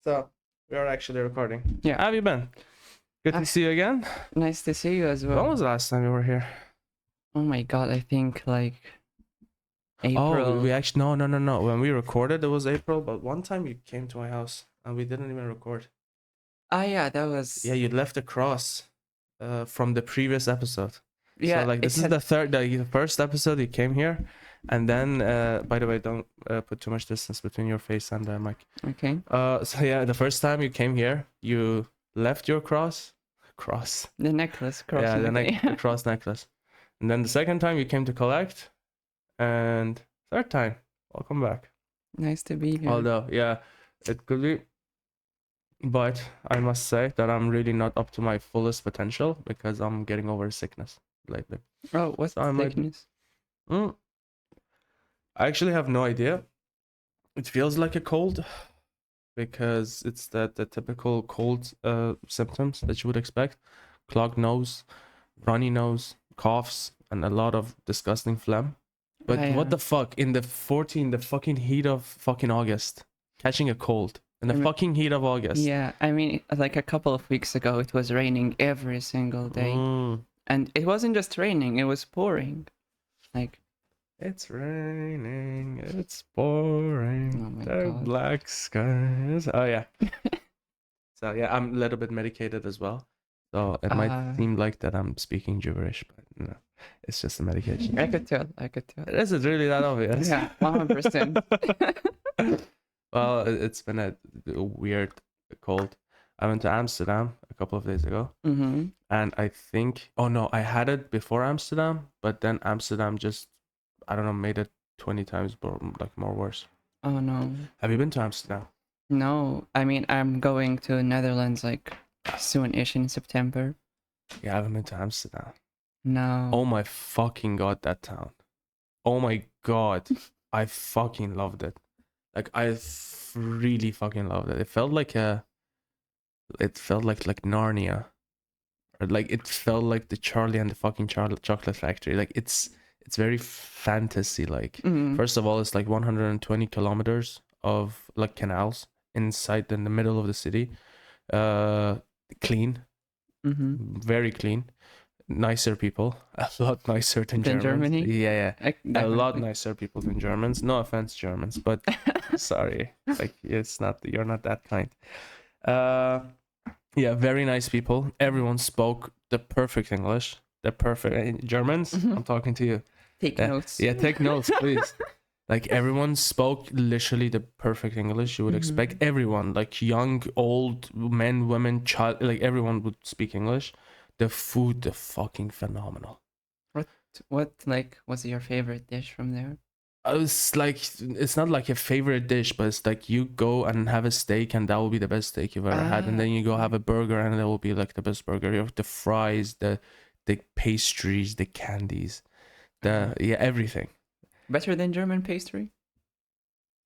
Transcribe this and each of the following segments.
So we are actually recording. Yeah. How have you been? Good to see you again. Nice to see you as well. When was the last time you were here? Oh my god, I think like April. Oh, we actually no. When we recorded, it was April. But one time you came to my house and we didn't even record. Ah, yeah, that was. Yeah, you left a cross, from the previous episode. Yeah, So like this is the first episode you came here, and then by the way, don't put too much distance between your face and the mic. Okay. So yeah, the first time you came here, you left your cross. The necklace. Cross Yeah, necklace. the cross necklace. And then the second time you came to collect, and third time, welcome back. Nice to be here. Although, yeah, it could be, but I must say that I'm really not up to my fullest potential because I'm getting over sickness lately. Oh, what's So I might- sickness? I actually have no idea. It feels like a cold because it's the typical cold symptoms that you would expect: clogged nose, runny nose, coughs, and a lot of disgusting phlegm. But Yeah. what the fuck? In the fucking heat of fucking August, catching a cold in the fucking heat of August. Yeah, I mean, like a couple of weeks ago, it was raining every single day, and it wasn't just raining; it was pouring. Like, it's raining, it's pouring, oh my the god. black skies. Oh yeah. So yeah, I'm a little bit medicated as well. So it might seem like that I'm speaking gibberish, but no, it's just the medication. I could tell. Is it really that obvious? Yeah, 100%. Well, it's been a weird cold. I went to Amsterdam a couple of days ago, Mm-hmm. and I think, oh no, I had it before Amsterdam, but then Amsterdam just, I don't know, made it 20 times more worse. Oh no. Have you been to Amsterdam? No, I mean, I'm going to Netherlands like soon-ish in September. Yeah, I haven't been to Amsterdam. No. Oh my fucking god, that town. Oh my god, I fucking loved it. Like really fucking loved it. It felt like Narnia, or like it felt like the Charlie and the fucking Chocolate Factory. Like it's very fantasy. Like first of all, it's like 120 kilometers of like canals inside in the middle of the city. Clean, very clean. Nicer people, a lot nicer than Germans. Germany? Yeah. A Definitely. lot nicer people than Germans. No offense, Germans, but sorry, like you're not that kind. Yeah, very nice people. Everyone spoke the perfect English, the perfect Germans. I'm talking to you. Take notes. Yeah, take notes, please. Like everyone spoke literally the perfect English you would expect. Everyone, like young, old, men, women, child, like everyone would speak English. The food, the fucking phenomenal. What like was your favorite dish from there? I was like, it's not like a favorite dish, but it's like you go and have a steak and that will be the best steak you've ever had, and then you go have a burger and that will be like the best burger. You have the fries, the pastries, the candies, everything. Better than German pastry?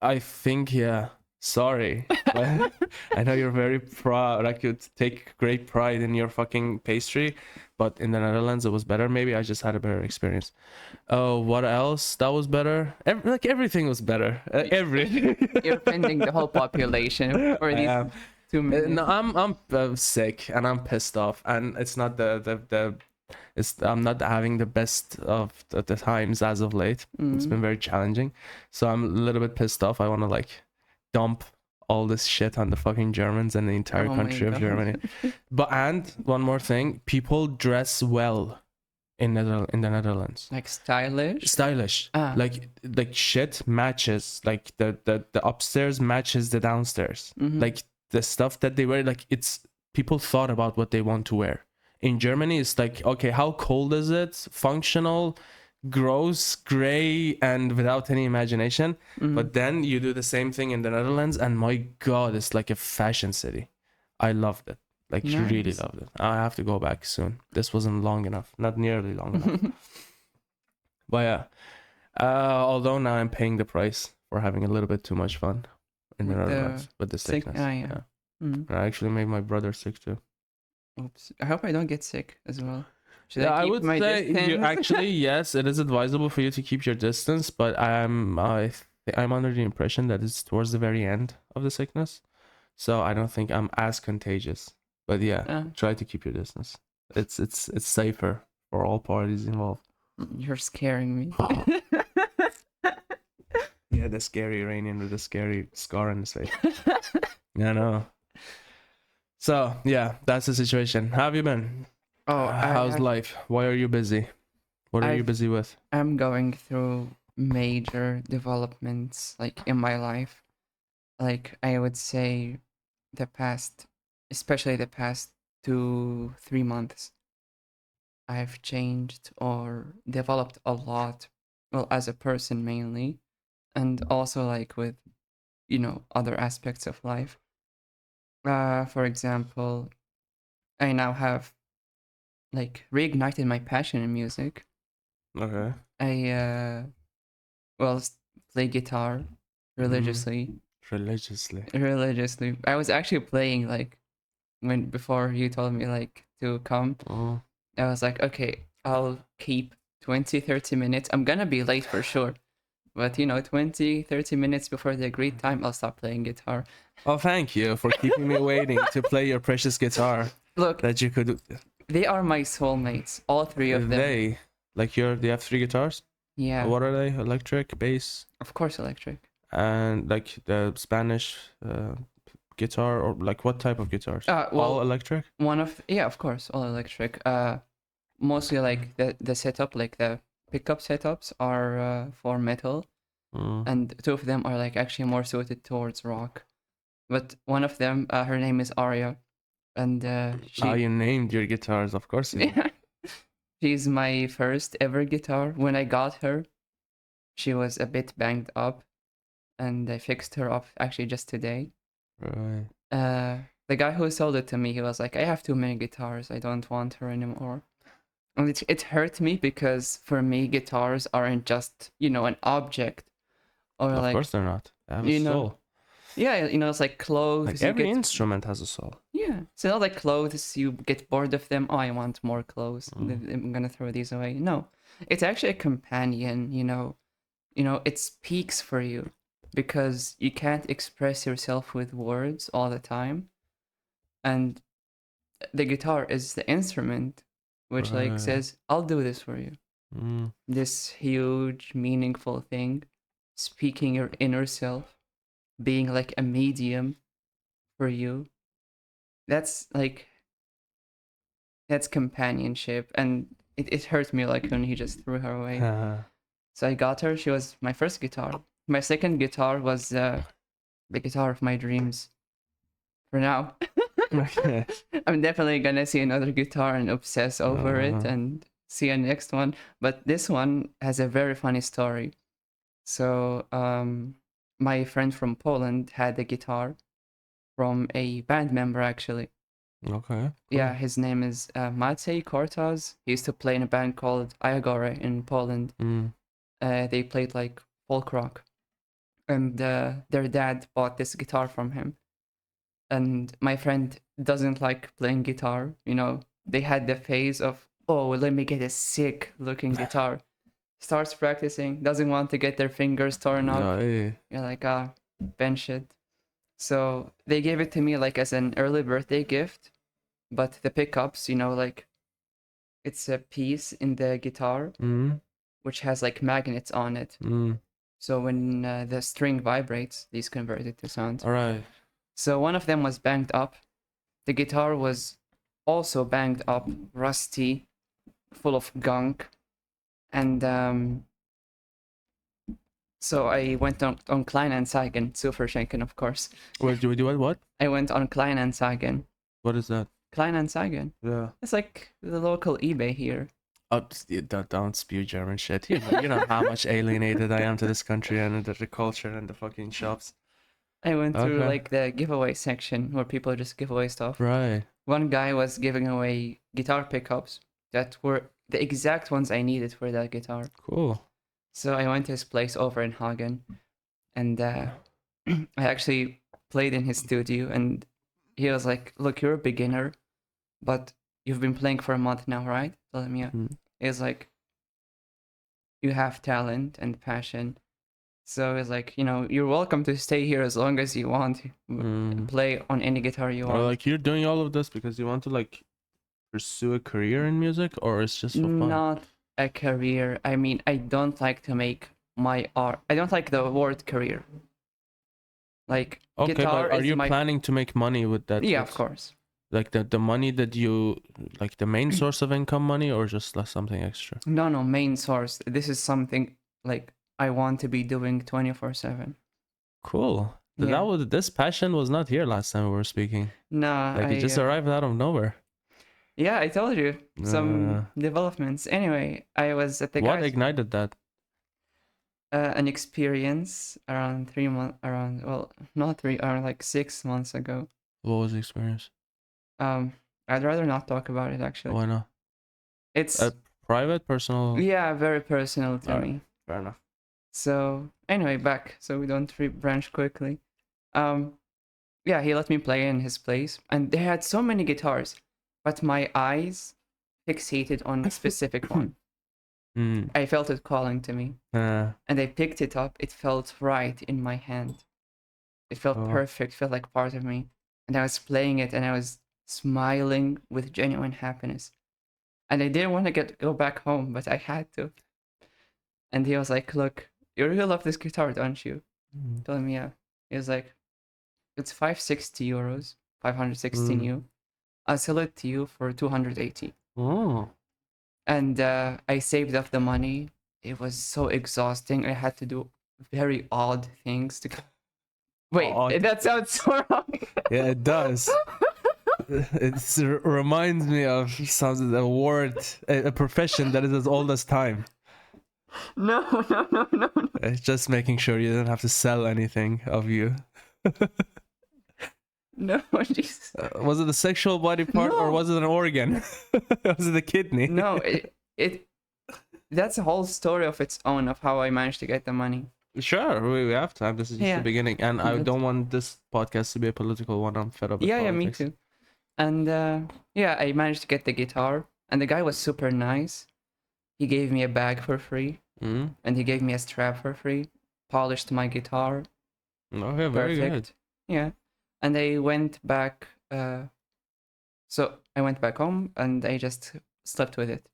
I think, yeah. Sorry. I know you're very proud, like you take great pride in your fucking pastry, but in the Netherlands it was better. Maybe I just had a better experience. Oh, what else that was better? Everything was better. Everything. You're offending the whole population for these 2 minutes. No, I'm sick and I'm pissed off, and it's not I'm not having the best of the times as of late. It's been very challenging, so I'm a little bit pissed off. I want to like dump all this shit on the fucking Germans and the entire country of Germany. And one more thing, people dress well in the Netherlands. Like stylish? Like shit matches, like the upstairs matches the downstairs. Like the stuff that they wear, like it's people thought about what they want to wear. In Germany it's like, okay, how cold is it? Functional, gross, gray, and without any imagination. But then you do the same thing in the Netherlands, and my god, it's like a fashion city. I loved it. Like nice. Really loved it. I have to go back soon. This wasn't long enough, not nearly long enough. But yeah, although now I'm paying the price for having a little bit too much fun in the Netherlands with the sickness. I actually made my brother sick too. Oops. I hope I don't get sick as well. I would say you actually, yes, it is advisable for you to keep your distance, but I'm under the impression that it's towards the very end of the sickness. so I don't think I'm as contagious. But yeah, try to keep your distance. It's safer for all parties involved. You're scaring me. Yeah, the scary Iranian with the scary scar on his face. Yeah, no. So yeah, that's the situation. How have you been? Oh, How's life? Why are you busy? What are you busy with? I'm going through major developments like in my life. Like I would say especially the past 2-3 months, I've changed or developed a lot. Well, as a person mainly, and also like with, other aspects of life. For example, I now have like reignited my passion in music. Okay. I well play guitar religiously. Religiously. I was actually playing like before you told me like to come. Oh. I was like, okay, I'll keep 20-30 minutes. I'm gonna be late for sure, but 20-30 minutes before the agreed time, I'll stop playing guitar. Oh, thank you for keeping me waiting to play your precious guitar. Look, that you could. They are my soulmates, all three of them. They they have 3 guitars. Yeah. What are they? Electric, bass, Of course, electric. and like the Spanish guitar, or like what type of guitars? All electric. Of course, all electric. Mostly like the setup, like the pickup setups are for metal, and 2 of them are like actually more suited towards rock. But one of them, her name is Aria, and you named your guitars, of course. Yeah. She's my first ever guitar. When I got her, she was a bit banged up, and I fixed her up actually just today. Right. The guy who sold it to me, he was like, I have too many guitars. I don't want her anymore. And it hurt me because for me, guitars aren't just, an object. Or of course they're not. They have a soul. Yeah, it's like clothes. Like every instrument has a soul. Yeah. So not like clothes, you get bored of them. Oh, I want more clothes. I'm going to throw these away. No. It's actually a companion, it speaks for you because you can't express yourself with words all the time. And the guitar is the instrument which like says, I'll do this for you. This huge, meaningful thing, speaking your inner self, being like a medium for you. That's companionship. And it hurt me like when he just threw her away. So I got her. She was my first guitar. My second guitar was the guitar of my dreams. For now. I'm definitely gonna see another guitar and obsess over it and see a next one. But this one has a very funny story. So my friend from Poland had a guitar from a band member actually. Okay. Cool. Yeah, his name is Maciej Kortaz. He used to play in a band called Iagore in Poland. They played like folk rock. And their dad bought this guitar from him. And my friend doesn't like playing guitar. They had the phase of, oh, let me get a sick looking guitar. Starts practicing, doesn't want to get their fingers torn up. You're like, bench it. So they gave it to me like as an early birthday gift. But the pickups, like it's a piece in the guitar which has like magnets on it. So when the string vibrates, these convert it to sound. All right. So one of them was banged up. The guitar was also banged up, rusty, full of gunk. And so I went on Kleinanzeigen, Superschenken, of course. Where do we do what? I went on Kleinanzeigen. What is that? Kleinanzeigen. Yeah. It's like the local eBay here. Oh, don't spew German shit. You know how much alienated I am to this country and the culture and the fucking shops. I went through like the giveaway section where people just give away stuff. Right. One guy was giving away guitar pickups that were the exact ones I needed for that guitar. Cool. So I went to his place over in Hagen, and I actually played in his studio, and he was like, look, you're a beginner, but you've been playing for a month now, right? Told him, yeah. He's like, you have talent and passion, So it's like, you're welcome to stay here as long as you want. Play on any guitar you Or want. like you're doing all of this because you want to like pursue a career in music, or it's just for fun? Not a career. I mean, I don't like to make my art. I don't like the word career. Like, Okay, guitar but are is you my. planning to make money with that? Yeah, of course. Like the money that you like the main source of income money, or just like something extra? No, main source. This is something like I want to be doing 24/7. Cool. Yeah. This passion was not here last time we were speaking. Nah, Like it just arrived out of nowhere. yeah, I told you some developments. Anyway, I was at the What guy's ignited that? an experience around 3 months, well, not three, around like 6 months ago. What was the experience? I'd rather not talk about it actually. Why not? It's A private, personal. yeah, very personal to Alright, me. fair enough. So anyway, back so we don't branch quickly. Yeah, he let me play in his place, and they had so many guitars, but my eyes fixated on a specific one. I felt it calling to me, and I picked it up. It felt right in my hand. It felt perfect, felt like part of me. And I was playing it, and I was smiling with genuine happiness. And I didn't want to go back home, but I had to. And he was like, "Look, you really love this guitar, don't you?" Telling me, yeah. He was like, "It's 560 euros, 516 you. I'll sell it to you for 280." Oh. And I saved up the money. It was so exhausting. I had to do very odd things to. Wait, Odd. that sounds so wrong. Yeah, it does. It reminds me of something, a word, a profession that is as old as time. No. It's just making sure you don't have to sell anything of you. No, Jesus. Was it the sexual body part, or was it an organ? Was it the kidney? No, it that's a whole story of its own of how I managed to get the money. Sure, we have time. This is just the beginning, and I don't want this podcast to be a political one. I'm fed up with politics. Yeah, me too. And yeah, I managed to get the guitar, and the guy was super nice. He gave me a bag for free, and he gave me a strap for free. Polished my guitar. Okay, very good. Yeah, and I went back. So I went back home, and I just slept with it.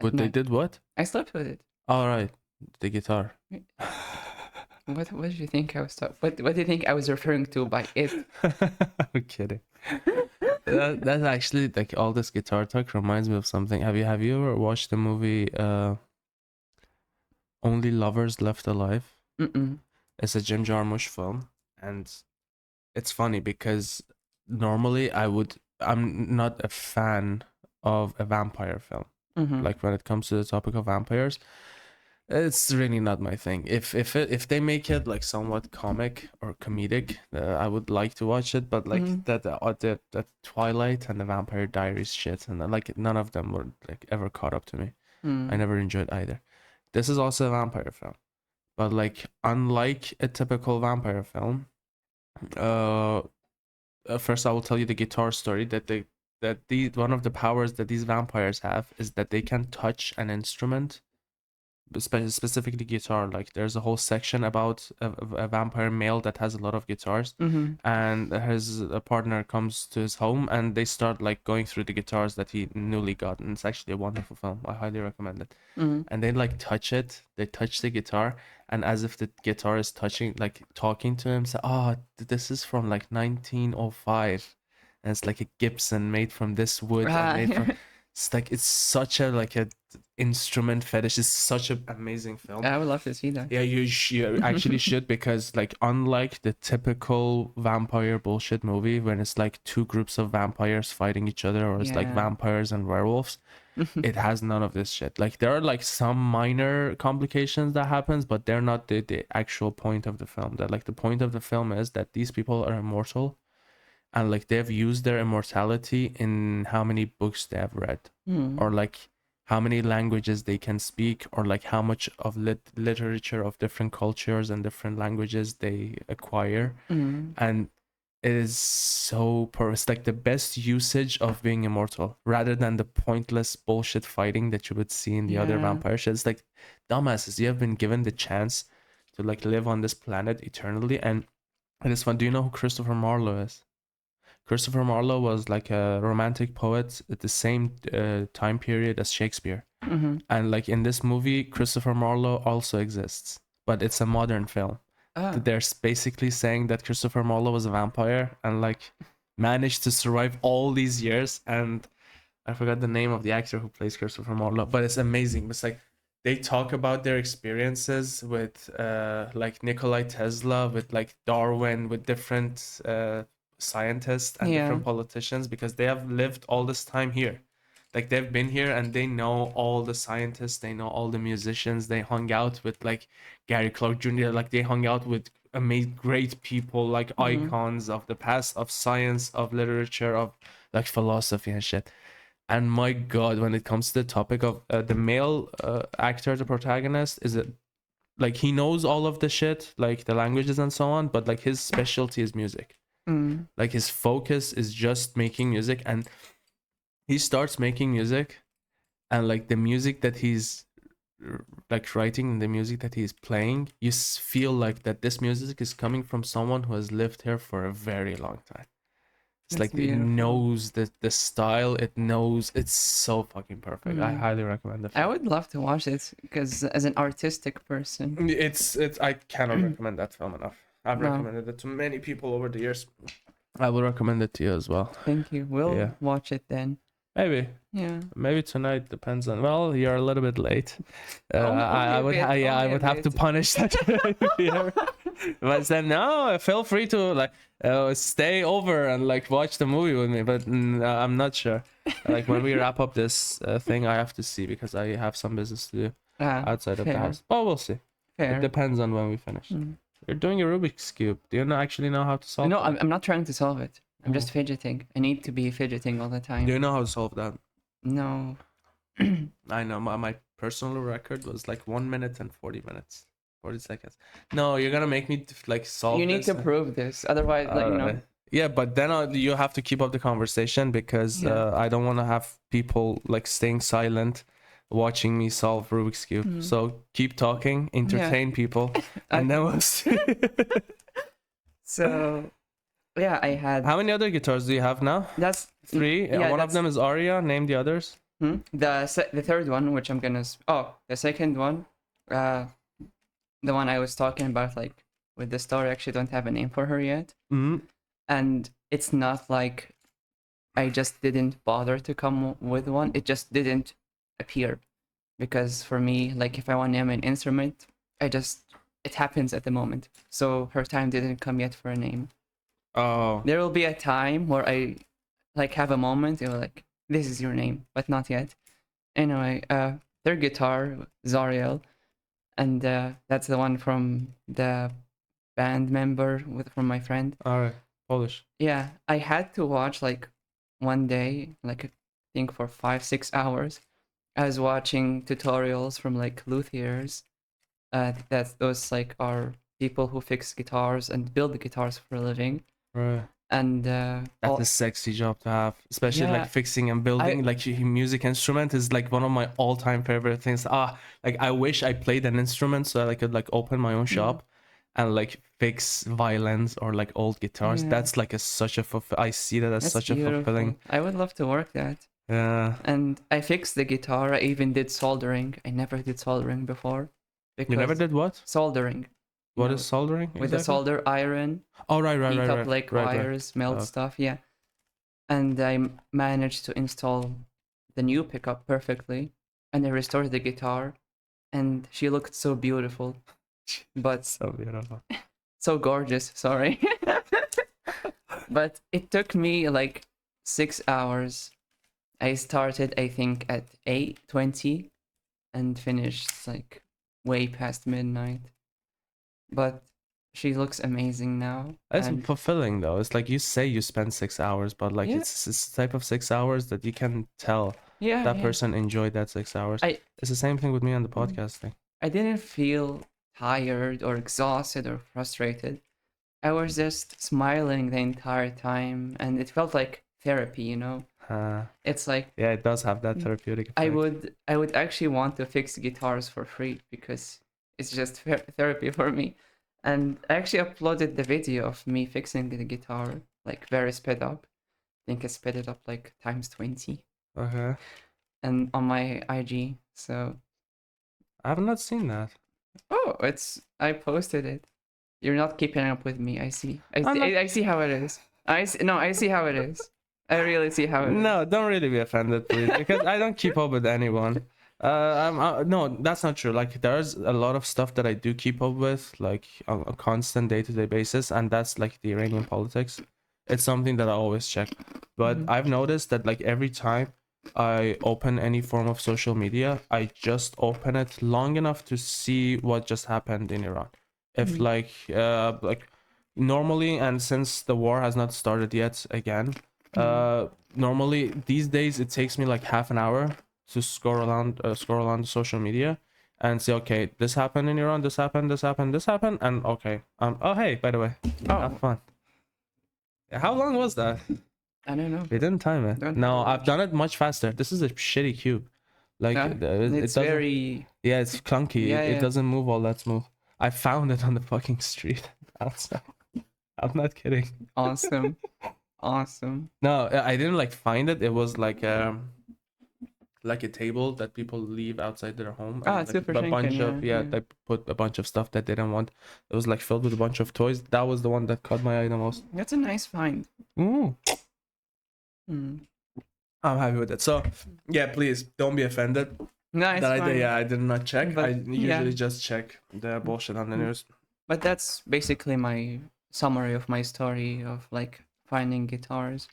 But they did what? I slept with it. All right, the guitar. What did you think I was talking? What do you think I was referring to by it? I'm kidding. That's actually like all this guitar talk reminds me of something. Have you ever watched the movie Only Lovers Left Alive? It's a Jim Jarmusch film, and it's funny because normally I'm not a fan of a vampire film. Like when it comes to the topic of vampires, it's really not my thing. If they make it like somewhat comic or comedic, I would like to watch it. But like that Twilight and the Vampire Diaries shit, and like none of them were like ever caught up to me. I never enjoyed either. This is also a vampire film, but like unlike a typical vampire film, first I will tell you the guitar story that one of the powers that these vampires have is that they can touch an instrument, specifically guitar. Like there's a whole section about a vampire male that has a lot of guitars, and his partner comes to his home, and they start like going through the guitars that he newly got, and it's actually a wonderful film. I highly recommend it. And they like touch it, they touch the guitar, and as if the guitar is touching, like talking to him, say, "Oh, this is from like 1905, and it's like a Gibson made from this wood, and made from." It's like it's such a like a instrument fetish. It's such an amazing film. I would love to see that. Yeah, you actually should, because like unlike the typical vampire bullshit movie when it's like two groups of vampires fighting each other, or it's like vampires and werewolves, it has none of this shit. Like there are like some minor complications that happens, but they're not the actual point of the film. That like the point of the film is that these people are immortal, and like they've used their immortality in how many books they have read, or like how many languages they can speak, or like how much of literature of different cultures and different languages they acquire. And it is so perfect. It's like the best usage of being immortal rather than the pointless bullshit fighting that you would see in the other Yeah. vampire shit. It's like, dumbasses, you have been given the chance to like live on this planet eternally. And this one, do you know who Christopher Marlowe is? Christopher Marlowe was like a romantic poet at the same time period as Shakespeare. And like in this movie, Christopher Marlowe also exists, but it's a modern film. They're basically saying that Christopher Marlowe was a vampire and like managed to survive all these years. And I forgot the name of the actor who plays Christopher Marlowe, but it's amazing. It's like they talk about their experiences with like Nikola Tesla, with like Darwin, with different scientists and different politicians, because they have lived all this time here. Like they've been here and they know all the scientists, they know all the musicians. They hung out with like Gary Clark Jr. Like they hung out with amazing, great people, like icons of the past, of science, of literature, of like philosophy and shit. And my God, when it comes to the topic of the male actor, the protagonist, is it like he knows all of the shit, like the languages and so on, but like his specialty is music. Like his focus is just making music, and he starts making music, and like the music that he's like writing and the music that he's playing, you feel like that this music is coming from someone who has lived here for a very long time. It's That's like it beautiful. knows the style, it knows, it's so fucking perfect. I highly recommend the film. I would love to watch it because as an artistic person, It's I cannot recommend that film enough. I've No. recommended it to many people over the years. I will recommend it to you as well. thank you. We'll Yeah. watch it then. Maybe Yeah. maybe tonight, depends on. Well, you're a little bit late. I would only a I would have to bit. punish that. Yeah. But then no, feel free to like stay over and like watch the movie with me. But I'm not sure. Like when we wrap up this thing, I have to see because I have some business to do outside of the fair. house. But we'll see. Fair. It depends on when we finish. You're doing a Rubik's cube. Do you actually know how to solve No, it? I'm not trying to solve it. I'm just fidgeting. I need to be fidgeting all the time. Do you know how to solve that? No. I know my personal record was like 1 minute and 40 minutes. 40 seconds. No, you're gonna make me like solve You need this. to prove this. Otherwise, like, you know. Yeah, but then you have to keep up the conversation because I don't want to have people like staying silent watching me solve Rubik's Cube. So keep talking, entertain people, and then we'll see. So, yeah, I had. How many other guitars do you have now? That's 3. Yeah, one of them is Aria. Name the others. The third one, which I'm gonna. The second one, the one I was talking about, like with the story. I actually don't have a name for her yet. And it's not like I just didn't bother to come with one. It just didn't appear, because for me, like if I want to name an instrument, it happens at the moment. So her time didn't come yet for a name. Oh. There will be a time where I like have a moment, you're like, this is your name, but not yet. Anyway, their guitar, Zariel, and that's the one from the band member from my friend. All right. Polish. Yeah, I had to watch like one day, like I think for 5-6 hours. I was watching tutorials from like luthiers. Those like are people who fix guitars and build the guitars for a living. Right. And that's a sexy job to have, especially Yeah. like fixing and building like music instrument is like one of my all-time favorite things. Like I wish I played an instrument so that I could like open my own shop and like fix violins or like old guitars. Yeah. That's like I see that as That's such a beautiful. fulfilling. I would love to work that. Yeah. And I fixed the guitar. I even did soldering. I never did soldering before. You never did what? Soldering. What is soldering? With a solder iron. Oh, right. Heat up like wires, melt stuff, yeah. And I managed to install the new pickup perfectly. And I restored the guitar. And she looked so beautiful. But so beautiful. So gorgeous, sorry. But it took me like 6 hours. I started, I think, at 8:20 and finished like way past midnight. But she looks amazing now. It's fulfilling though. It's like you say you spend 6 hours, but like it's this type of 6 hours that you can tell that person enjoyed that 6 hours. It's the same thing with me on the podcasting. I didn't feel tired or exhausted or frustrated. I was just smiling the entire time, and it felt like therapy, you know? It's like Yeah, it does have that therapeutic I effect. would actually want to fix guitars for free because it's just therapy for me. And I actually uploaded the video of me fixing the guitar, like very sped up. I think I sped it up like times 20 Okay. and on my IG. So, I have not seen that. oh, I posted it. You're not keeping up with me. I see. I'm not. I see how it is. No, I see how it is. I really see how it is. No, don't really be offended, please, because I don't keep up with anyone. No, that's not true. Like, there's a lot of stuff that I do keep up with, like on a constant day-to-day basis, and that's like the Iranian politics. It's something that I always check. But I've noticed that like every time I open any form of social media, I just open it long enough to see what just happened in Iran. If like normally, and since the war has not started yet again, normally these days it takes me like half an hour to scroll around social media and say, okay, this happened in Iran, this happened, this happened, this happened, and okay, oh hey, by the way, have Oh, fun. How long was that? I don't know. We didn't time it. Don't No, have a I've watch. done it much faster. This is a shitty cube. Like Yeah, it it's doesn't. very Yeah, it's clunky. yeah, It yeah. doesn't move all that smooth. I found it on the fucking street outside. I'm not kidding. Awesome. Awesome. No, I didn't like find it. It was like a table that people leave outside their home, Ah, and like Super a Shinken, bunch yeah, of yeah, yeah. they put a bunch of stuff that they didn't want. It was like filled with a bunch of toys. That was the one that caught my eye the most. That's a nice find. Ooh, Mm. I'm happy with it. So yeah, please don't be offended No, it's that fine. I did not check. I But yeah, usually just check the bullshit on the news. but that's basically my summary of my story of like finding guitars.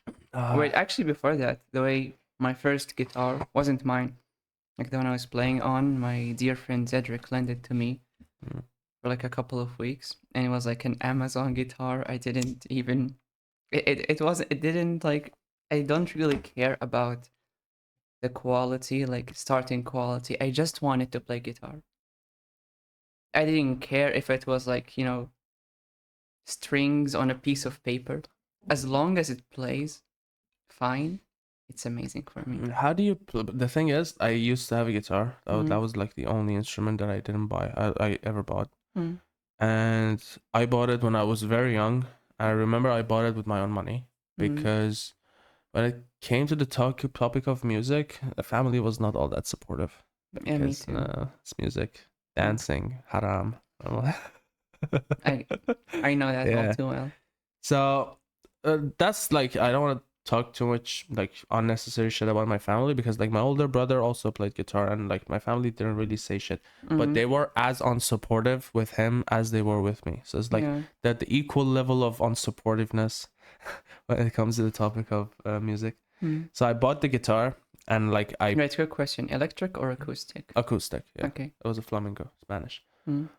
Wait, actually, before that, the way my first guitar wasn't mine. Like the one I was playing on, my dear friend Zedric lent it to me Mm. for like a couple of weeks, and it was like an Amazon guitar. I didn't even. It was. It didn't like. I don't really care about the quality, like starting quality. I just wanted to play guitar. I didn't care if it was like, strings on a piece of paper. As long as it plays fine, it's amazing for me. How do you? The thing is, I used to have a guitar. That Mm. was like the only instrument that I didn't buy. I ever bought. Mm. And I bought it when I was very young. I remember I bought it with my own money Mm. because when it came to the topic of music, the family was not all that supportive Yeah, me because too. it's music, Mm. dancing, haram. I I know that all Yeah. too well. So that's like I don't want to talk too much like unnecessary shit about my family because like my older brother also played guitar and like my family didn't really say shit, but they were as unsupportive with him as they were with me. So it's like Yeah. that the equal level of unsupportiveness when it comes to the topic of music. Mm. So I bought the guitar and like I Right, quick question. Electric or acoustic? acoustic, yeah. Okay. It was a flamenco, Spanish. Mm.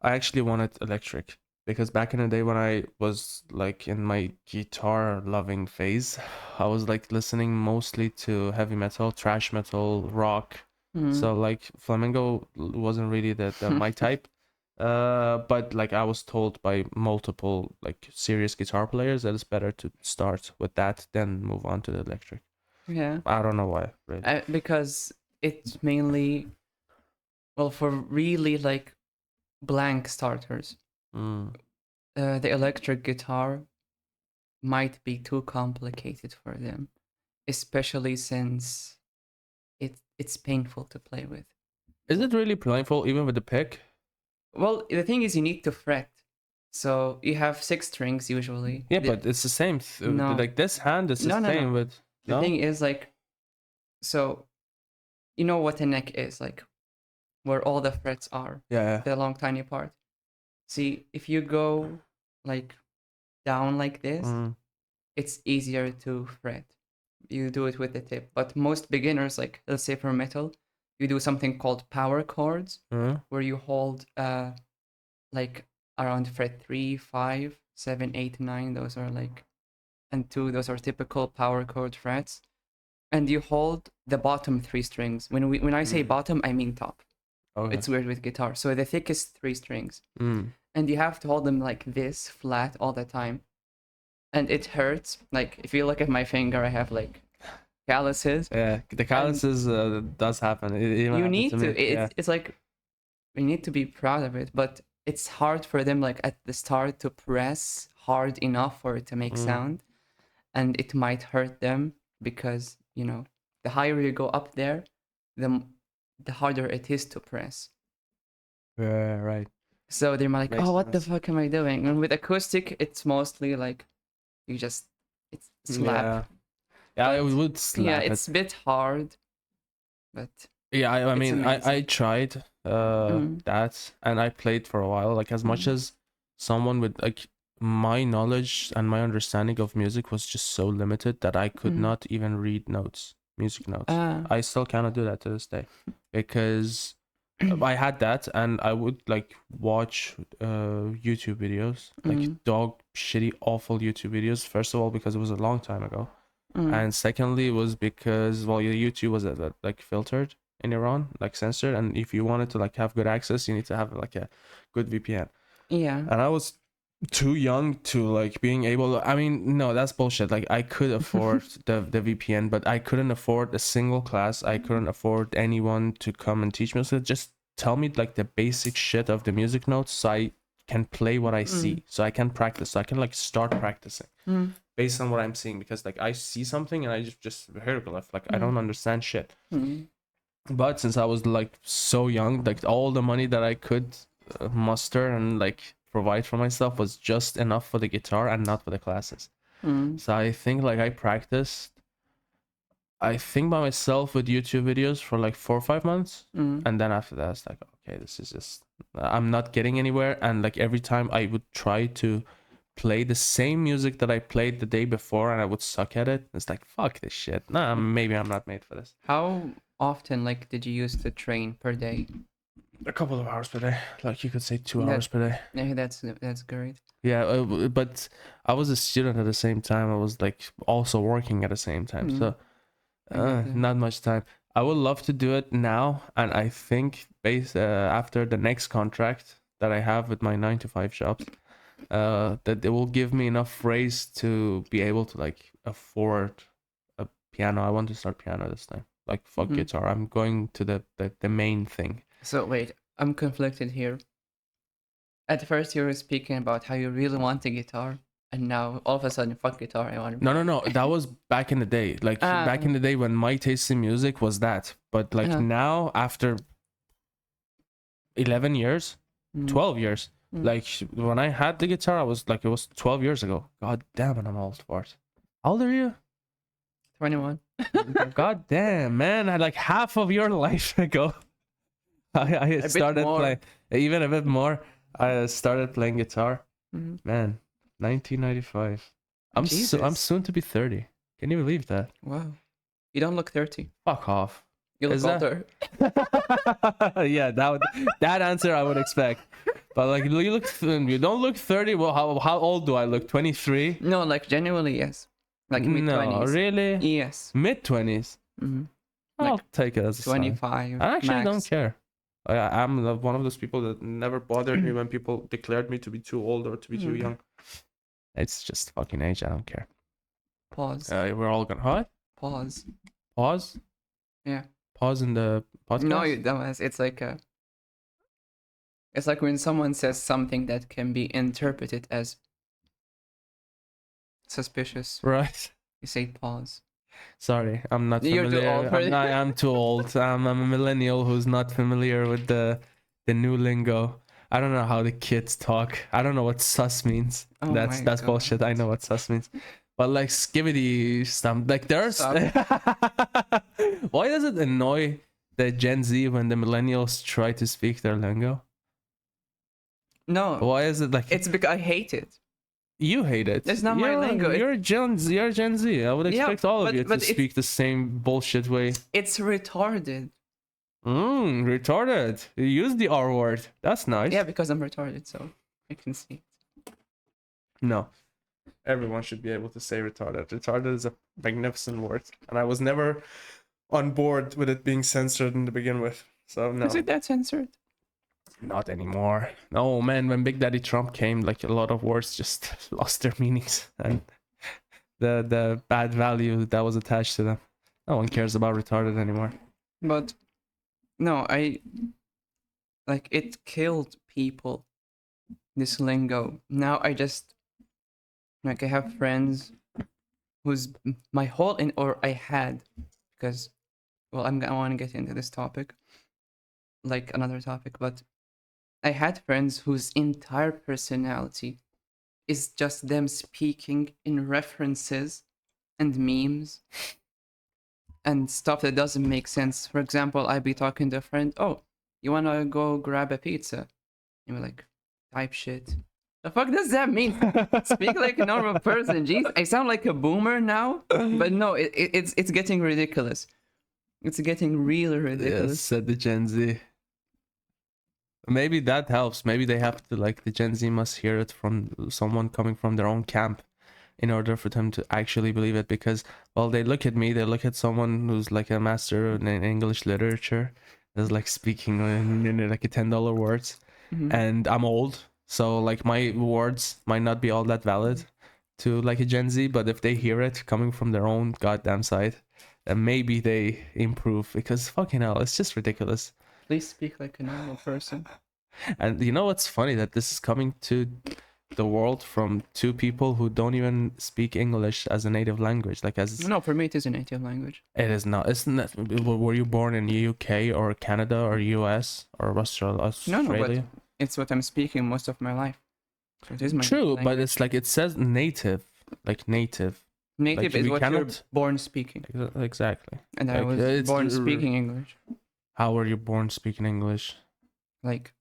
I actually wanted electric because back in the day when I was like in my guitar loving phase, I was like listening mostly to heavy metal, thrash metal, rock. Mm. So like flamenco wasn't really the my type. But like I was told by multiple like serious guitar players that it's better to start with that than move on to the electric. Yeah. I don't know why, really. Because it's mainly, well, for really like blank starters. Mm. The electric guitar might be too complicated for them, especially since it's painful to play with. Is it really painful even with the pick? Well, the thing is, you need to fret. So you have 6 strings usually. Yeah, but it's the same. No, Like this hand is the no, no, same no. with The no. thing is, like, so you know what a neck is, like, where all the frets are, Yeah. the long tiny part. See, if you go like down like this, Mm. it's easier to fret. You do it with the tip. But most beginners, like let's say for metal, you do something called power chords, Mm. where you hold like around fret 3, 5, 7, 8, 9. Those are like, and 2, those are typical power chord frets. And you hold the bottom 3 strings. When I say Mm. bottom, I mean top. Okay. It's weird with guitar. So the thickest 3 strings, Mm. and you have to hold them like this flat all the time, and it hurts. Like if you look at my finger, I have like calluses. Yeah, the And calluses does happen. It even you happened need to to. me. Yeah. It's like you need to be proud of it, but it's hard for them like at the start to press hard enough for it to make sound, and it might hurt them because the higher you go up there, the harder it is to press. Yeah, right. So they're like, Makes oh, what the sense. fuck am I doing? And with acoustic, it's mostly like it's slap. Yeah. Yeah, I But would slap yeah, it. it's a bit hard, but Yeah, I it's mean, I amazing. tried that, and I played for a while. Like, as much as someone with like my knowledge and my understanding of music was just so limited that I could not even read notes, music notes. I still cannot do that to this day, because I had that, and I would like watch YouTube videos, like dog shitty awful YouTube videos. First of all, because it was a long time ago, and secondly was because, well, your YouTube was like filtered in Iran, like censored, and if you wanted to like have good access, you need to have like a good VPN. Yeah. And I was too young to like being able I mean, no, that's bullshit. Like, I could afford the VPN, but I couldn't afford a single class. I couldn't afford anyone to come and teach me. So just tell me like the basic shit of the music notes, so I can play what I see, so I can practice, so I can like start practicing based on what I'm seeing, because like I see something and I just hieroglyph, like I don't understand shit. But since I was like so young, like all the money that I could muster and like provide for myself was just enough for the guitar and not for the classes. So I think like I practiced, I think, by myself with YouTube videos for like 4 or 5 months, and then after that it's like, okay, this is just, I'm not getting anywhere. And like every time I would try to play the same music that I played the day before and I would suck at it, it's like, fuck this shit, nah, maybe I'm not made for this. How often like did you use the train per day? A couple of hours per day, like you could say 2 hours per day. Yeah, that's great. Yeah, but I was a student at the same time. I was like also working at the same time, so I get that. not much time. I would love to do it now, and I think after the next contract that I have with my 9 to 5 jobs, that they will give me enough raise to be able to like afford a piano. I want to start piano this time. Like, fuck guitar. I'm going to the main thing. So wait, I'm conflicted here. At first you were speaking about how you really want a guitar, and now all of a sudden, fuck guitar, I want a piano. No. That was back in the day. Like, back in the day when my taste in music was that. But like now, after 11 years, 12 years, like when I had the guitar, I was like, it was 12 years ago. God damn it, I'm old for it. How old are you? 21. God damn, man. I had like half of your life ago. I started playing, even a bit more. I started playing guitar. Man, 1995. I'm soon to be 30. Can you believe that? Wow. You don't look 30. Fuck off. You look older. Yeah, that answer I would expect. But like, you don't look 30. Well, how old do I look? 23? No, like genuinely, yes. Like mid-20s. No, really? Yes. Mid-20s? I'll Like take it as a 25. sign. I actually max. don't care. I'm one of those people that never bothered me when people declared me to be too old or to be too young. It's just fucking age. I don't care. Pause. We're all gonna what? Pause. Pause? Yeah. Pause in the podcast? No, you dumbass. It's like when someone says something that can be interpreted as suspicious. Right. You say pause. Sorry, I'm not You're familiar. too old for I'm too old. I'm a millennial who's not familiar with the new lingo. I don't know how the kids talk. I don't know what sus means. Oh that's my bullshit. I know what sus means. But like skibbity stuff, like there's why does it annoy the Gen Z when the millennials try to speak their lingo? No. Why is it like It's because I hate it. you hate it? It's not my lingo. You're Gen Z. You're Gen Z. I would expect all of you to speak the same bullshit way. It's retarded. Retarded. You use the R word. That's nice. Yeah, because I'm retarded, so I can see it. No. Everyone should be able to say retarded. Retarded is a magnificent word. And I was never on board with it being censored in the begin with. So no, Is it that censored? not anymore. No, man, when Big Daddy Trump came, like a lot of words just lost their meanings and the bad value that was attached to them. No one cares about retarded anymore. But no, like it killed people. This lingo. Now I just like I have friends who's my whole in or I had because well I want to get into this topic like another topic, but I had friends whose entire personality is just them speaking in references and memes and stuff that doesn't make sense. For example, I'd be talking to a friend, oh, you wanna go grab a pizza? And we're like, type shit. The fuck does that mean? Speak like a normal person. Jeez, I sound like a boomer now, but no, it's getting ridiculous. It's getting really ridiculous. Yes, said the Gen Z. Maybe that helps. Maybe they have to, like, the Gen Z must hear it from someone coming from their own camp in order for them to actually believe it. Because, well, they look at me, they look at someone who's like a master in English literature, is like speaking in like a $10 words, and I'm old, so like my words might not be all that valid to like a Gen Z. But if they hear it coming from their own goddamn side, then maybe they improve. Because fucking hell, it's just ridiculous. Please speak like a normal person. And you know what's funny? That this is coming to the world from two people who don't even speak English as a native language. Like, as No, for me it is a native language. it is not. Isn't that? Were you born in UK or Canada or US or Australia? No, but it's what I'm speaking most of my life. So it is my True, language. but it's like it says native, like native. Native like, is we what you're cannot- born speaking. Exactly. And I Like, was it's born r- speaking English. How were you born speaking English? Like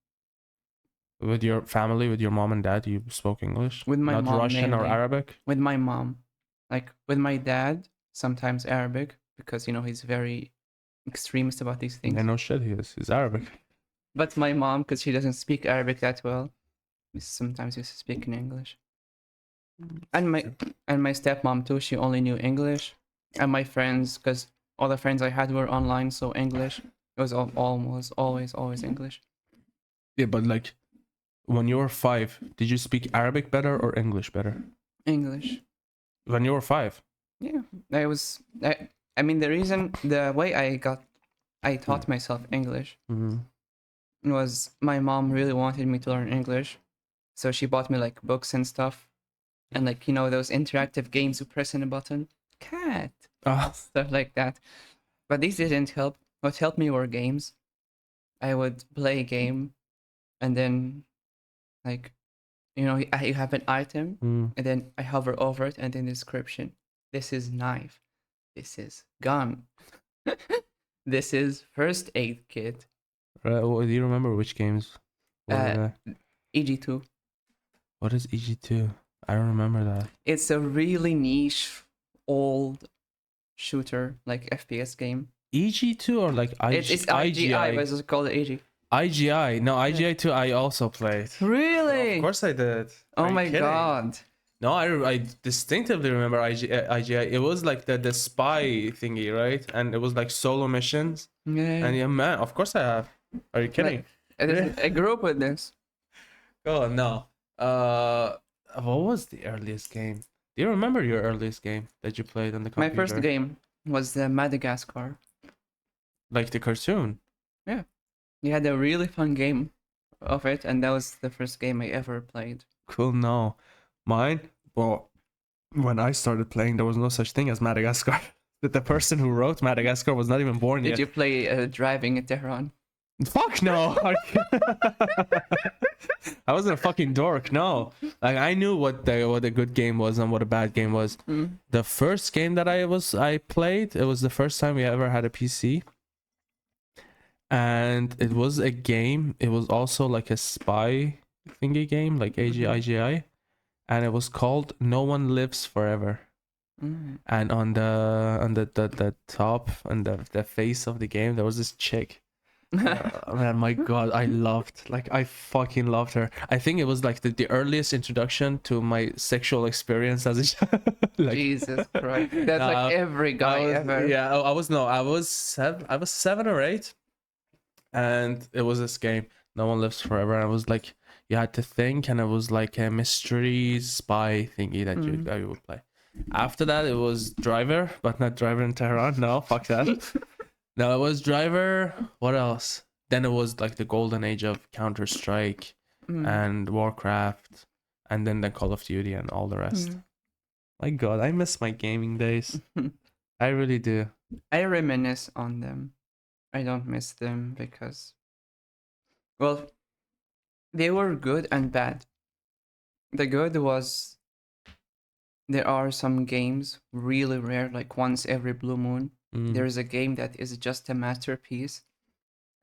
With your family, with your mom and dad, you spoke English? with my Not mom, Russian or mainly. Arabic? With my mom. Like with my dad, sometimes Arabic, because he's very extremist about these things. Yeah, no shit, he's Arabic. But my mom, because she doesn't speak Arabic that well, sometimes used to speak in English. And my stepmom too, she only knew English. And my friends, because all the friends I had were online, so English. It was almost always English. Yeah, but like, when you were 5, did you speak Arabic better or English better? English. When you were 5? Yeah, I mean, the way I taught myself English was my mom really wanted me to learn English, so she bought me like books and stuff, and like those interactive games you press in a button, cat, stuff like that. But these didn't help. What helped me were games. I would play a game, and then like you have an item, and then I hover over it, and then description. This is knife. This is gun. This is first aid kit. Do you remember which games? EG2. What is EG2? I don't remember that. It's a really niche, old shooter, like FPS game. EG2 or like It's IGI, but it's called EG. IGI. No, IGI2 I also played. Really? Of course I did. Oh Are you my kidding? god. No, I distinctively remember IGI. It was like the spy thingy, right? And it was like solo missions. Yeah. And yeah, man, of course I have. Are you kidding? I grew up with this. Oh no. What was the earliest game? Do you remember your earliest game that you played on the computer? My first game was Madagascar. Like the cartoon? Yeah. You had a really fun game of it, and that was the first game I ever played. Cool. No, mine. Well, when I started playing, there was no such thing as Madagascar. The person who wrote Madagascar was not even born yet. Did you play Driving at Tehran? Fuck no. I wasn't a fucking dork. No, like I knew what a good game was and what a bad game was. The first game that I played, it was the first time we ever had a PC, and it was a game. It was also like a spy thingy game, like IGI, and it was called No One Lives Forever. And on the top and the face of the game, there was this chick. Man, my god, I fucking loved her. I think it was like the earliest introduction to my sexual experience as a child. Like, Jesus Christ, that's like every guy ever. Yeah, I was 7 or 8, and it was this game, No One Lives Forever, and it was like you had to think, and it was like a mystery spy thingy that you would play. After that, it was Driver, but not Driver in Tehran. No, fuck that. No, it was Driver. What else? Then it was like the golden age of Counter-Strike and Warcraft, and then the Call of Duty and all the rest. My God, I miss my gaming days. I really do. I reminisce on them. I don't miss them because, well, they were good and bad. The good was there are some games really rare, like once every blue moon. There's a game that is just a masterpiece,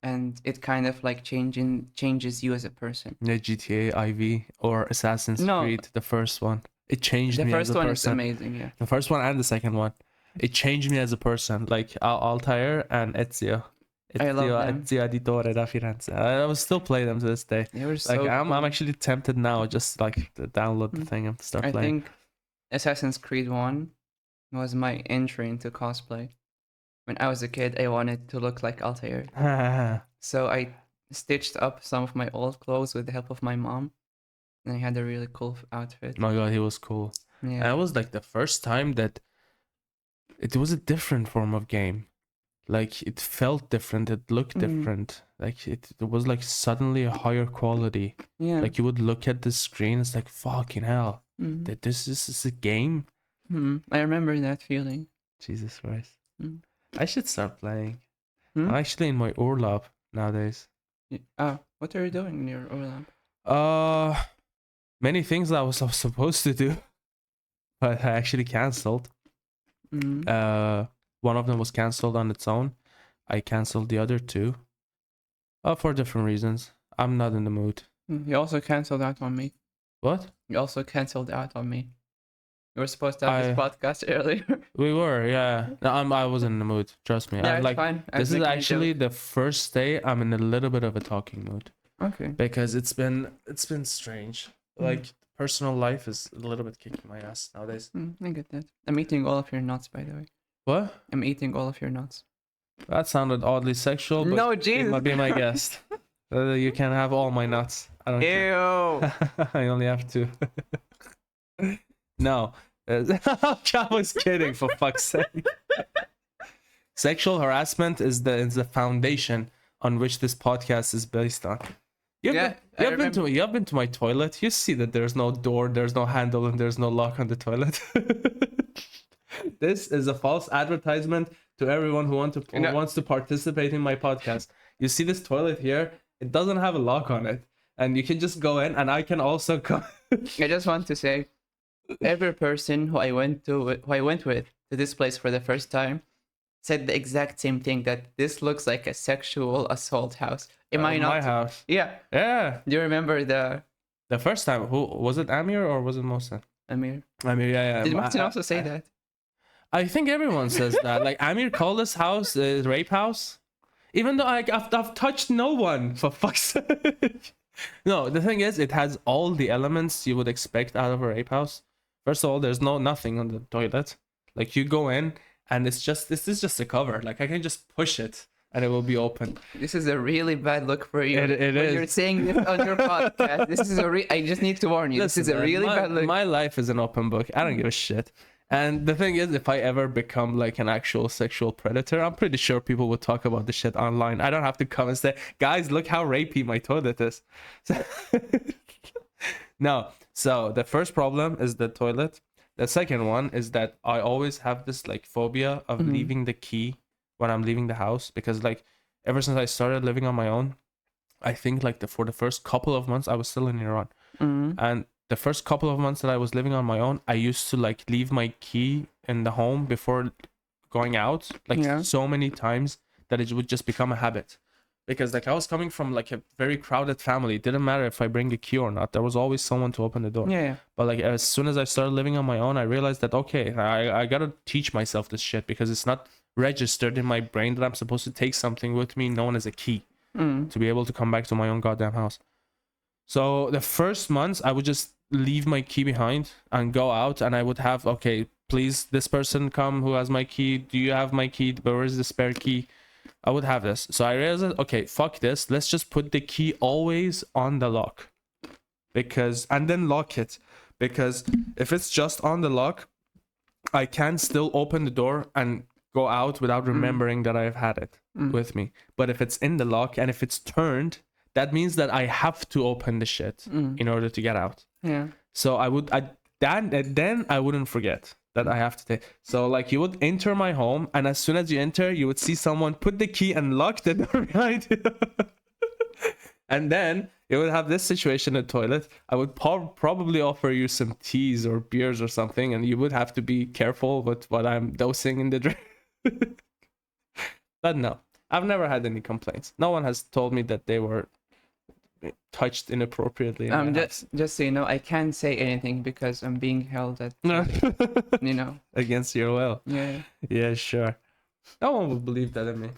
and it kind of like changes you as a person. Yeah, GTA IV or Assassin's Creed, the first one. It changed me as a person. The first one is amazing, yeah. The first one and the second one. It changed me as a person. Like Altair and Ezio. I love them. Ezio Auditore da Firenze. I will still play them to this day. They were like so I'm cool. actually tempted now, just like to download the thing and start playing. I think Assassin's Creed 1 was my entry into cosplay. When I was a kid, I wanted to look like Altair. So I stitched up some of my old clothes with the help of my mom. And I had a really cool outfit. My God, he was cool. Yeah. And it was like the first time that it was a different form of game. Like it felt different, it looked different. Like it was like suddenly a higher quality. Yeah. Like you would look at the screen, it's like fucking hell. That this is a game. I remember that feeling. Jesus Christ. I should start playing. I'm actually in my Urlaub nowadays. What are you doing in your Urlaub? Many things that I was supposed to do, but I actually cancelled. One of them was cancelled on its own. I cancelled the other two. For different reasons. I'm not in the mood. You also cancelled out on me. What? You also cancelled out on me. You were supposed to have this podcast earlier. We were, yeah. No, I wasn't in the mood. Trust me. Yeah, I'm it's fine. This is actually the first day I'm in a little bit of a talking mood. Okay. Because it's been strange. Like personal life is a little bit kicking my ass nowadays. I get that. I'm eating all of your nuts, by the way. What? I'm eating all of your nuts. That sounded oddly sexual, but no, Jesus. Be my guest. You can have all my nuts. I don't Ew. I only have two. No. I was kidding, for fuck's sake. Sexual harassment is the foundation on which this podcast is based on. You've been to my toilet. You see that there's no door, there's no handle, and there's no lock on the toilet. This is a false advertisement to everyone who wants to participate in my podcast. You see this toilet here? It doesn't have a lock on it, and you can just go in, and I can also come. I just want to say, every person who I went with to this place for the first time said the exact same thing, that this looks like a sexual assault house. Am I not? My house. Yeah. Yeah. Do you remember the first time? Who was it? Amir or was it Mohsen? Amir. Yeah. Did Mohsen also say that? I think everyone says that. Like Amir called this house a rape house, even though I've touched no one, for fuck's sake. No, the thing is, it has all the elements you would expect out of a rape house. First of all, there's nothing on the toilet. Like you go in and this is just a cover. Like I can just push it and it will be open. This is a really bad look for you. It is. You're saying this on your podcast. This is I just need to warn you. Listen, this is a really bad look. My life is an open book. I don't give a shit. And the thing is, if I ever become like an actual sexual predator, I'm pretty sure people would talk about the shit online. I don't have to come and say, guys, look how rapey my toilet is. No. So the first problem is the toilet. The second one is that I always have this like phobia of leaving the key when I'm leaving the house, because like ever since I started living on my own, I think like for the first couple of months I was still in Iran. And the first couple of months that I was living on my own, I used to like leave my key in the home before going out, like so many times that it would just become a habit. Because like I was coming from like a very crowded family. It didn't matter if I bring the key or not. There was always someone to open the door. Yeah. But like as soon as I started living on my own, I realized that, okay, I gotta teach myself this shit, because it's not registered in my brain that I'm supposed to take something with me known as a key to be able to come back to my own goddamn house. So the first months I would just leave my key behind and go out, and I would have, okay, please, this person come who has my key. Do you have my key? Where is the spare key? I would have this. So I realized, okay, fuck this. Let's just put the key always on the lock, and then lock it, because if it's just on the lock, I can still open the door and go out without remembering that I've had it with me. But if it's in the lock and if it's turned, that means that I have to open the shit in order to get out. Yeah. So then I wouldn't forget that I have to take. So like you would enter my home, and as soon as you enter, you would see someone put the key and lock the door behind you. And then you would have this situation in the toilet. I would probably offer you some teas or beers or something, and you would have to be careful with what I'm dosing in the drink. But no, I've never had any complaints. No one has told me that they were touched inappropriately. Just so you know, I can't say anything because I'm being held at, you know, against your will. Yeah. Yeah, sure. No one would believe that in me.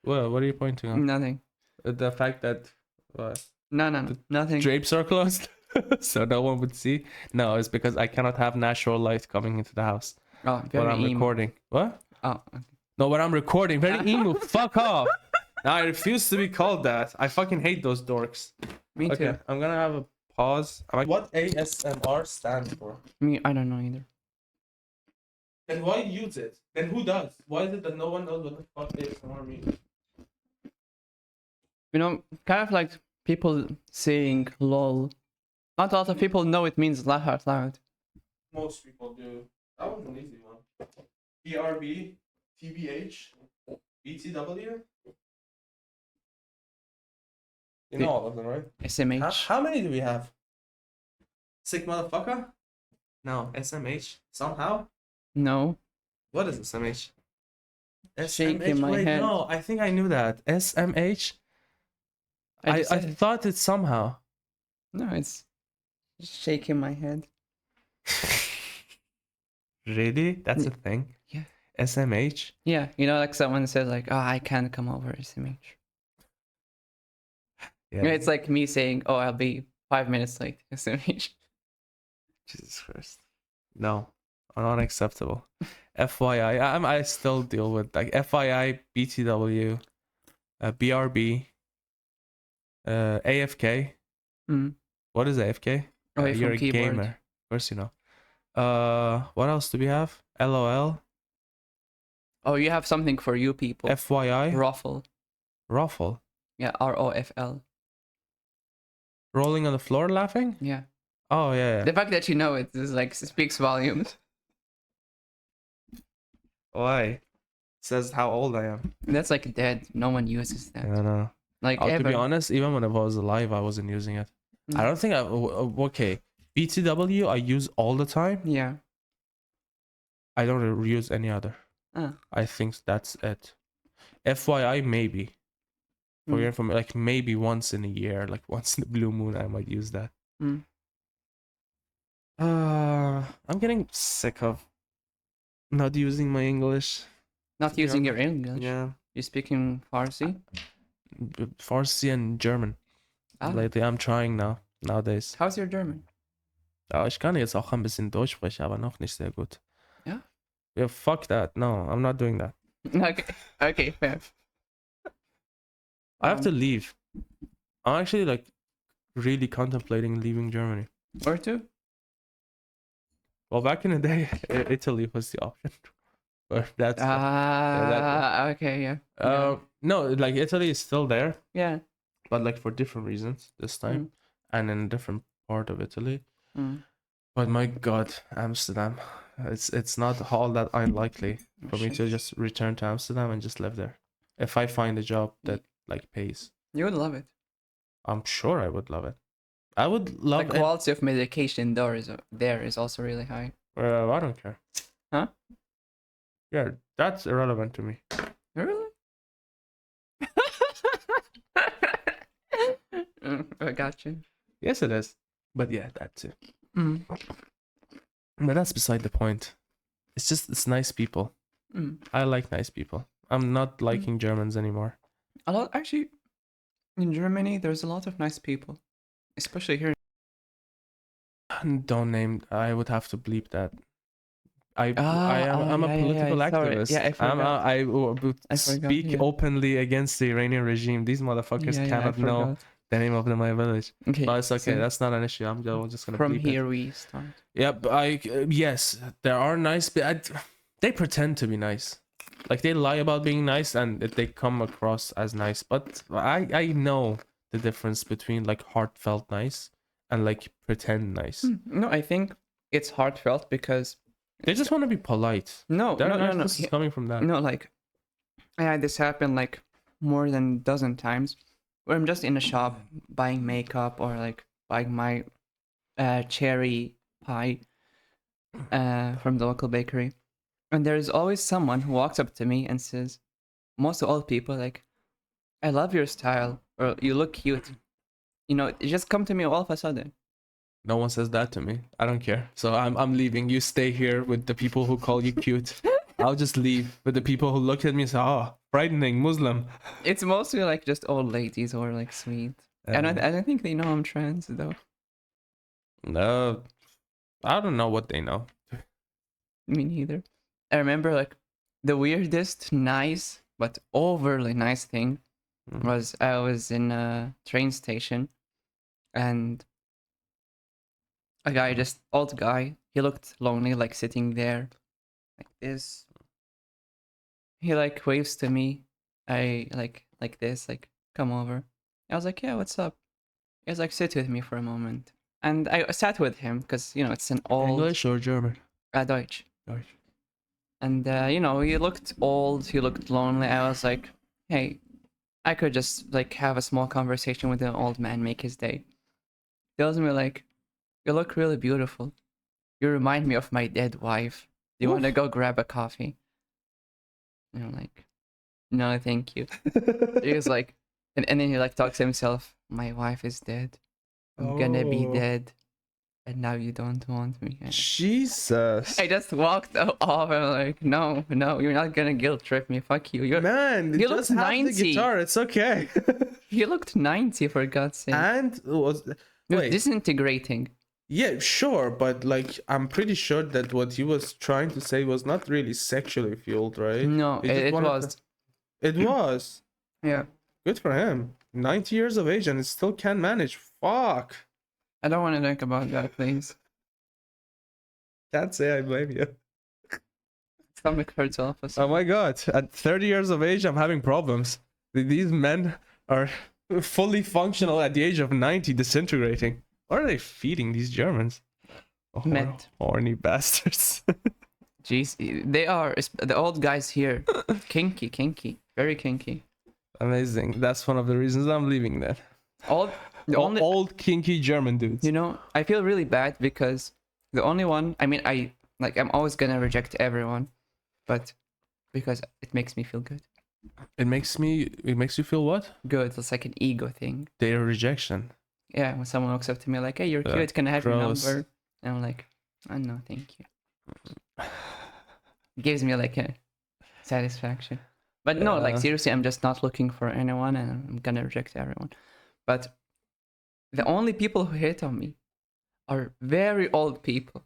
Well, what are you pointing on? Nothing. The fact that what? No, nothing. Drapes are closed, so no one would see. No, it's because I cannot have natural light coming into the house Oh, when I'm recording. What? Oh, okay. No, when I'm recording. Very emo. Fuck off. No, I refuse to be called that. I fucking hate those dorks. Me too. Okay, I'm gonna have a pause. What ASMR stands for? I don't know either. Then why use it? Then who does? Why is it that no one knows what the fuck ASMR means? You know, kind of like people saying lol. Not a lot of people know it means laugh out loud. Most people do. That was an easy one. PRB, TBH, BTW. You know all of them, right? SMH. How many do we have? Sick motherfucker? No, SMH. Somehow? No. What is SMH? Shaking my head. No, I think I knew that. SMH? I thought it's somehow. No, it's shaking my head. Really? That's a thing? Yeah. SMH? Yeah, you know, like someone said, like, oh, I can't come over, SMH. Yeah. It's like me saying, oh, I'll be 5 minutes late, SMH. Jesus Christ. No, unacceptable. FYI, I still deal with like FYI, BTW, BRB, AFK. What is AFK? Away You're from a keyboard. gamer. Of course you know. What else do we have? LOL. Oh, you have something for you people. FYI. Ruffle. Ruffle. Yeah, ROFL. Rolling on the floor laughing? Yeah. Oh, yeah. The fact that you know it is like speaks volumes. Why? It says how old I am. That's like dead. No one uses that. I know. Like To be honest, even when I was alive, I wasn't using it. I don't think okay. BTW I use all the time. Yeah. I don't use any other. I think that's it. FYI, maybe. For your information, like maybe once in a year, like once in the blue moon, I might use that. I'm getting sick of not using my English. Not using your English? Yeah. You speaking Farsi? Farsi and German. Lately, I'm trying nowadays. How's your German? Ja, ich kann jetzt auch ein bisschen Deutsch sprechen, aber noch nicht sehr gut. Yeah? Yeah, fuck that. No, I'm not doing that. Okay, fair. I have to leave. I'm actually like really contemplating leaving Germany. Or two? Well, back in the day, Italy was the option. But that's okay, yeah. No, like Italy is still there. Yeah. But like for different reasons this time, and in a different part of Italy. But my God, Amsterdam, it's not all that unlikely for me to just return to Amsterdam and just live there if I find a job that like pays. You would love it. I'm sure I would love it. I would love the quality of medication there is also really high. I don't care. Huh? Yeah, that's irrelevant to me. Really? I got you. Yes, it is. But yeah, that too. But that's beside the point. It's nice people. I like nice people. I'm not liking Germans anymore. Actually, in Germany, there's a lot of nice people, especially here. Don't name. I would have to bleep that. I'm a political Sorry. activist. Yeah, I forgot. I would I forgot, speak yeah. openly against the Iranian regime. These motherfuckers Yeah, I cannot know forgot. the name of my village. Okay. But it's okay. So That's not an issue. I'm just gonna from bleep here it. we start. Yeah, but yes, there are nice, but they pretend to be nice. Like they lie about being nice, and they come across as nice. But I know the difference between like heartfelt nice and like pretend nice. No, I think it's heartfelt because They just want to be polite. no, Their no, no, no. niceness is coming from that. No, like I had this happen like more than a dozen times where I'm just in a shop buying makeup or like buying my cherry pie from the local bakery. And there's always someone who walks up to me and says, most old people, like, I love your style, or you look cute. You know, it just come to me all of a sudden. No one says that to me. I don't care. So I'm leaving. You stay here with the people who call you cute. I'll just leave with the people who look at me and say, "Oh, frightening Muslim." It's mostly like just old ladies who are like sweet. I don't think they know I'm trans though. No, I don't know what they know. Me neither. I remember like the weirdest nice but overly nice thing was I was in a train station and a guy, just old guy, he looked lonely, like sitting there like this. He like waves to me. I like this, like come over. I was like, yeah, what's up? He was like, sit with me for a moment. And I sat with him because, you know, it's an old... English or German? Deutsch. Deutsch. And, you know, he looked old, he looked lonely. I was like, hey, I could just, like, have a small conversation with an old man, make his day. He tells me, like, you look really beautiful. You remind me of my dead wife. Do you want to go grab a coffee? And I'm like, no, thank you. He was like, and then he, like, talks to himself, my wife is dead. I'm gonna be dead. And now you don't want me. Jesus. I just walked off. I'm like, no, you're not gonna guilt trip me. Fuck you. Man, he just looked have 90. the guitar. It's okay. He looked 90 for God's sake. And It was disintegrating. Yeah, sure, but like I'm pretty sure that what he was trying to say was not really sexually fueled, right? No, it was. It was. Yeah. Good for him. 90 years of age and it still can manage. Fuck. I don't want to think about that, please. Can't say I blame you. Stomach hurts all of a Oh sudden. my god. At 30 years of age, I'm having problems. These men are fully functional at the age of 90, disintegrating. What are they feeding these Germans? Oh, Met. horny bastards. Jeez, they are. The old guys here. Kinky. Very kinky. Amazing. That's one of the reasons I'm leaving then. Old kinky German dudes. You know, I feel really bad because the only one, I mean, I'm always gonna reject everyone, but because it makes me feel good. It makes you feel what? Good. It's like an ego thing. Their rejection. Yeah, when someone walks up to me like, hey, you're cute, can I have gross. your number? And I'm like, oh, no, thank you. It gives me like a satisfaction. But no, like seriously, I'm just not looking for anyone and I'm gonna reject everyone. But the only people who hate on me are very old people.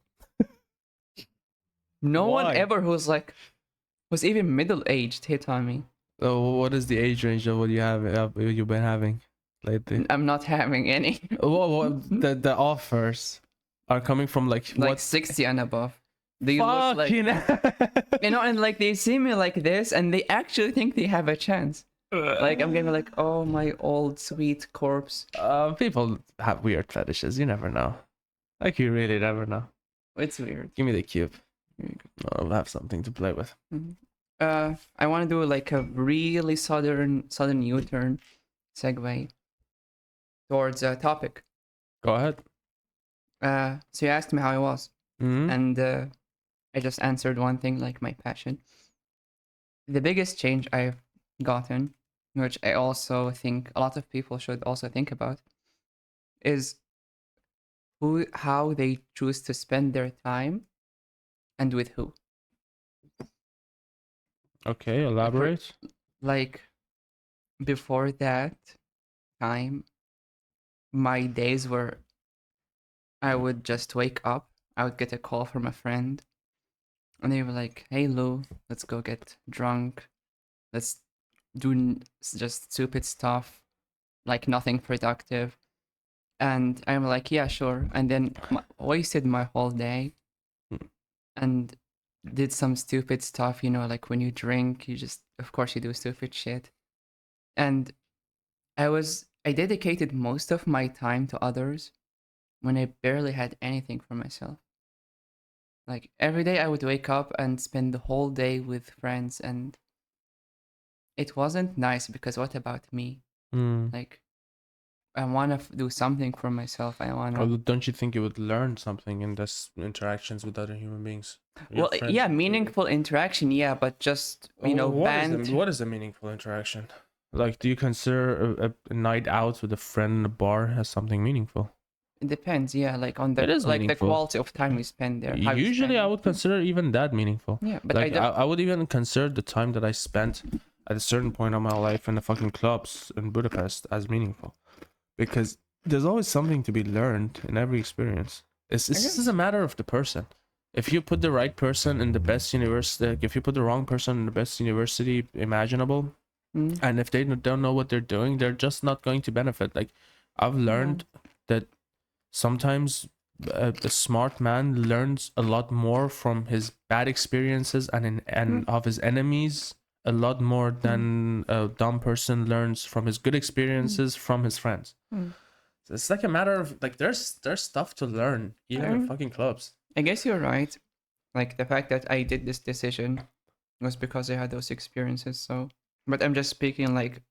No Why? one ever who's even middle-aged hit on me. Oh, what is the age range of what you've been having lately? I'm not having any. The offers are coming from like what? 60 and above. They look like, Fucking you know, and like they see me like this and they actually think they have a chance. Like I'm gonna be like, oh, my old sweet corpse. People have weird fetishes. You never know. Like you really never know. It's weird. Give me the cube. I'll have something to play with. I want to do like a really southern U-turn segue towards a topic. Go ahead. So you asked me how I was, and I just answered one thing, like my passion. The biggest change I've gotten, which I also think a lot of people should also think about, is how they choose to spend their time and with who. Okay, elaborate. Like before that time, my days were, I would just wake up, I would get a call from a friend, And they were like, "Hey Lou, let's go get drunk. Let's do just stupid stuff, like nothing productive." And I'm like, "Yeah, sure." And then wasted my whole day and did some stupid stuff, like when you drink, you just, of course, you do stupid shit. And I dedicated most of my time to others when I barely had anything for myself. Like every day I would wake up and spend the whole day with friends, and it wasn't nice because what about me? Like I want to do something for myself. I want to. Don't you think you would learn something in this interactions with other human beings? Your Well, friends? yeah, meaningful interaction, yeah, but just, What is a meaningful interaction? Like, do you consider a night out with a friend in a bar as something meaningful? It depends, yeah, like on It the is like the meaningful. quality of time we spend there, how you Usually, spend I it. would consider even that meaningful. Yeah, but Like, I would even consider the time that I spent at a certain point of my life in the fucking clubs in Budapest as meaningful, because there's always something to be learned in every experience. It's this is a matter of the person. If you put the right person in the best university, like if you put the wrong person in the best university imaginable, and if they don't know what they're doing, they're just not going to benefit. Like I've learned that sometimes a smart man learns a lot more from his bad experiences and of his enemies a lot more than a dumb person learns from his good experiences from his friends. So it's like a matter of like there's stuff to learn even in fucking clubs. I guess you're right. Like the fact that I did this decision was because I had those experiences. So, but I'm just speaking like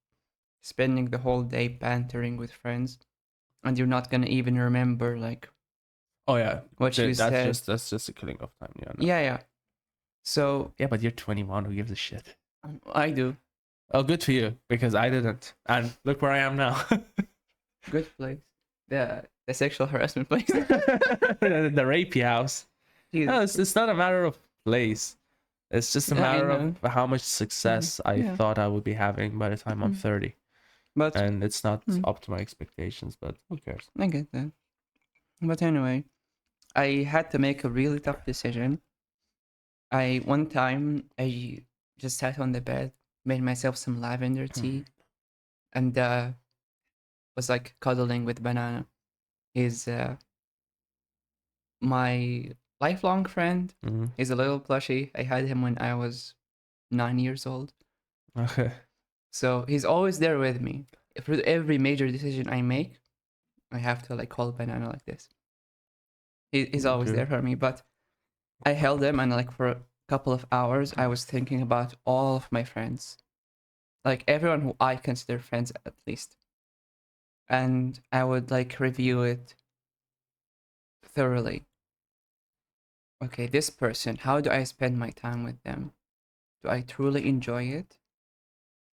spending the whole day bantering with friends, and you're not gonna even remember like Oh yeah, what you said. that's just a killing of time. Yeah, no. Yeah. So Yeah, but you're 21. Who gives a shit? I do. Oh, good for you because I didn't, and look where I am now. Good place. The sexual harassment place. The rapey house. Jesus. No, it's not a matter of place. It's just a Yeah, I matter know. of how much success I Yeah. thought I would be having by the time I'm 30. But And it's not up to my expectations, but who cares? I get that. But anyway, I had to make a really tough decision. One time I just sat on the bed, made myself some lavender tea, and was like cuddling with Banana. He's my lifelong friend. He's a little plushie. I had him when I was 9 years old. Okay. So he's always there with me. For every major decision I make, I have to like call Banana like this. He's always there for me. But I held him, and like for a couple of hours, I was thinking about all of my friends, like everyone who I consider friends at least. And I would like review it thoroughly. Okay, this person, how do I spend my time with them? Do I truly enjoy it?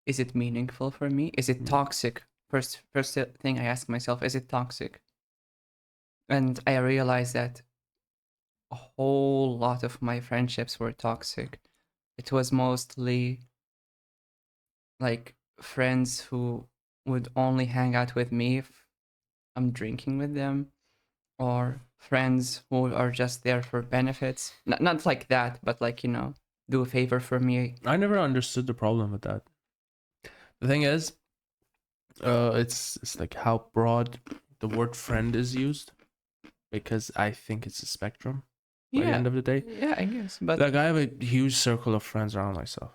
Is it meaningful for me? Is it toxic? First thing I ask myself, is it toxic? And I realized that a whole lot of my friendships were toxic. It was mostly like friends who would only hang out with me if I'm drinking with them, or friends who are just there for benefits. Not like that, but like, do a favor for me. I never understood the problem with that. The thing is, it's like how broad the word friend is used, because I think it's a spectrum by the end of the day. Yeah, I guess. But like I have a huge circle of friends around myself.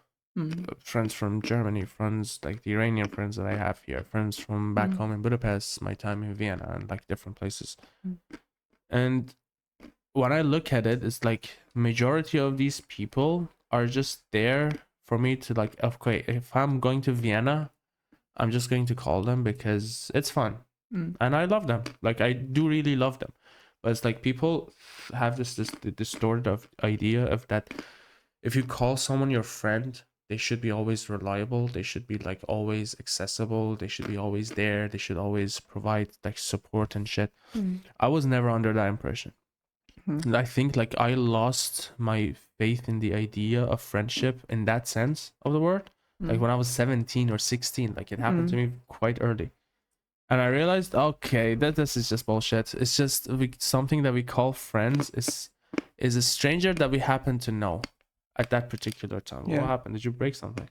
Friends from Germany, friends like the Iranian friends that I have here, friends from back home in Budapest, my time in Vienna, and like different places. And when I look at it, it's like majority of these people are just there for me to like, okay, if I'm going to Vienna, I'm just going to call them because it's fun. And I love them. Like I do really love them. But it's like people have this distorted idea of that if you call someone your friend, they should be always reliable. They should be like always accessible. They should be always there. They should always provide like support and shit. I was never under that impression. And I think like I lost my faith in the idea of friendship in that sense of the word. Like when I was 17 or 16, like it happened to me quite early. And I realized, okay, that this is just bullshit. It's just something that we call friends is a stranger that we happen to know. at that particular time. What Yeah. happened? Did you break something?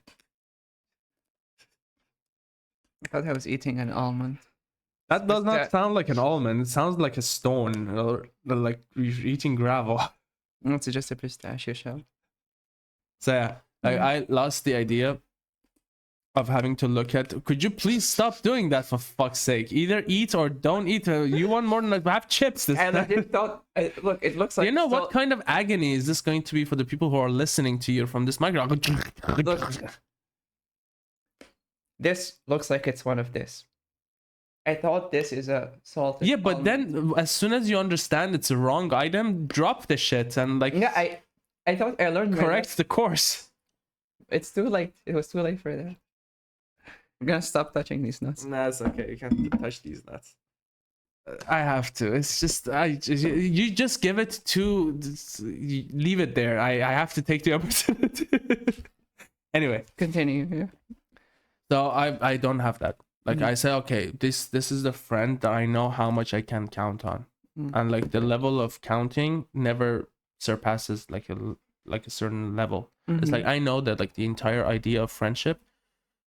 I thought I was eating an almond. That does not Pista- sound like an almond. It sounds like a stone, or like you're eating gravel. It's just a pistachio shell. So yeah, Yeah. I lost the idea of having to look at. Could you please stop doing that for fuck's sake? Either eat or don't eat. You want more than like have chips. This And I time. just thought, look, it looks like. You know so- what kind of agony is this going to be for the people who are listening to you from this microphone? Look, this looks like it's one of this. I thought this is a salted. Yeah, but almond. then as soon as you understand it's a wrong item, drop the shit and like Yeah, I thought I learned. my correct the course. It's too late. It was too late for that. I'm gonna stop touching these nuts. Nah, it's okay. You can't touch these nuts. I have to. It's just you just give it to leave it there. I have to take the opportunity. Anyway, Continue. Yeah. so I don't have that. Like I say, okay, this is the friend that I know how much I can count on, and like the level of counting never surpasses like a certain level. It's like I know that like the entire idea of friendship.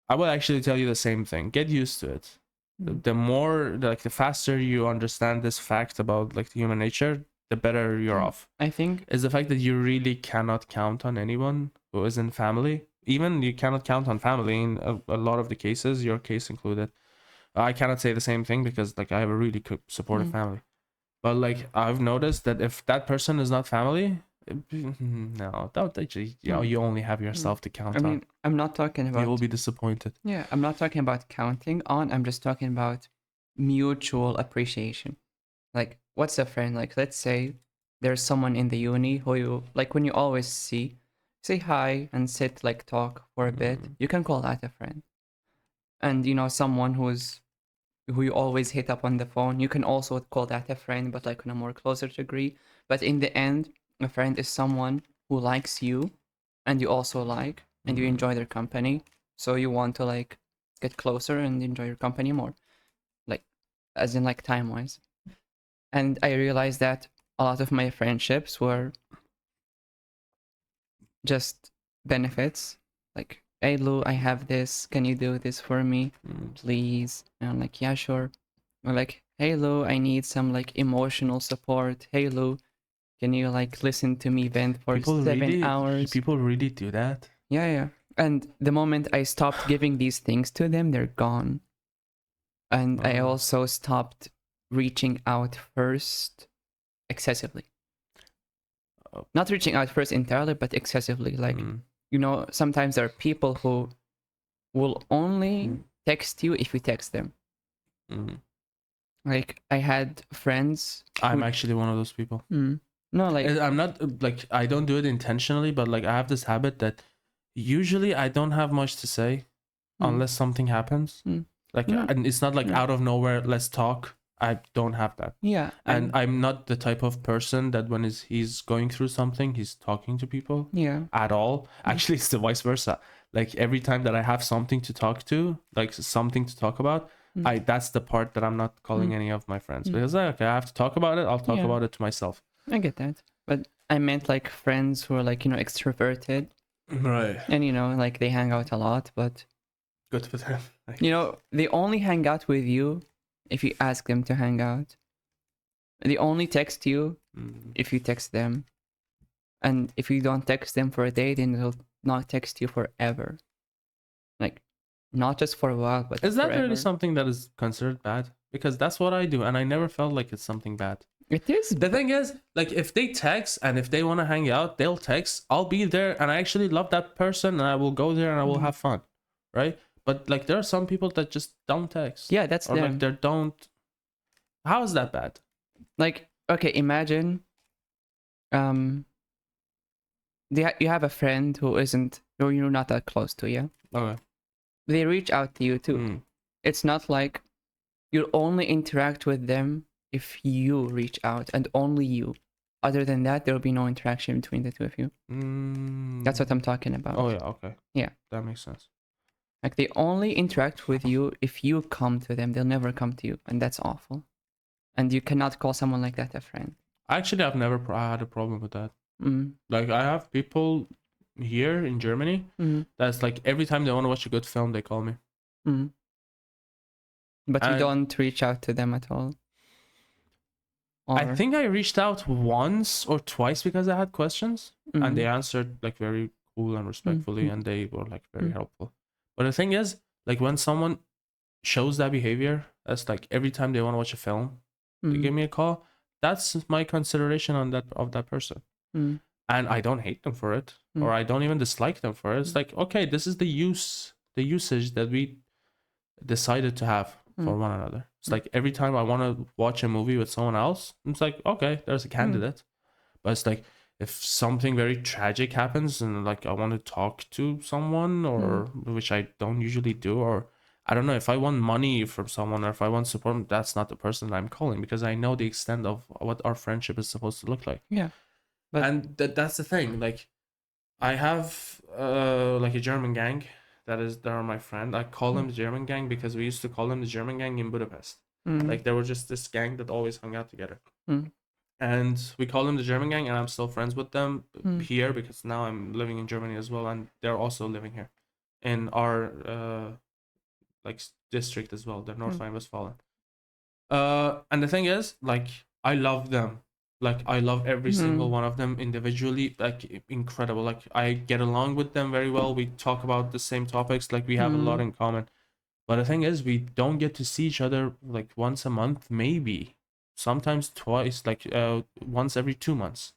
I will actually tell you the same thing. Get used to it. The more like the faster you understand this fact about like the human nature, the better you're off. I think Is the fact that you really cannot count on anyone who isn't family. Even you cannot count on family in a lot of the cases, your case included. I cannot say the same thing because like I have a really good supportive family. But like I've noticed that if that person is not family, no, don't actually. You only have yourself to count I mean, on. I'm not talking about. You will be disappointed. Yeah, I'm not talking about counting on. I'm just talking about mutual appreciation. Like, what's a friend? Like, let's say there's someone in the uni who you like when you always see, say hi and sit like talk for a bit. You can call that a friend. And you know, someone who you always hit up on the phone, you can also call that a friend, but like on a more closer degree. But in the end, a friend is someone who likes you and you also like and you enjoy their company. So you want to like get closer and enjoy your company more. Like as in like time wise. And I realized that a lot of my friendships were just benefits. Like, hey Lou, I have this. Can you do this for me? Please. And I'm like, yeah, sure. Or like, hey Lou, I need some like emotional support. Hey Lou, can you like listen to me vent for 7 hours? People really do that. Yeah. And the moment I stopped giving these things to them, they're gone. And I also stopped reaching out first excessively. Not reaching out first entirely, but excessively. Like, you know, sometimes there are people who will only text you if you text them. Like, I had friends. I'm actually one of those people. No, like, I'm not like I don't do it intentionally, but like I have this habit that usually I don't have much to say unless something happens. Like, and it's not like out of nowhere, let's talk. I don't have that. Yeah. And I'm not the type of person that when he's going through something, he's talking to people. Yeah. At all. Actually, it's the vice versa. Like every time that I have something to talk to, like something to talk about, that's the part that I'm not calling any of my friends because like, okay, I have to talk about it. I'll talk about it to myself. I get that. But I meant like friends who are like, you know, extroverted. Right. And, you know, like they hang out a lot, but good for them. You know, they only hang out with you if you ask them to hang out. They only text you if you text them. And if you don't text them for a day, then they'll not text you forever. Like, not just for a while, but is that forever. really something that is considered bad? Because that's what I do, and I never felt like it's something bad. It is. The thing is, like, if they text and if they want to hang out, they'll text. I'll be there, and I actually love that person, and I will go there and I will have fun, right? But like, there are some people that just don't text. Yeah, that's or them. like they don't. How is that bad? Like, okay, imagine, you have a friend who you're not that close to, yeah. Okay. They reach out to you too. It's not like you'll only interact with them if you reach out and only you. Other than that, there will be no interaction between the two of you. That's what I'm talking about. Oh yeah, okay. Yeah. That makes sense. Like they only interact with you if you come to them. They'll never come to you, and that's awful. And you cannot call someone like that a friend. Actually, I've never had a problem with that. Like I have people here in Germany. That's like every time they want to watch a good film, they call me. But you And don't reach out to them at all? I Or think I reached out once or twice because I had questions, and they answered like very cool and respectfully, and they were like very helpful. But the thing is, like when someone shows that behavior, that's like every time they want to watch a film, they give me a call. That's my consideration on that of that person, and I don't hate them for it, or I don't even dislike them for it. It's like, okay, this is the usage that we decided to have for one another. It's like every time I want to watch a movie with someone else, it's like, okay, there's a candidate. But it's like if something very tragic happens and like I want to talk to someone, or which I don't usually do, or I don't know, if I want money from someone or if I want support, that's not the person that I'm calling, because I know the extent of what our friendship is supposed to look like. yeah, but And that's the thing. Like I have like a German gang that are my friend. I call them the German gang because we used to call them the German gang in Budapest. Like they were just this gang that always hung out together. And we call them the German gang, and I'm still friends with them here because now I'm living in Germany as well, and they're also living here in our like district as well, the North Rhine-Westphalia. And the thing is, like, I love them. Like, I love every single one of them individually. Like, incredible. Like, I get along with them very well. We talk about the same topics. Like, we have a lot in common. But the thing is, we don't get to see each other like once a month, maybe. Sometimes twice, like once every 2 months.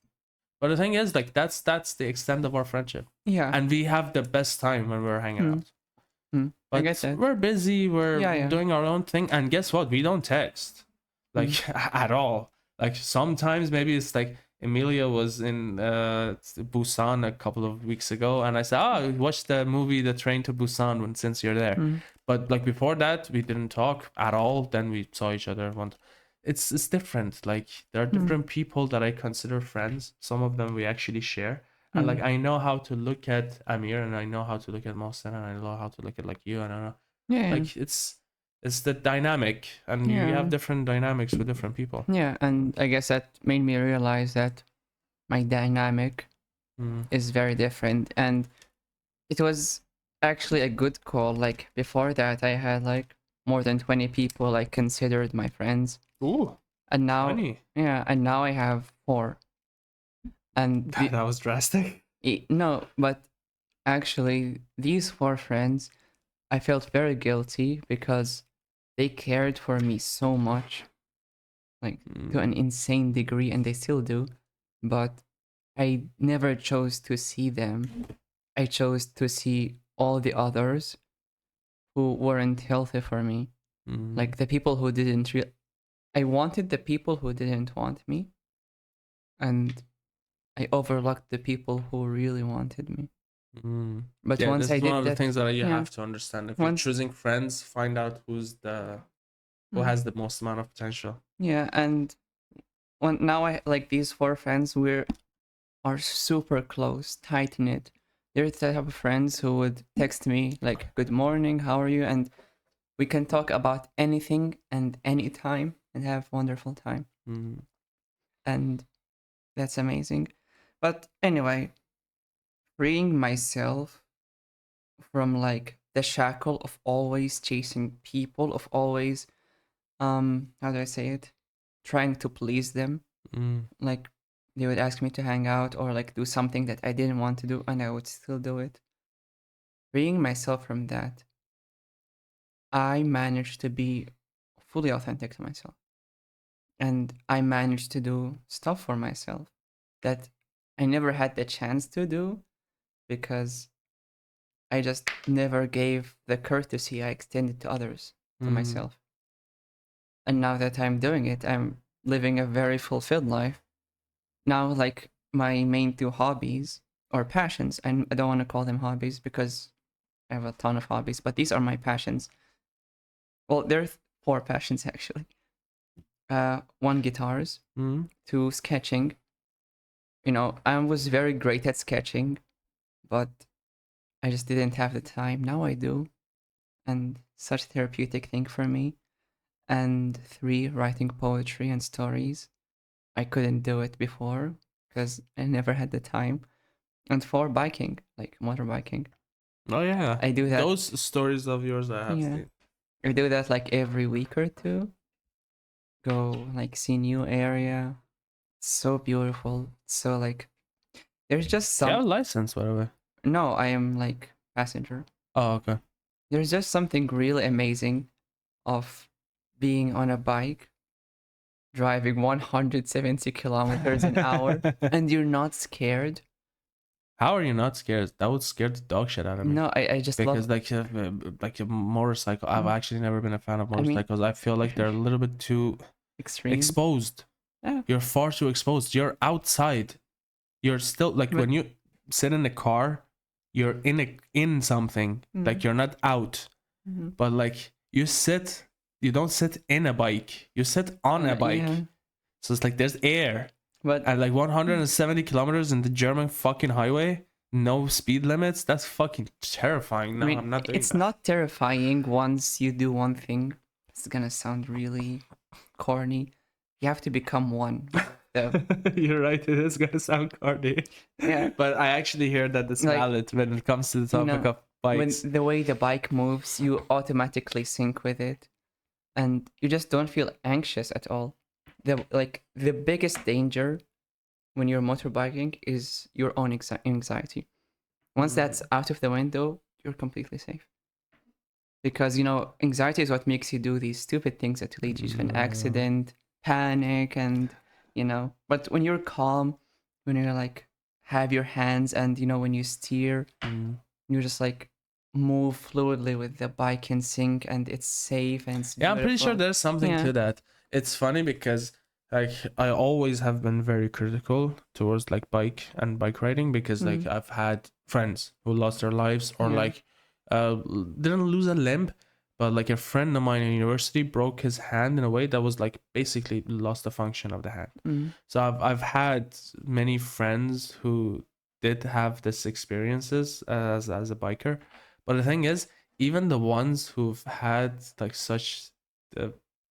But the thing is, like, that's the extent of our friendship. yeah, And we have the best time when we're hanging out. I But get that. we're busy, we're Yeah. doing our own thing, and guess what? We don't text like at all. Like sometimes maybe it's like Emilia was in Busan a couple of weeks ago, and I said, "Oh, watch the movie The Train to Busan when since you're there." But like before that, we didn't talk at all. Then we saw each other once. It's different. Like there are different people that I consider friends. Some of them we actually share. And like I know how to look at Amir, and I know how to look at Mohsen, and I know how to look at like you, and I know Yeah, like it's the dynamic, and you have different dynamics with different people. yeah, and I guess that made me realize that my dynamic is very different, and it was actually a good call. Like before that, I had like more than 20 people I considered my friends, Ooh, and now, 20. yeah, and now I have 4. And That was drastic. no, but actually, these 4 friends, I felt very guilty because they cared for me so much, like to an insane degree, and they still do. But I never chose to see them. I chose to see all the others who weren't healthy for me. Like the people who didn't I wanted the people who didn't want me, and I overlooked the people who really wanted me. But Yeah, once this I is one did of the that, things that you yeah, have to understand. If you're once, choosing friends, find out who has the most amount of potential. yeah, and now I like these 4 friends. Are super close, tight knit. They're the type of friends who would text me like, "Good morning, how are you?" and we can talk about anything and anytime and have wonderful time. And that's amazing. But anyway, freeing myself from like the shackle of always chasing people, of always how do I say it? Trying to please them. Like they would ask me to hang out or like do something that I didn't want to do and I would still do it. Freeing myself from that, I managed to be fully authentic to myself. And I managed to do stuff for myself that I never had the chance to do because I just never gave the courtesy I extended to others to myself. And now that I'm doing it, I'm living a very fulfilled life. Now, like my main 2 hobbies or passions, and I don't want to call them hobbies because I have a ton of hobbies, but these are my passions. Well, there's 4 passions actually. 1 guitars, 2 sketching. You know, I was very great at sketching, but I just didn't have the time. Now I do, and such a therapeutic thing for me. And 3, writing poetry and stories. I couldn't do it before because I never had the time. And for biking, like motorbiking, Oh yeah, I do that. those stories of yours I have Yeah. seen. I do that like every week or two. Go like see new area. It's so beautiful. So like there's just Do you have some. a license, by the way? No, I am like passenger. Oh, okay. There's just something really amazing of being on a bike, driving 170 kilometers an hour, and you're not scared. How are you not scared? That would scare the dog shit out of me. No, I just Because love. like a motorcycle, I've Mm. actually never been a fan of I mean, motorcycles. I feel like they're a little bit too extreme. exposed. Yeah. You're far too exposed. You're outside. You're still like But- when you sit in a car, you're in something. Like you're not out. Mhm. But like you don't sit in a bike. You sit on a bike. Yeah. So it's like there's air. But At like 170 kilometers in the German fucking highway, no speed limits. That's fucking terrifying. No, I mean, I'm not doing it's that. not terrifying once you do one thing. It's gonna sound really corny. You have to become one. You're right. It is gonna sound corny. Yeah. But I actually hear that it's Like, valid when it comes to the topic of bikes. When the way the bike moves, you automatically sync with it, and you just don't feel anxious at all. The biggest danger when you're motorbiking is your own anxiety. Once that's out of the window, you're completely safe. Because anxiety is what makes you do these stupid things that lead you to an accident, panic, and But when you're calm, when you're like have your hands, and when you steer, you just like move fluidly with the bike in sync, and it's safe and it's Yeah, I'm pretty sure beautiful. there's something Yeah. to that. It's funny because like I always have been very critical towards like bike and bike riding because like I've had friends who lost their lives or Yeah. like didn't lose a limb, but like a friend of mine in university broke his hand in a way that was like basically lost the function of the hand. So I've had many friends who did have this experiences as a biker, but the thing is, even the ones who've had like such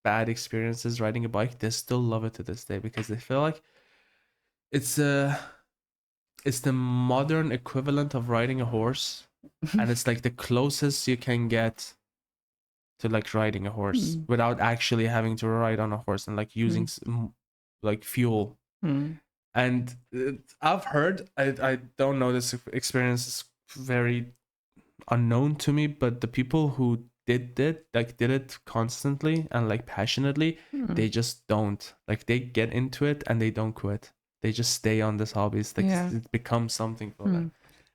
bad experiences riding a bike, they still love it to this day because they feel like it's the modern equivalent of riding a horse, and it's like the closest you can get to like riding a horse without actually having to ride on a horse and like using like fuel. And I've heard, I don't know, this experience is very unknown to me, but the people who did it constantly and like passionately, they just don't like, they get into it and they don't quit. They just stay on this hobby. It's like it becomes something for them.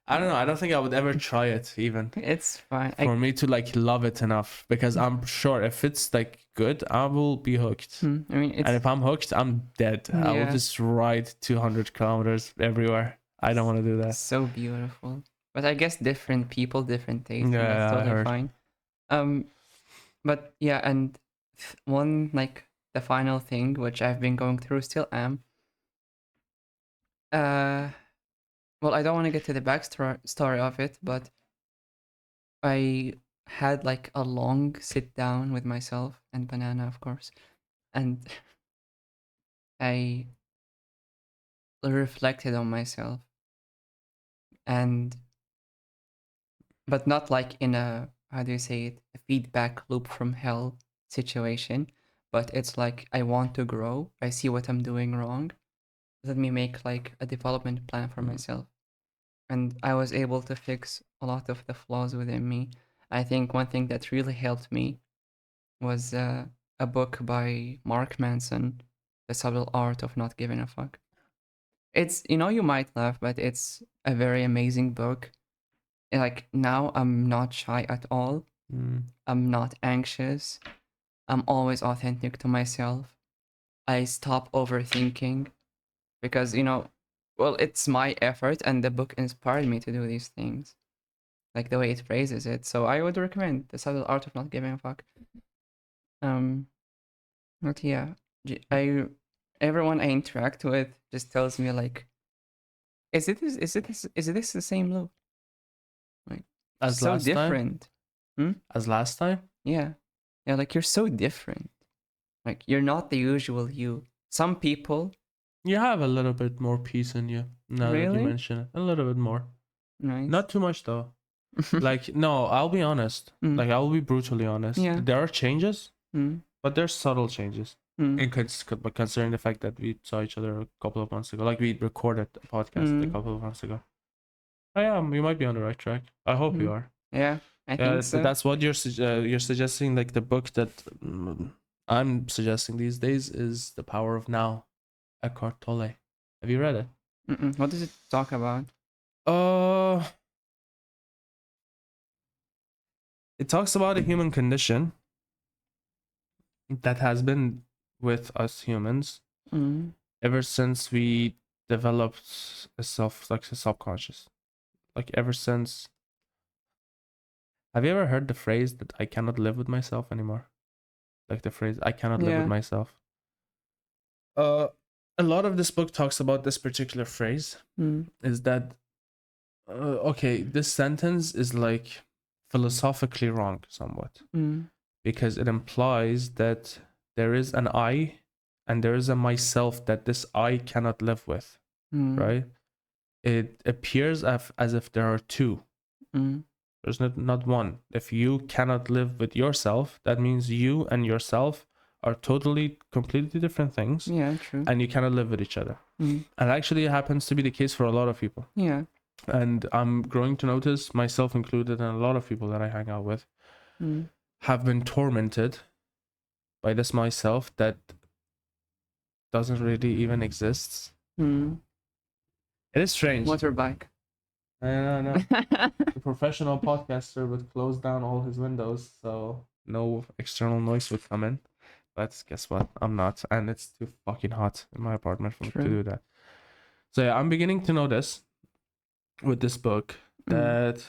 I don't know, I don't think I would ever try it even It's fine. for me to like love it enough, because I'm sure if it's like good, I will be hooked. I mean, it's And if I'm hooked, I'm dead. I will just ride 200 kilometers everywhere. I don't want to do that. so beautiful. But I guess different people, different tastes, and Yeah, that's I totally heard. fine. But yeah, and one like the final thing which I've been going through, still am. Well, I don't want to get to the backstory of it, but I had like a long sit down with myself and Banana, of course, and I reflected on myself, and but not like in a, how do you say it, a feedback loop from hell situation, but it's like I want to grow. I see what I'm doing wrong. Let me make like a development plan for myself. And I was able to fix a lot of the flaws within me. I think one thing that really helped me was a book by Mark Manson, The Subtle Art of Not Giving a Fuck. It's, you might laugh, but it's a very amazing book. Like now I'm not shy at all. I'm not anxious. I'm always authentic to myself. I stop overthinking because, well, it's my effort and the book inspired me to do these things. Like the way it phrases it. So I would recommend The Subtle Art of Not Giving a Fuck. But yeah, everyone I interact with just tells me like, is this the same Lou? Like, As so last time? different. As last time? Yeah, like you're so different. Like you're not the usual you. Some people You have a little bit more peace in you now that you Really? mention it. A little bit more. Nice. Not too much though. Like, no, I'll be honest. Mm. Like, I'll be brutally honest. Yeah. There are changes, Mm. but there's subtle changes. Mm. But considering the fact that we saw each other a couple of months ago, like we recorded a podcast a couple of months ago. I am. You might be on the right track. I hope you are. Yeah, I think so. That's what you're suggesting. Like the book that I'm suggesting these days is The Power of Now, Eckhart Tolle. Have you read it? What does it talk about? It talks about a human condition that has been with us humans ever since we developed a subconscious. Like ever since. Have you ever heard the phrase that I cannot live with myself anymore? Like the phrase I cannot live with myself. A lot of this book talks about this particular phrase. Is that okay? This sentence is like philosophically wrong somewhat because it implies that there is an I and there is a myself that this I cannot live with, right? It appears as if there are two. There's not one. If you cannot live with yourself, that means you and yourself are totally, completely different things. Yeah, true. And you cannot live with each other. And actually, it happens to be the case for a lot of people. Yeah. And I'm growing to notice, myself included, and a lot of people that I hang out with have been tormented by this myself that doesn't really even exist. It is strange. Motorbike. I know. The professional podcaster would close down all his windows so no external noise would come in. But guess what? I'm not. And it's too fucking hot in my apartment for me to do that. So yeah, I'm beginning to notice with this book that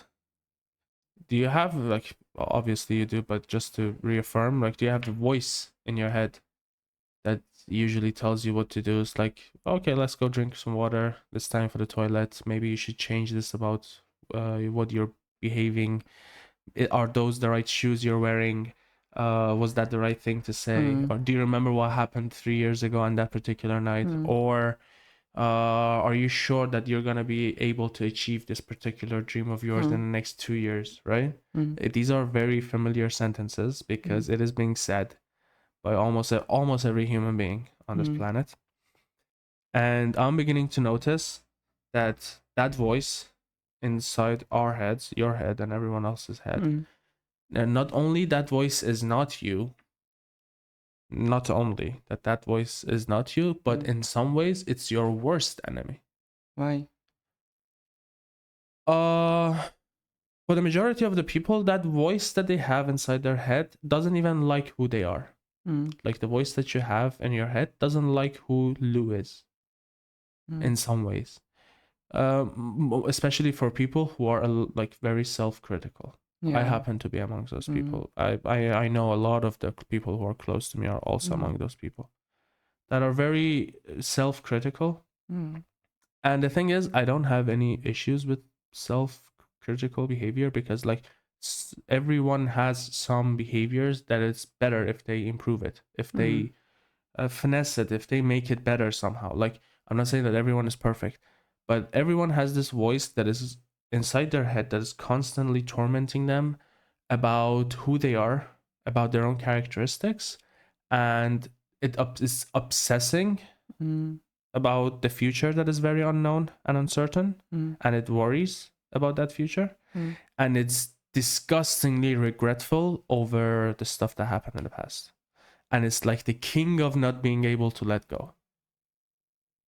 do you have, like, obviously you do, but just to reaffirm, like, do you have the voice in your head that usually tells you what to do? It's like, okay, let's go drink some water. It's time for the toilet. Maybe you should change this about what you're behaving. Are those the right shoes you're wearing? Was that the right thing to say? Or do you remember what happened 3 years ago on that particular night? Or are you sure that you're gonna be able to achieve this particular dream of yours in the next 2 years, right? These are very familiar sentences because it is being said by almost every human being on this planet. And I'm beginning to notice that voice inside our heads, your head and everyone else's head, and not only that voice is not you, not only that voice is not you, but in some ways it's your worst enemy. Why? For the majority of the people, that voice that they have inside their head doesn't even like who they are. Like the voice that you have in your head doesn't like who Lou is in some ways. Especially for people who are like very self-critical. I happen to be among those people. I know a lot of the people who are close to me are also among those people that are very self-critical. And the thing is, I don't have any issues with self-critical behavior because like everyone has some behaviors that it's better if they improve it, if they finesse it, if they make it better somehow. Like, I'm not saying that everyone is perfect, but everyone has this voice that is inside their head that is constantly tormenting them about who they are, about their own characteristics, and it is obsessing about the future that is very unknown and uncertain, and it worries about that future, and it's disgustingly regretful over the stuff that happened in the past. And it's like the king of not being able to let go.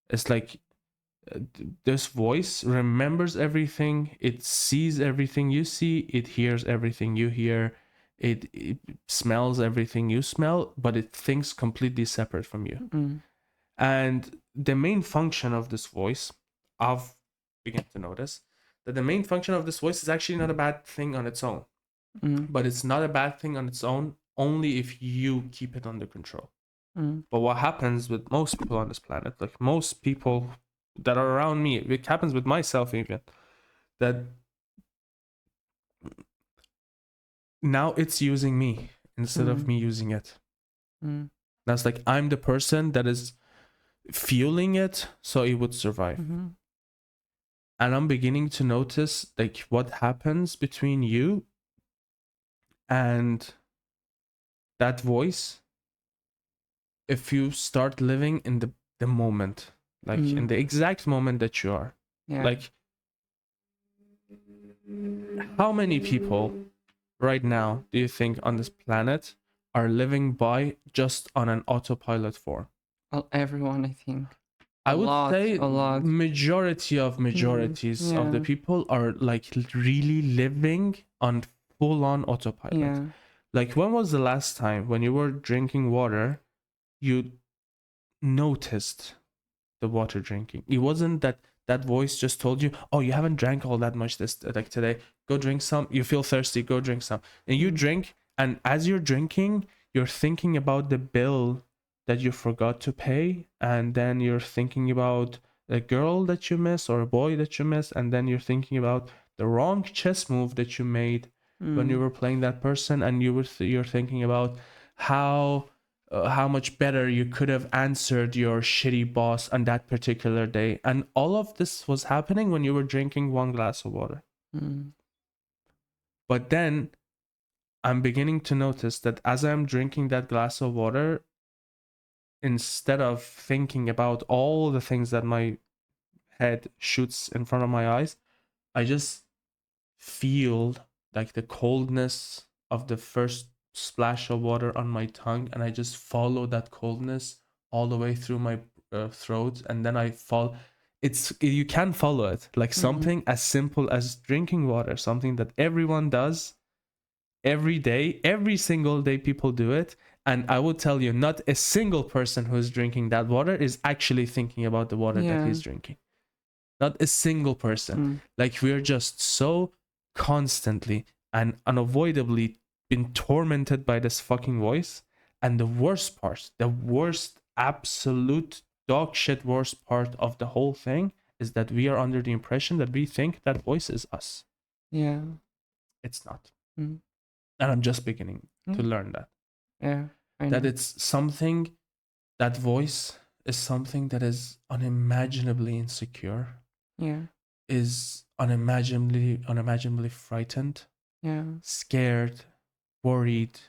It's like this voice remembers everything, it sees everything you see, it hears everything you hear, it smells everything you smell, but it thinks completely separate from you. And the main function of this voice, I've begun to notice that the main function of this voice is actually not a bad thing on its own, but it's not a bad thing on its own only if you keep it under control. But what happens with most people on this planet, like most people that are around me, it happens with myself even, that now it's using me instead of me using it. That's like I'm the person that is fueling it so it would survive. Mm-hmm. And I'm beginning to notice like what happens between you and that voice if you start living in the moment, like in the exact moment that you are. Yeah. Like, how many people right now do you think on this planet are living by just on an autopilot form? Well, everyone, I think. I would say A lot. majority of majorities of the Yeah. people are like really living on full on autopilot. Yeah. Like, when was the last time when you were drinking water, you noticed the water drinking? It wasn't that that voice just told you, oh, you haven't drank all that much this like today, go drink some, you feel thirsty, go drink some, and you drink, and as you're drinking you're thinking about the bill that you forgot to pay, and then you're thinking about a girl that you miss or a boy that you miss, and then you're thinking about the wrong chess move that you made when you were playing that person, and you're thinking about how much better you could have answered your shitty boss on that particular day. And all of this was happening when you were drinking one glass of water. But then I'm beginning to notice that as I'm drinking that glass of water, instead of thinking about all the things that my head shoots in front of my eyes, I just feel like the coldness of the first splash of water on my tongue, and I just follow that coldness all the way through my throat, and then I fall. You can follow it, like something as simple as drinking water, something that everyone does every day, every single day people do it. And I would tell you, not a single person who's drinking that water is actually thinking about the water that he's drinking. Not a single person. Like, we're just so constantly and unavoidably been tormented by this fucking voice. And the worst part, the worst, absolute dog shit worst part of the whole thing is that we are under the impression that we think that voice is us. Yeah. It's not. And I'm just beginning to learn that. Yeah. I That know. it's something, that voice is something that is unimaginably insecure. Yeah. Is unimaginably frightened, scared, worried,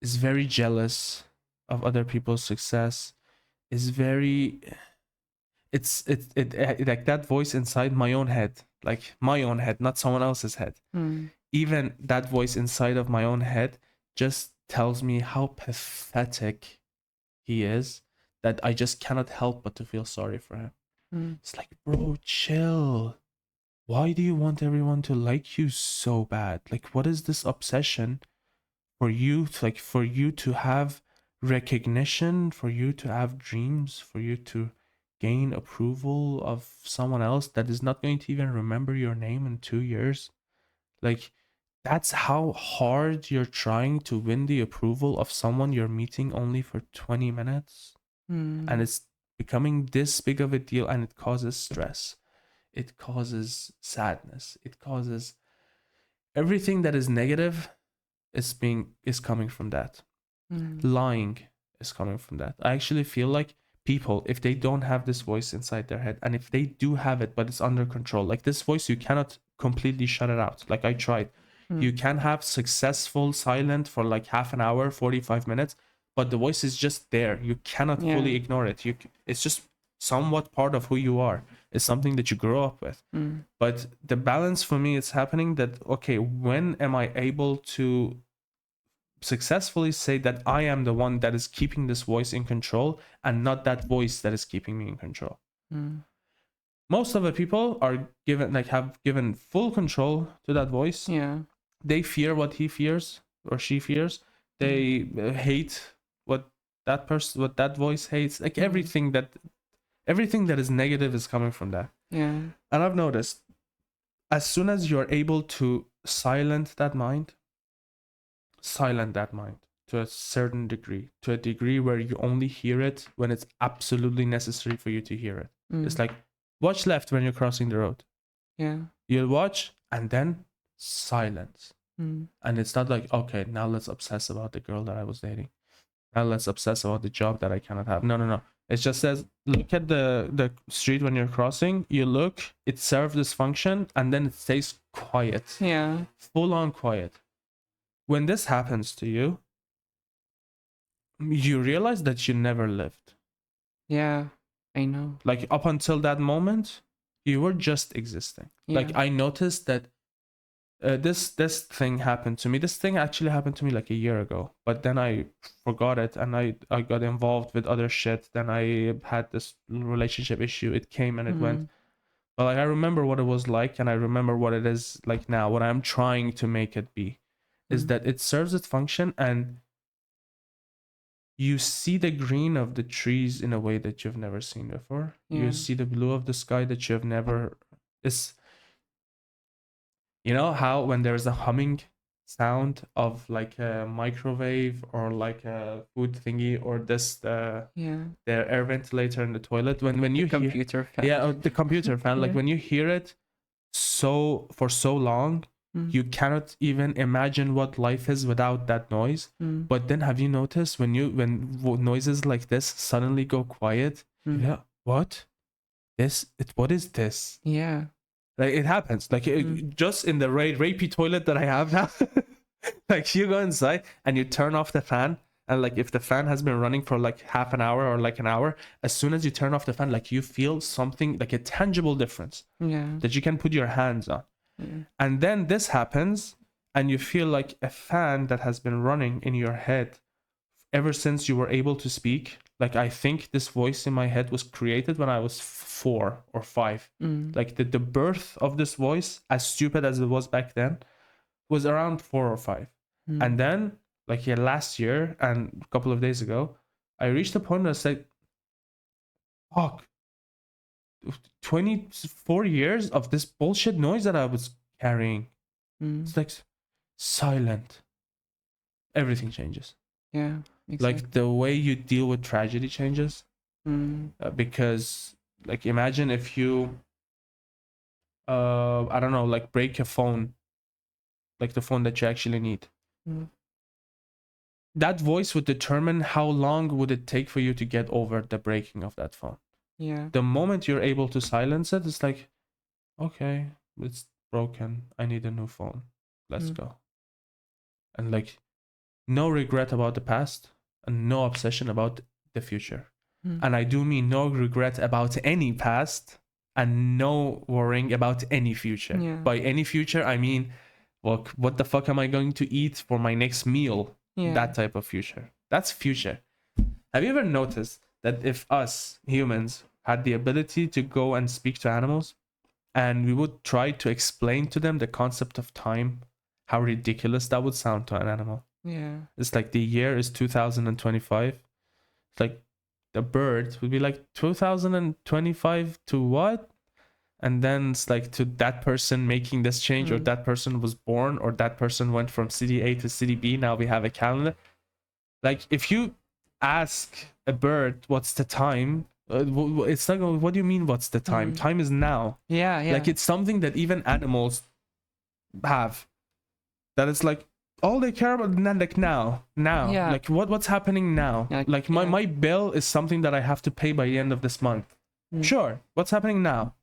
is very jealous of other people's success, is very like that voice inside my own head, like my own head, not someone else's head. Even that voice inside of my own head just tells me how pathetic he is, that I just cannot help but to feel sorry for him. It's like, bro, chill. Why do you want everyone to like you so bad? Like, what is this obsession for you for you to have recognition, for you to have dreams, for you to gain approval of someone else that is not going to even remember your name in 2 years? Like, that's how hard you're trying to win the approval of someone you're meeting only for 20 minutes. And it's becoming this big of a deal, and it causes stress. It causes sadness. It causes everything that is negative is coming from that. Lying is coming from that. I actually feel like people, if they don't have this voice inside their head, and if they do have it but it's under control, like this voice, you cannot completely shut it out. Like, I tried. You can have successful silent for like half an hour, 45 minutes, but the voice is just there. You cannot fully ignore it. It's just somewhat part of who you are. It's something that you grow up with. But the balance for me is happening that, okay, when am I able to successfully say that I am the one that is keeping this voice in control, and not that voice that is keeping me in control? Most of the people are have given full control to that voice. They fear what he fears or she fears. They hate what what that voice hates. Like, everything that is negative is coming from that. And I've noticed, as soon as you're able to silence that mind to a certain degree, to a degree where you only hear it when it's absolutely necessary for you to hear it. It's like, watch left when you're crossing the road. You'll watch, and then silence. And it's not like, okay, now let's obsess about the girl that I was dating. Now let's obsess about the job that I cannot have. No. It just says, look at the street when you're crossing. You look, it serves this function, and then it stays quiet, Yeah. full on quiet. When this happens to you, you realize that you never lived. Yeah. I know. Like up until that moment, you were just existing. Yeah. Like I noticed that this thing happened to me. This thing actually happened to me like a year ago, but then I forgot it, and I got involved with other shit. Then I had this relationship issue. It came and it went. But like I remember what it was like, and I remember what it is like now. What I'm trying to make it be is that it serves its function, and you see the green of the trees in a way that you've never seen before. Yeah. You see the blue of the sky that you've never. It's, you know how when there's a humming sound of like a microwave or like a food thingy, or this Yeah. the air ventilator in the toilet, when you hear, Computer fan. yeah, or the computer fan, like Yeah. when you hear it for so long, you cannot even imagine what life is without that noise. But then have you noticed when noises like this suddenly go quiet, yeah, what is this? Yeah. Like it happens, like just in the rapey toilet that I have now. Like you go inside and you turn off the fan, and like if the fan has been running for like half an hour or like an hour, as soon as you turn off the fan, like you feel something, like a tangible difference Yeah. that you can put your hands on. And then this happens, and you feel like a fan that has been running in your head ever since you were able to speak. Like I think this voice in my head was created when I was 4 or 5. Like the birth of this voice, as stupid as it was back then, was around 4 or 5. And then like last year and a couple of days ago, I reached a point where I said, fuck, 24 years of this bullshit noise that I was carrying. It's like silent. Everything changes. Yeah. Like the way you deal with tragedy changes. Because like imagine if you I don't know, like break a phone, like the phone that you actually need. That voice would determine how long would it take for you to get over the breaking of that phone. Yeah. The moment you're able to silence it, it's like, okay, it's broken, I need a new phone, let's go. And like no regret about the past and no obsession about the future. And I do mean no regret about any past and no worrying about any future. Yeah. By any future, I mean, well, what the fuck am I going to eat for my next meal? Yeah. That type of future. That's future. Have you ever noticed that if us humans had the ability to go and speak to animals, and we would try to explain to them the concept of time, how ridiculous that would sound to an animal? Yeah. It's like the year is 2025. It's like the bird would be like 2025 to what? And then it's like to that person making this change, or that person was born, or that person went from city A to city B. Now we have a calendar. Like if you ask a bird what's the time, it's like, what do you mean what's the time? Time is now. Yeah. Yeah. Like it's something that even animals have, that it's like all they care about, like now. Yeah. Like what's happening now? Yeah, Like my bill is something that I have to pay by the end of this month. Sure, what's happening now?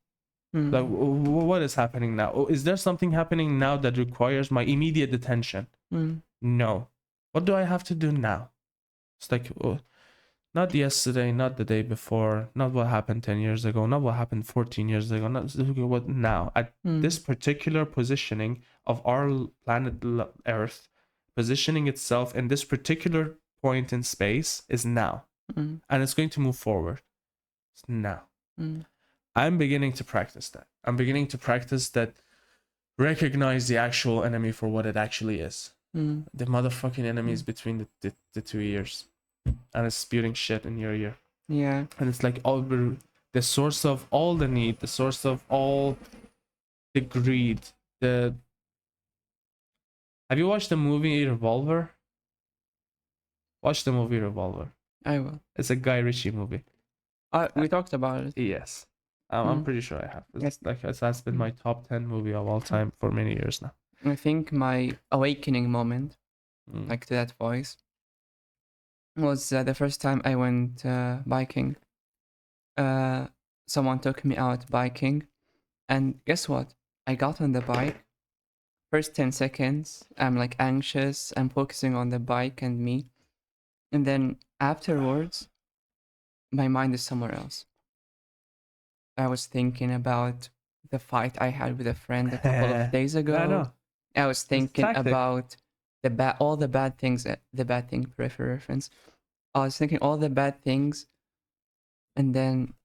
Like what is happening now? Is there something happening now that requires my immediate attention? No. What do I have to do now? It's like, not yesterday, not the day before, not what happened 10 years ago, not what happened 14 years ago, not what now. At this particular positioning of our planet Earth, positioning itself in this particular point in space is now. And it's going to move forward. It's now. I'm beginning to practice that. I'm beginning to practice that, recognize the actual enemy for what it actually is. The motherfucking enemy is between the 2 ears. And it's spewing shit in your ear. Yeah. And it's like the source of all the need, the source of all the greed. Have you watched the movie Revolver? Watch the movie Revolver. I will. It's a Guy Ritchie movie. We talked about it. Yes. I'm pretty sure I have. It's like that's been my top 10 movie of all time for many years now. I think my awakening moment, like to that voice, was the first time I went biking. someone took me out biking, and guess what? I got on the bike. First 10 seconds, I'm like anxious. I'm focusing on the bike and me. And then afterwards, my mind is somewhere else. I was thinking about the fight I had with a friend a couple of days I ago. know. I was It's a thinking tactic. about all the bad things, the bad thing peripheral reference. I was thinking all the bad things, and then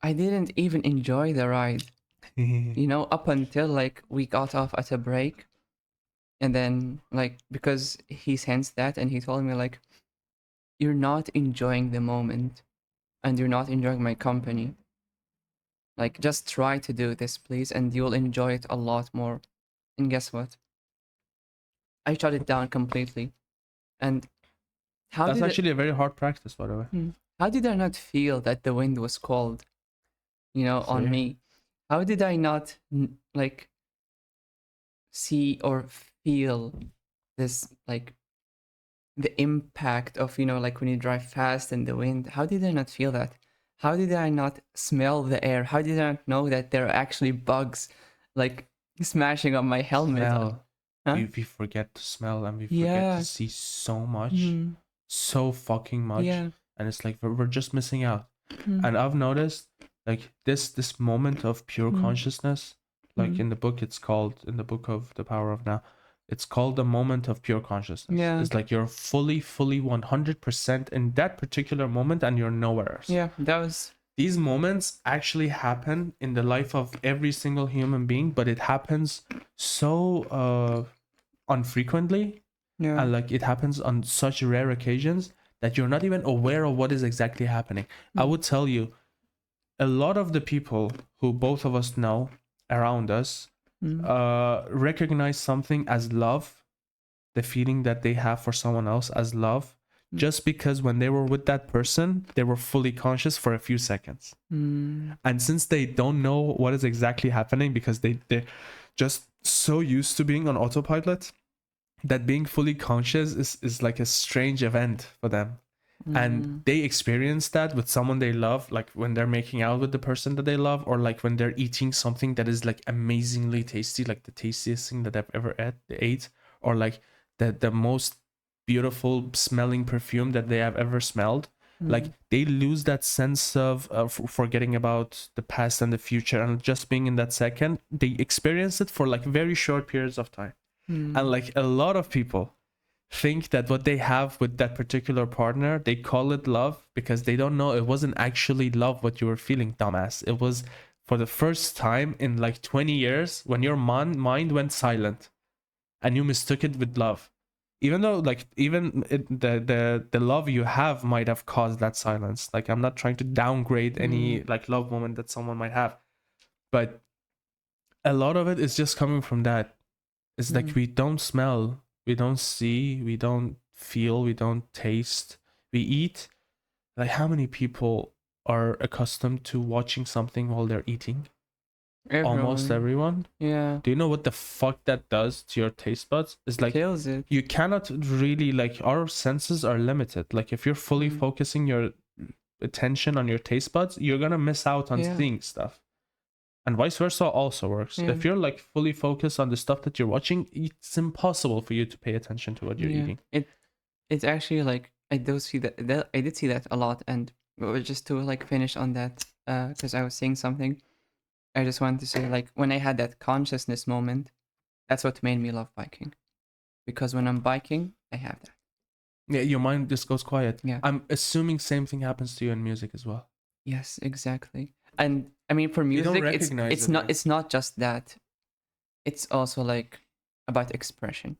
I didn't even enjoy the ride. You know, up until like we got off at a break, and then like because he sensed that, and he told me like, "You're not enjoying the moment, and you're not enjoying my company. Like, just try to do this, please, and you'll enjoy it a lot more." And guess what? I shut it down completely. And how That's did it? actually a very hard practice, by the way. How did I not feel that the wind was cold? You know, on See? me. How did I not like see or feel this like the impact of, you know, like when you drive fast in the wind? How did I not feel that? How did I not smell the air? How did I not know that there are actually bugs like smashing on my helmet? Smell. Huh? We forget to smell and we forget to Yeah. see so much. Mm. So fucking much. Yeah. And it's like we're just missing out. Mm. And I've noticed like this moment of pure consciousness, like in the book it's called, in the book of The Power of Now, it's called the moment of pure consciousness. Yeah. It's like you're fully 100% in that particular moment and you're nowhere else. Yeah, that was. These moments actually happen in the life of every single human being, but it happens so unfrequently, Yeah. and like it happens on such rare occasions that you're not even aware of what is exactly happening. I would tell you, a lot of the people who both of us know around us recognize something as love, the feeling that they have for someone else as love, just because when they were with that person, they were fully conscious for a few seconds. And since they don't know what is exactly happening because they're just so used to being on autopilot, that being fully conscious is like a strange event for them. And they experience that with someone they love, like when they're making out with the person that they love, or like when they're eating something that is like amazingly tasty, like the tastiest thing that I've ever ate, or like the most beautiful smelling perfume that they have ever smelled. Like they lose that sense of forgetting about the past and the future and just being in that second. They experience it for like very short periods of time. And like a lot of people think that what they have with that particular partner, they call it love because they don't know it wasn't actually love what you were feeling, dumbass. It was for the first time in like 20 years when your mind went silent and you mistook it with love. Even though like the love you have might have caused that silence. Like I'm not trying to downgrade any like love moment that someone might have, but a lot of it is just coming from that. It's like we don't smell, we don't see, we don't feel, we don't taste. We eat. Like how many people are accustomed to watching something while they're eating? Almost everyone. Yeah. Do you know what the fuck that does to your taste buds? It's like Kills it. you cannot really, like, our senses are limited. Like if you're fully focusing your attention on your taste buds, you're gonna miss out on seeing stuff. And vice versa also works. If you're like fully focused on the stuff that you're watching, it's impossible for you to pay attention to what you're eating. It's actually like I do see that I did see that a lot, and just to like finish on that, because I was saying something, I just wanted to say like when I had that consciousness moment, that's what made me love biking, because when I'm biking, I have that. Yeah, your mind just goes quiet. Yeah. I'm assuming same thing happens to you in music as well. Yes, exactly. And I mean, for You don't music, recognize it's it, not man. it's not just that. It's also like about expression.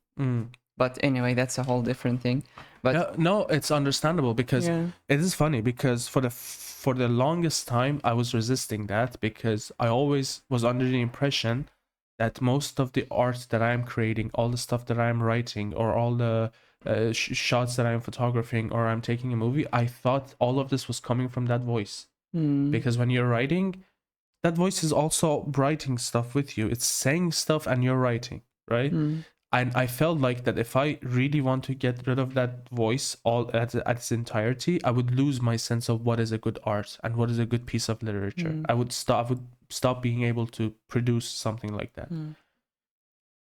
But anyway, that's a whole different thing. But no, it's understandable because it is funny because for the longest time I was resisting that because I always was under the impression that most of the art that I'm creating, all the stuff that I'm writing, or all the shots that I'm photographing, or I'm taking a movie, I thought all of this was coming from that voice. Because when you're writing, that voice is also writing stuff with you. It's saying stuff and you're writing, right? And I felt like that if I really want to get rid of that voice all at its entirety, I would lose my sense of what is a good art and what is a good piece of literature. Mm. I would stop being able to produce something like that. Mm.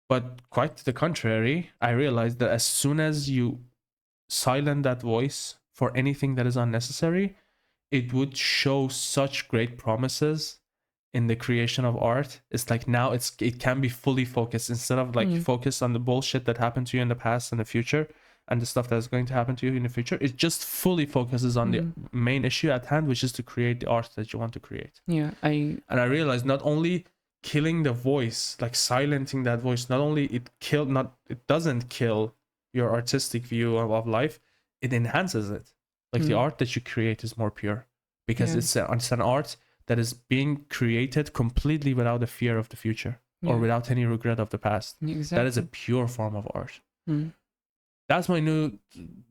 But quite to the contrary, I realized that as soon as you silent that voice for anything that is unnecessary, it would show such great promises in the creation of art. It's like now it can be fully focused instead of like focus on the bullshit that happened to you in the past and the future and the stuff that's going to happen to you in the future. It just fully focuses on the main issue at hand, which is to create the art that you want to create. Yeah, and I realized not only killing the voice, like silencing that voice, not only it doesn't kill your artistic view of life, it enhances it. Like the art that you create is more pure because it's an art that is being created completely without a fear of the future or without any regret of the past. Exactly. That is a pure form of art. That's my new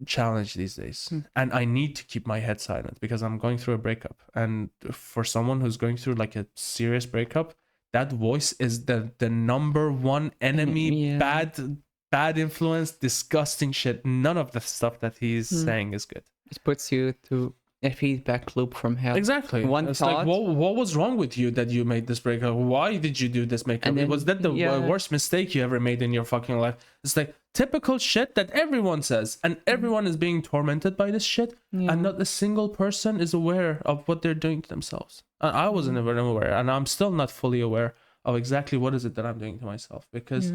challenge these days. And I need to keep my head silent because I'm going through a breakup. And for someone who's going through like a serious breakup, that voice is the number one enemy, bad influence, disgusting shit. None of the stuff that he's saying is good. It puts you to a feedback loop from hell. Exactly. It's like, what was wrong with you that you made this breakup? Why did you do this makeup? Was that the worst mistake you ever made in your fucking life? It's like typical shit that everyone says, and everyone is being tormented by this shit, and not a single person is aware of what they're doing to themselves. And I wasn't even aware, and I'm still not fully aware of exactly what is it that I'm doing to myself. Because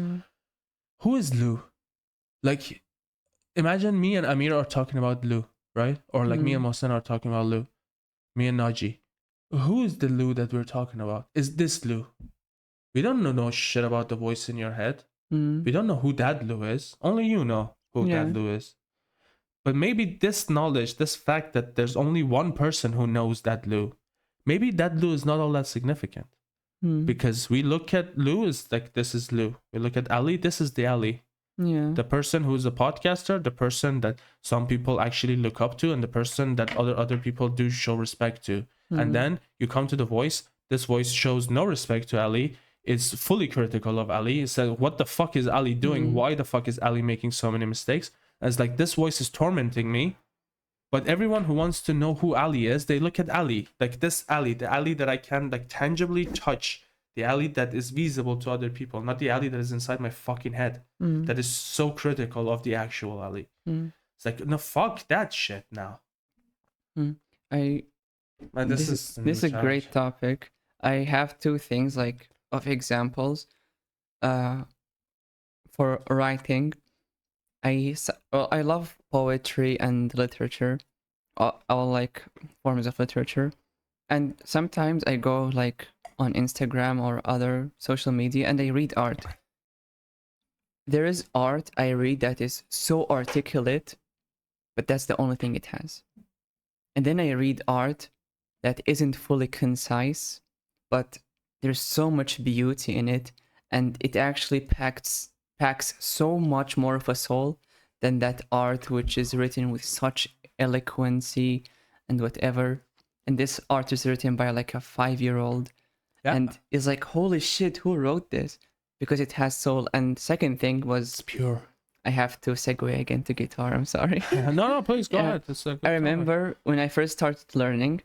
who is Lou? Like, imagine me and Amir are talking about Lou, right? Or like me and Mohsen are talking about Lou. Me and Naji. Who is the Lou that we're talking about? Is this Lou? We don't know no shit about the voice in your head. We don't know who that Lou is. Only you know who that Lou is. But maybe this knowledge, this fact that there's only one person who knows that Lou, maybe that Lou is not all that significant. Because we look at Lou as like, this is Lou. We look at Ali, this is the Ali. The person who's a podcaster, the person that some people actually look up to, and the person that other people do show respect to. And then you come to the voice. This voice shows no respect to Ali. It's fully critical of Ali. It says, what the fuck is Ali doing? Why the fuck is Ali making so many mistakes? And it's like, this voice is tormenting me. But everyone who wants to know who Ali is, they look at Ali. Like this Ali, the Ali that I can like tangibly touch. The Ali that is visible to other people, not the Ali that is inside my fucking head. That is so critical of the actual Ali. It's like, no, fuck that shit now. This is a great topic. I have two things like of examples. For writing, I love poetry and literature, all like forms of literature, and sometimes I go like on Instagram or other social media and I read art. There is art I read that is so articulate, but that's the only thing it has. And then I read art that isn't fully concise, but there's so much beauty in it, and it actually packs so much more of a soul than that art which is written with such eloquency and whatever. And this art is written by like a 5-year-old. And it's like, holy shit, who wrote this? Because it has soul. And second thing was, it's pure. I have to segue again to guitar. I'm sorry. No, please go ahead. I remember when I first started learning,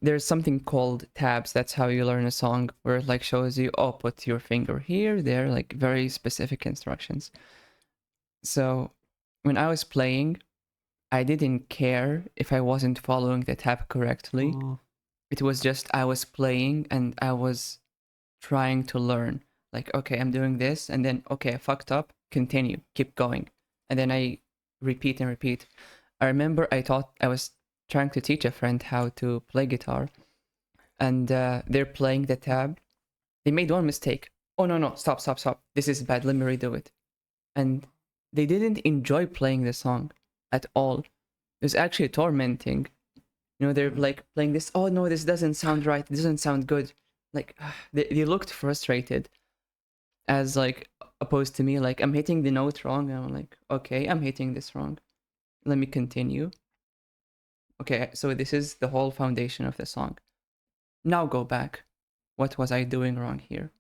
there's something called tabs. That's how you learn a song, where it like shows you, oh, put your finger here, there, like very specific instructions. So when I was playing, I didn't care if I wasn't following the tab correctly. It was just I was playing and I was trying to learn. Like, okay, I'm doing this, and then, okay, I fucked up, continue, keep going. And then I repeat and repeat. I remember I was trying to teach a friend how to play guitar, and they're playing the tab. They made one mistake. Oh, no, stop. This is bad, let me redo it. And they didn't enjoy playing the song at all. It was actually tormenting. You know, they're like playing this, oh no, this doesn't sound right, it doesn't sound good. Like, they looked frustrated, as like opposed to me, like, I'm hitting the note wrong, and I'm like, okay, I'm hitting this wrong. Let me continue. Okay, so this is the whole foundation of the song. Now go back. What was I doing wrong here?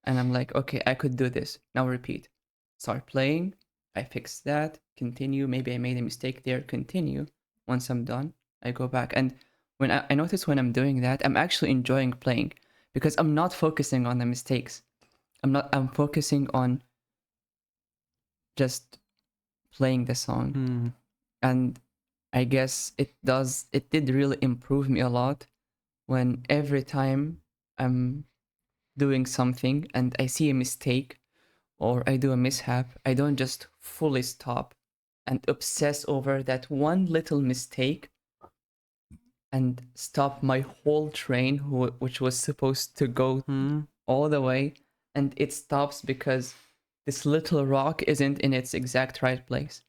and I'm like, okay, I could do this. Now repeat. Start playing. I fix that. Continue. Maybe I made a mistake there. Continue. Once I'm done, I go back. And when I notice when I'm doing that, I'm actually enjoying playing because I'm not focusing on the mistakes. I'm focusing on just playing the song. And I guess it did really improve me a lot when every time I'm doing something and I see a mistake or I do a mishap, I don't just fully stop and obsess over that one little mistake and stop my whole train, which was supposed to go all the way, and it stops because this little rock isn't in its exact right place.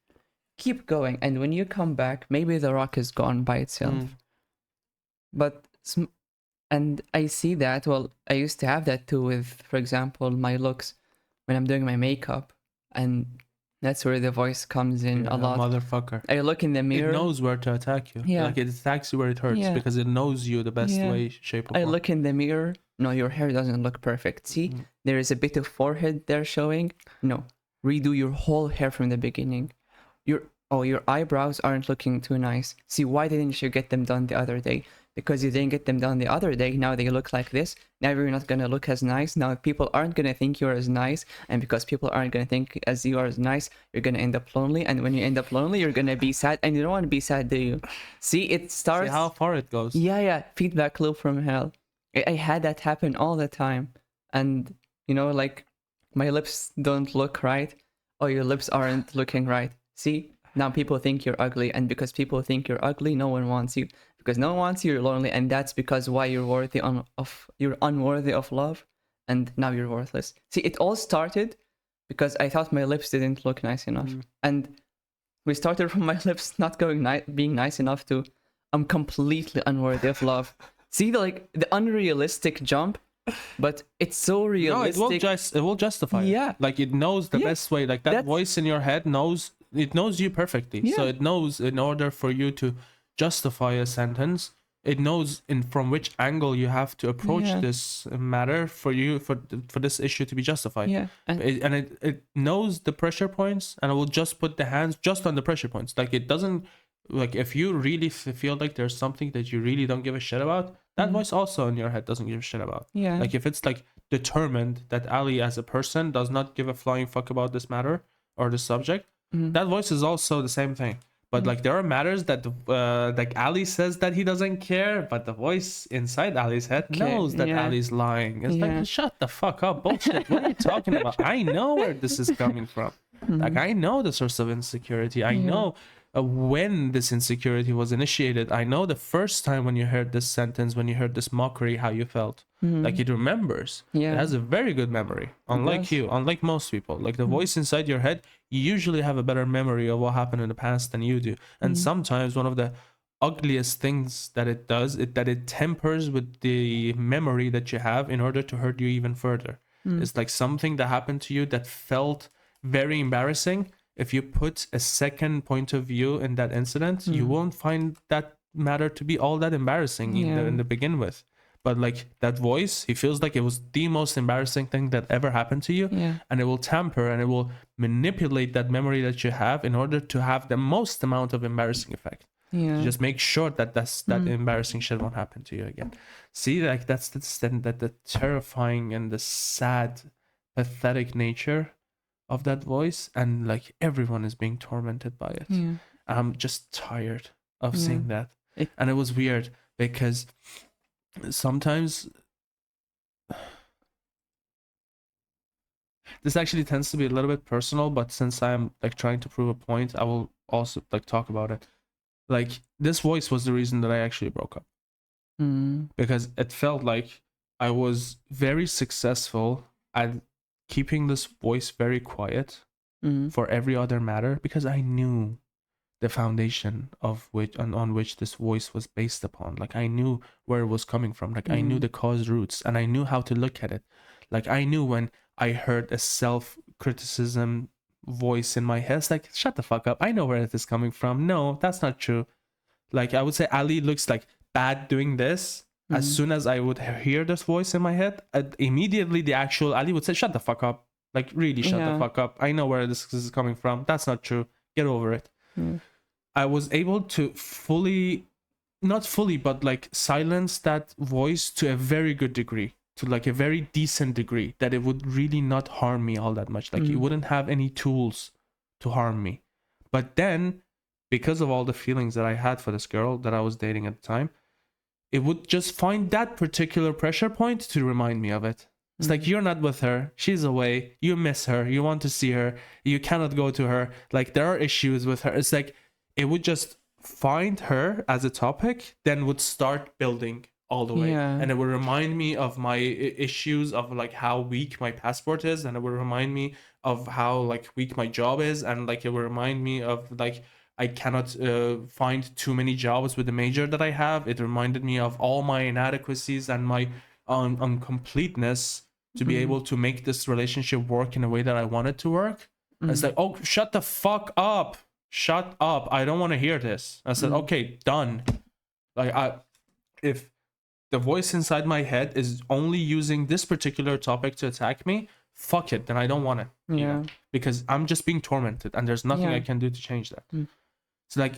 Keep going, and when you come back, maybe the rock is gone by itself. But and I see that. Well, I used to have that too with, for example, my looks when I'm doing my makeup, and that's where the voice comes in a lot. Motherfucker. I look in the mirror. It knows where to attack you. Yeah. Like it attacks you where it hurts Yeah. because it knows you the best Yeah. way, shape, or I form. look in the mirror. No, your hair doesn't look perfect. See, there is a bit of forehead there showing. No, redo your whole hair from the beginning. Your eyebrows aren't looking too nice. See, why didn't you get them done the other day? Because you didn't get them done the other day. Now they look like this. Now you're not gonna look as nice. Now people aren't gonna think you're as nice, and because people aren't gonna think as you are as nice, you're gonna end up lonely. And when you end up lonely, you're gonna be sad, and you don't want to be sad, do you? See, it starts. See how far it goes. Yeah. Feedback loop from hell. I had that happen all the time, and like my lips don't look right. Oh, your lips aren't looking right. See, now people think you're ugly, and because people think you're ugly, no one wants you. Because no one wants you, you're lonely, and that's because why you're you're unworthy of love, and now you're worthless. See, it all started because I thought my lips didn't look nice enough, and we started from my lips not being nice enough to I'm completely unworthy of love. See, the unrealistic jump, but it's so realistic. No, it will justify. Yeah. It. Like it knows the best way. Like that voice in your head knows you perfectly. Yeah. So it knows in order for you to justify a sentence, it knows from which angle you have to approach this matter for this issue to be justified. Yeah. It knows the pressure points, and it will just put the hands just on the pressure points. Like it doesn't. Like if you really feel like there's something that you really don't give a shit about, that voice also in your head doesn't give a shit about. Yeah. Like if it's like determined that Ali as a person does not give a flying fuck about this matter or this subject, that voice is also the same thing. But like there are matters that like Ali says that he doesn't care, but the voice inside Ali's head knows that Ali's lying. It's like, shut the fuck up, bullshit. What are you talking about? I know where this is coming from. Like I know the source of insecurity. I know when this insecurity was initiated. I know the first time when you heard this sentence, when you heard this mockery, how you felt. Like it remembers. It has a very good memory, unlike you, unlike most people. Like the voice inside your head, you usually have a better memory of what happened in the past than you do. And sometimes one of the ugliest things that it does is that it tempers with the memory that you have in order to hurt you even further. It's like something that happened to you that felt very embarrassing. If you put a second point of view in that incident, you won't find that matter to be all that embarrassing in the begin with. But like that voice, he feels like it was the most embarrassing thing that ever happened to you. And it will tamper and it will manipulate that memory that you have in order to have the most amount of embarrassing effect. To just make sure that that embarrassing shit won't happen to you again. See, like that's the terrifying and the sad, pathetic nature of that voice, and like everyone is being tormented by it. I'm just tired of seeing that. And it was weird because sometimes this actually tends to be a little bit personal, but since I'm like trying to prove a point, I will also like talk about it. Like this voice was the reason that I actually broke up. Because it felt like I was very successful at keeping this voice very quiet for every other matter, because I knew the foundation of which on which this voice was based upon. Like I knew where it was coming from. Like I knew the cause roots, and I knew how to look at it. Like I knew when I heard a self-criticism voice in my head, it's like, shut the fuck up. I know where it is coming from. No, that's not true. Like I would say Ali looks like bad doing this, As soon as I would hear this voice in my head, immediately the actual Ali would say, "Shut the fuck up! Like really, shut the fuck up! I know where this is coming from. That's not true. Get over it." I was able to fully, not fully, but like silence that voice to a very good degree, to like a very decent degree, that it would really not harm me all that much. Like it wouldn't have any tools to harm me. But then, because of all the feelings that I had for this girl that I was dating at the time, it would just find that particular pressure point to remind me of it. It's like, you're not with her, she's away, you miss her, you want to see her, you cannot go to her, like there are issues with her. It's like it would just find her as a topic, then would start building all the way. And it would remind me of my issues of like how weak my passport is, and it would remind me of how like weak my job is, and like it would remind me of like I cannot find too many jobs with the major that I have. It reminded me of all my inadequacies and my uncompleteness to be able to make this relationship work in a way that I want it to work. It's like, oh, shut the fuck up. Shut up. I don't want to hear this. I said, okay, done. Like, if the voice inside my head is only using this particular topic to attack me, fuck it. Then I don't want it. You know? Because I'm just being tormented and there's nothing I can do to change that. So like,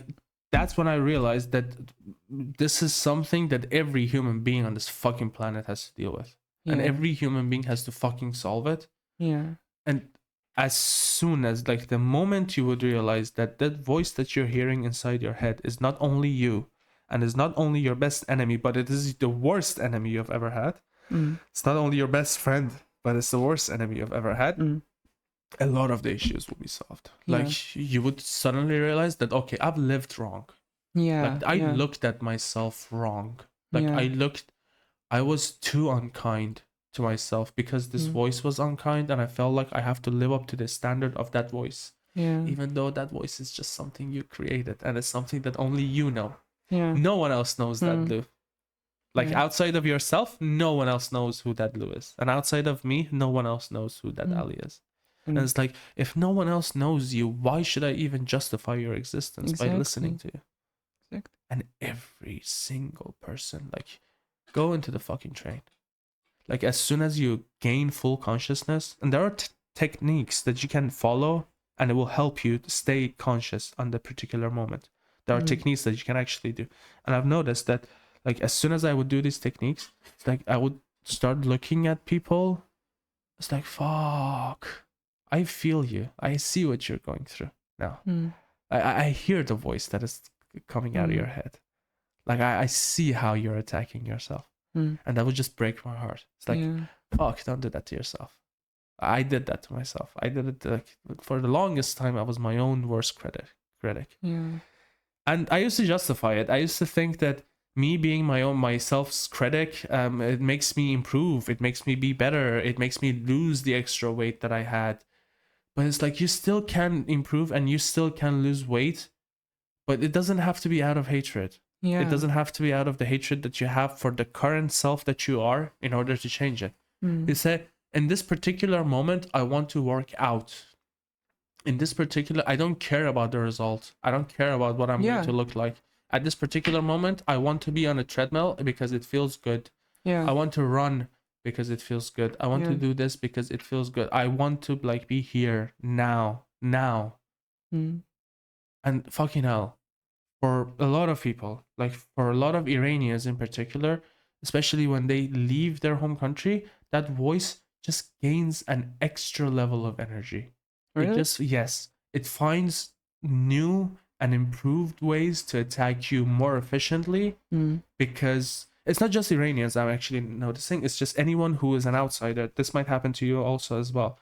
that's when I realized that this is something that every human being on this fucking planet has to deal with. And every human being has to fucking solve it. And as soon as, like, the moment you would realize that that voice that you're hearing inside your head is not only you, and is not only your best enemy, but it is the worst enemy you've ever had. It's not only your best friend, but it's the worst enemy you've ever had. A lot of the issues will be solved. Like, you would suddenly realize that, okay, I've lived wrong. Like, I looked at myself wrong. Like, I was too unkind to myself because this voice was unkind, and I felt like I have to live up to the standard of that voice. Even though that voice is just something you created, and it's something that only you know. No one else knows that, Lou. Like, outside of yourself, no one else knows who that Lou is. And outside of me, no one else knows who that Ali is. And it's like, if no one else knows you, why should I even justify your existence by listening to you? And every single person, like, go into the fucking train. Like, as soon as you gain full consciousness, and there are techniques that you can follow, and it will help you to stay conscious on the particular moment. There are techniques that you can actually do. And I've noticed that, like, as soon as I would do these techniques, it's like I would start looking at people. It's like, fuck, I feel you. I see what you're going through now. I hear the voice that is coming out of your head. Like, I see how you're attacking yourself. And that would just break my heart. It's like, fuck, don't do that to yourself. I did that to myself. I did it, like, for the longest time. I was my own worst critic. And I used to justify it. I used to think that me being myself's critic, it makes me improve. It makes me be better. It makes me lose the extra weight that I had. But it's like, you still can improve and you still can lose weight, but it doesn't have to be out of hatred. It doesn't have to be out of the hatred that you have for the current self that you are in order to change it. You say, in this particular moment, I want to work out. In this particular, I don't care about the result. I don't care about what I'm going to look like. At this particular moment, I want to be on a treadmill because it feels good. I want to run because it feels good. I want to do this because it feels good. I want to, like, be here now. And fucking hell, for a lot of people, like for a lot of Iranians in particular, especially when they leave their home country, that voice just gains an extra level of energy. Really? It finds new and improved ways to attack you more efficiently, because it's not just Iranians I'm actually noticing, it's just anyone who is an outsider. This might happen to you also as well,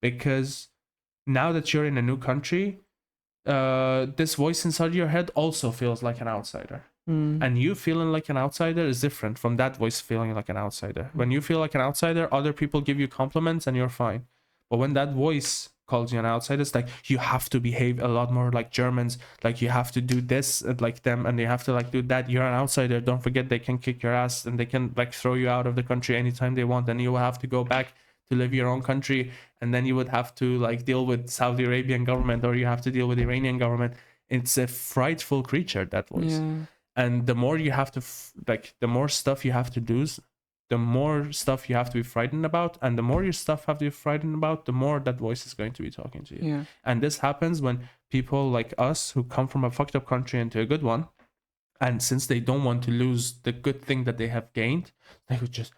because now that you're in a new country, this voice inside your head also feels like an outsider. And you feeling like an outsider is different from that voice feeling like an outsider. When you feel like an outsider, other people give you compliments and you're fine. But when that voice calls you an outsider, it's like, you have to behave a lot more like Germans, like you have to do this like them, and you have to, like, do that. You're an outsider, don't forget they can kick your ass and they can, like, throw you out of the country anytime they want, and you will have to go back to live your own country, and then you would have to, like, deal with Saudi Arabian government, or you have to deal with Iranian government. It's a frightful creature, that voice. And the more you have to the more stuff you have to do, the more stuff you have to be frightened about, and the more your stuff have to be frightened about, the more that voice is going to be talking to you. Yeah. And this happens when people like us who come from a fucked up country into a good one, and since they don't want to lose the good thing that they have gained, they would just,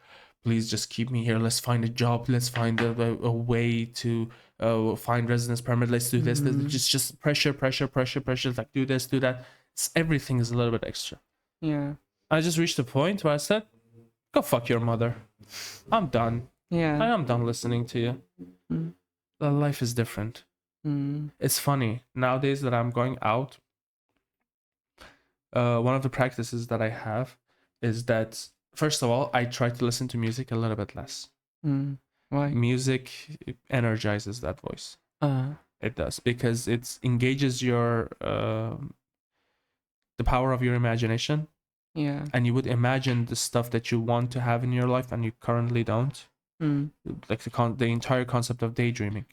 please just keep me here, let's find a job, let's find a way to find residence permit, let's do this, just pressure, like do this, do that. Everything is a little bit extra. Yeah. I just reached a point where I said, go fuck your mother. I'm done. Yeah. I am done listening to you. The life is different. It's funny. Nowadays that I'm going out, one of the practices that I have is that, first of all, I try to listen to music a little bit less. Why? Music energizes that voice. It does, because it engages your the power of your imagination. Yeah. And you would imagine the stuff that you want to have in your life and you currently don't. Like the entire concept of daydreaming.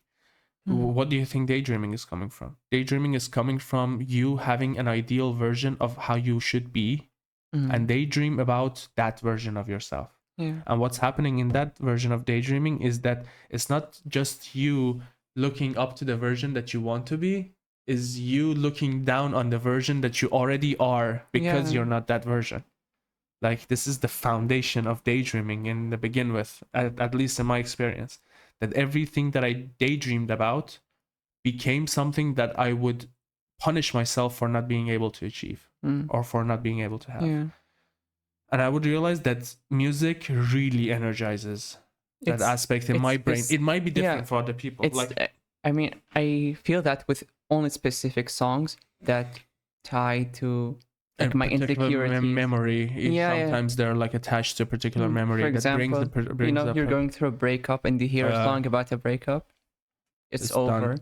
What do you think daydreaming is coming from? Daydreaming is coming from you having an ideal version of how you should be, and daydream about that version of yourself. Yeah. And what's happening in that version of daydreaming is that it's not just you looking up to the version that you want to be, is you looking down on the version that you already are, because you're not that version. Like, this is the foundation of daydreaming in the begin with, at least in my experience, that everything that I daydreamed about became something that I would punish myself for not being able to achieve or for not being able to have. Yeah. And I would realize that music really energizes that aspect in my brain. It might be different for other people. I mean, I feel that with only specific songs that tie to like my insecurities. Memory. Sometimes they're like attached to a particular memory. For example, that brings up you're going through a breakup and you hear a song about a breakup. It's over.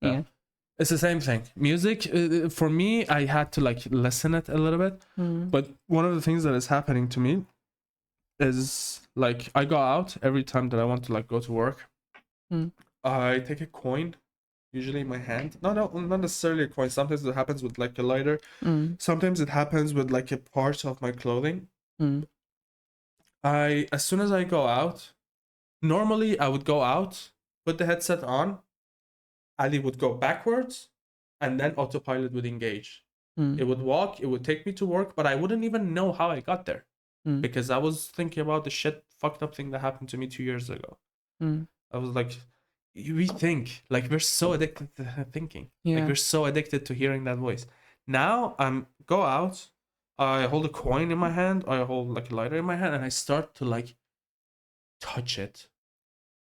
Yeah. It's the same thing. Music, for me, I had to like lessen it a little bit. But one of the things that is happening to me is like I go out every time that I want to like go to work. I take a coin, usually in my hand. No, not necessarily a coin. Sometimes it happens with like a lighter. Sometimes it happens with like a part of my clothing. As soon as I go out, normally I would go out, put the headset on, Ali would go backwards, and then autopilot would engage. It would walk, it would take me to work, but I wouldn't even know how I got there because I was thinking about the fucked up thing that happened to me 2 years ago. I was like, we think, like, we're so addicted to thinking. Like, we're so addicted to hearing that voice. Now go out, I hold a coin in my hand, I hold like a lighter in my hand, and I start to like touch it.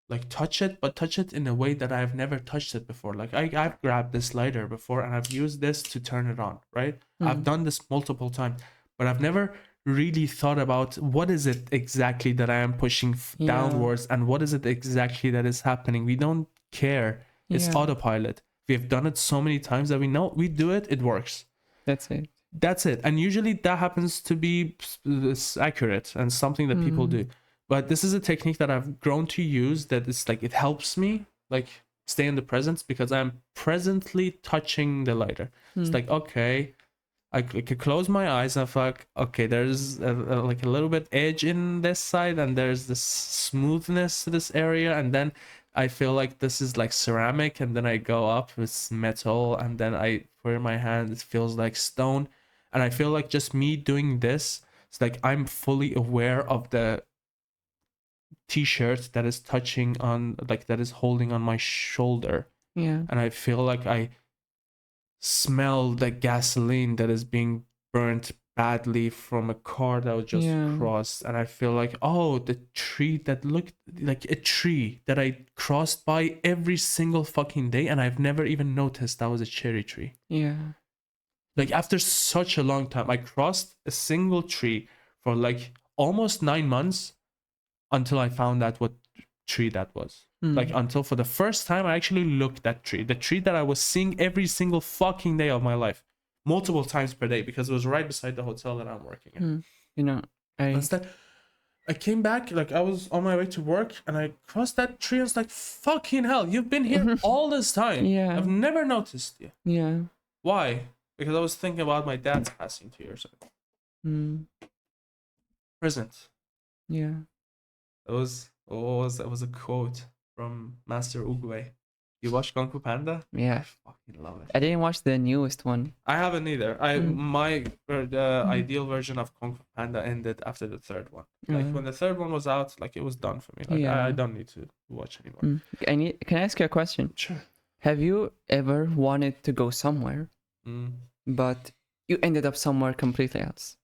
Like touch it, but touch it in a way that I've never touched it before. Like I've grabbed this lighter before and I've used this to turn it on, right? I've done this multiple times, but I've never really thought about what is it exactly that I am pushing downwards and what is it exactly that is happening. We don't care. It's autopilot. We've done it so many times that we know we do it, it works. That's it. And usually that happens to be accurate and something that people do. But this is a technique that I've grown to use that is like, it helps me like stay in the presence because I'm presently touching the lighter. It's like, okay, I could close my eyes and feel like, okay, there's like a little bit edge in this side and there's this smoothness to this area. And then I feel like this is like ceramic, and then I go up with metal, and then I put in my hand, it feels like stone. And I feel like just me doing this, it's like I'm fully aware of the t-shirt that is touching on, like, that is holding on my shoulder. And I feel like I smell the gasoline that is being burnt badly from a car that was just crossed. And I feel like, oh, the tree that looked like a tree that I crossed by every single fucking day, and I've never even noticed that was a cherry tree. Like, after such a long time, I crossed a single tree for like almost 9 months until I found out what tree that was. Like, until for the first time I actually looked at the tree that I was seeing every single fucking day of my life, multiple times per day, because it was right beside the hotel that I'm working in. You know, Instead, I came back, like I was on my way to work, and I crossed that tree, and it's like, fucking hell, you've been here all this time. I've never noticed you. Why? Because I was thinking about my dad's passing 2 years ago. Mm. Present. Yeah. It was a quote from Master Oogway. You watch Kung Fu Panda? Yeah. I fucking love it. I didn't watch the newest one. I haven't either. The ideal version of Kung Fu Panda ended after the third one. Like when the third one was out, like it was done for me. Like Yeah. I don't need to watch anymore. Can I ask you a question? Sure. Have you ever wanted to go somewhere, but you ended up somewhere completely else?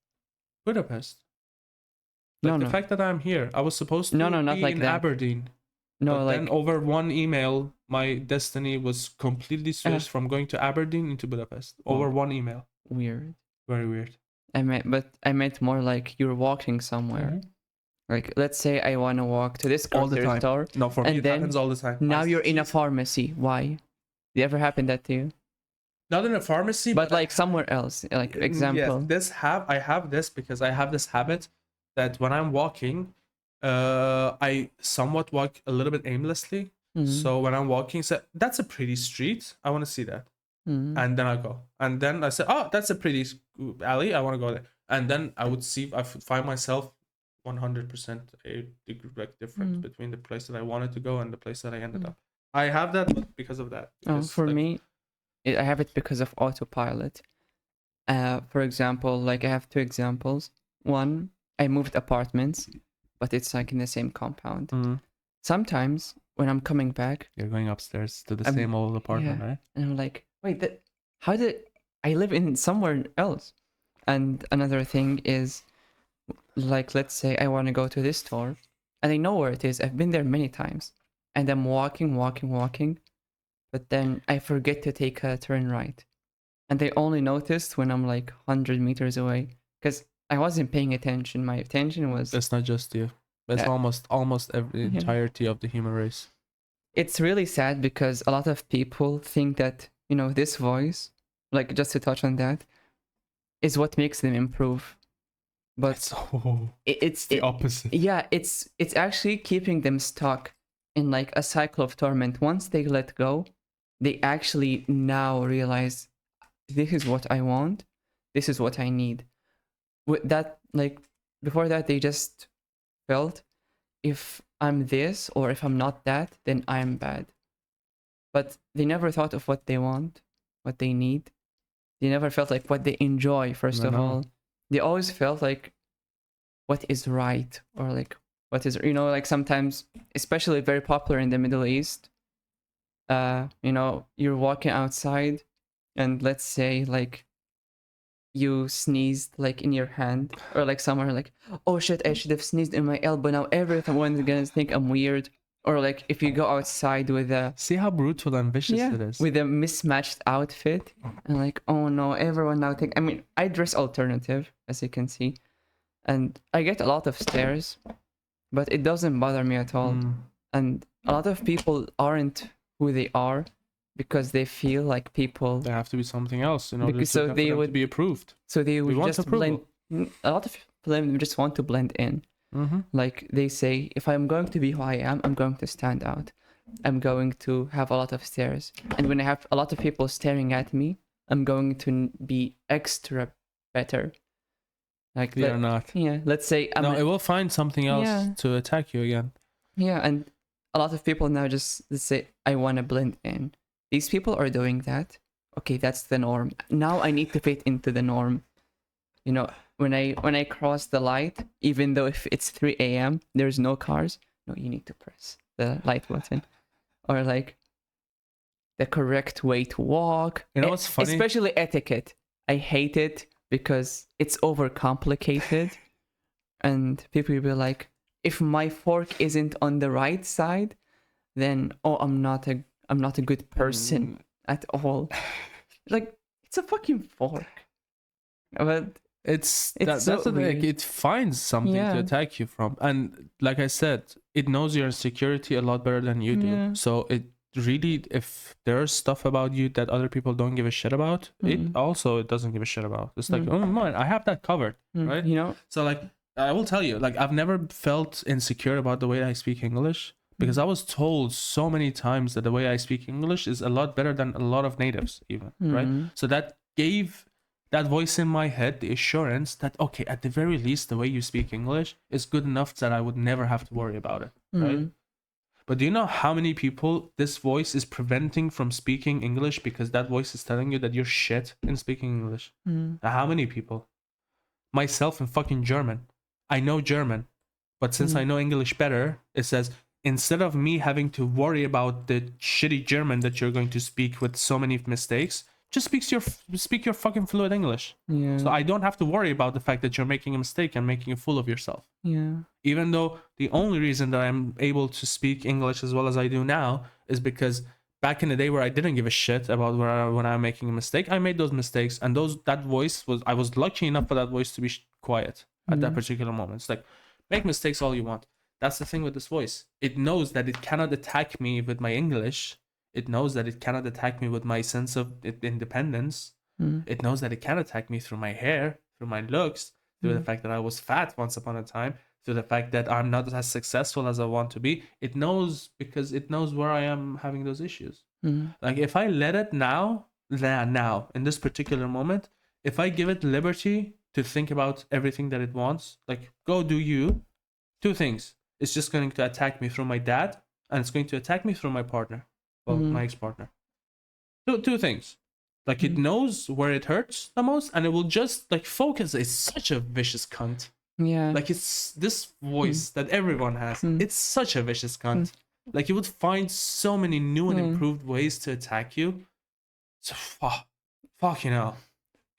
Budapest. Like the fact that I'm here. I was supposed to not be like in that. Aberdeen. No, but like then over one email, my destiny was completely switched from going to Aberdeen into Budapest. Over one email. Weird. Very weird. I meant more like you're walking somewhere. Like let's say I want to walk to this grocery store. No, for me it happens all the time. Now you're in a pharmacy. Why? Did it ever happen that to you? Not in a pharmacy, but like somewhere else. Like example. Yes, I have this because I have this habit that when I'm walking, I somewhat walk a little bit aimlessly. So when I'm walking, so that's a pretty street. I want to see that. And then I go. And then I say, oh, that's a pretty alley. I want to go there. And then I would find myself 100% a degree difference between the place that I wanted to go and the place that I ended up. I have that because of that. Because, for me, I have it because of autopilot. For example, like I have two examples. One, I moved apartments, but it's like in the same compound. Sometimes when I'm coming back, you're going upstairs to the same old apartment, right? And I'm like, wait, how did I live in somewhere else? And another thing is, like, let's say I want to go to this store, and I know where it is. I've been there many times, and I'm walking, but then I forget to take a turn right, and I only noticed when I'm like 100 meters away because I wasn't paying attention. My attention was. That's not just you. That's almost every entirety of the human race. It's really sad because a lot of people think that, this voice, like just to touch on that, is what makes them improve. But it's the opposite. Yeah, it's actually keeping them stuck in like a cycle of torment. Once they let go, they actually now realize this is what I want, this is what I need. With that, like before that, they just felt if I'm this or if I'm not that, then I'm bad. But they never thought of what they want, what they need. They never felt like what they enjoy, first of all. They always felt like what is right or like what is, like sometimes, especially very popular in the Middle East, you're walking outside and let's say like you sneezed like in your hand or like somewhere like, oh shit, I should have sneezed in my elbow. Now everyone's gonna think I'm weird. Or like if you go outside with a... See how brutal and vicious it is. With a mismatched outfit. And like, oh no, everyone now think... I mean, I dress alternative, as you can see. And I get a lot of stares. But it doesn't bother me at all. And a lot of people aren't who they are because they feel like people... They have to be something else in order for them to be approved. So they would just blend... A lot of them just want to blend in. Like they say, if I'm going to be who I am, I'm going to stand out. I'm going to have a lot of stares. And when I have a lot of people staring at me, I'm going to be extra better. Like they're not. Yeah, let's say... it will find something else to attack you again. Yeah, and a lot of people now just say, I want to blend in. These people are doing that. Okay, that's the norm. Now I need to fit into the norm. When I cross the light, even though if it's 3 a.m., there's no cars, no, you need to press the light button. Or like the correct way to walk. You know what's funny? Especially etiquette. I hate it because it's overcomplicated. And people will be like, if my fork isn't on the right side, then I'm not a good person at all. Like, it's a fucking fork. But that's the thing. It finds something to attack you from, and like I said, it knows your insecurity a lot better than you do. So it really, if there's stuff about you that other people don't give a shit about, it doesn't give a shit about. It's like, oh man, I have that covered, right? So like, I will tell you, like, I've never felt insecure about the way I speak English because I was told so many times that the way I speak English is a lot better than a lot of natives, even, right? So that gave that voice in my head, the assurance that, okay, at the very least, the way you speak English is good enough that I would never have to worry about it, right? But do you know how many people this voice is preventing from speaking English because that voice is telling you that you're shit in speaking English? How many people? Myself in fucking German. I know German, but since I know English better, it says instead of me having to worry about the shitty German that you're going to speak with so many mistakes, just speak your fucking fluent English. Yeah. So I don't have to worry about the fact that you're making a mistake and making a fool of yourself. Yeah. Even though the only reason that I'm able to speak English as well as I do now is because back in the day where I didn't give a shit about when I'm making a mistake, I made those mistakes, and that voice was, I was lucky enough for that voice to be quiet at that particular moment. It's like, make mistakes all you want. That's the thing with this voice. It knows that it cannot attack me with my English. It knows that it cannot attack me with my sense of independence. It knows that it can attack me through my hair, through my looks, through the fact that I was fat once upon a time, through the fact that I'm not as successful as I want to be. It knows because it knows where I am having those issues. Like if I let it now, in this particular moment, if I give it liberty to think about everything that it wants, like go do you, two things. It's just going to attack me through my dad, and it's going to attack me through my partner. Well, my ex-partner. Two things. Like it knows where it hurts the most, and it will just like focus. It's such a vicious cunt. Yeah. Like it's this voice that everyone has. It's such a vicious cunt. Like you would find so many new and improved ways to attack you. So fuck, you know.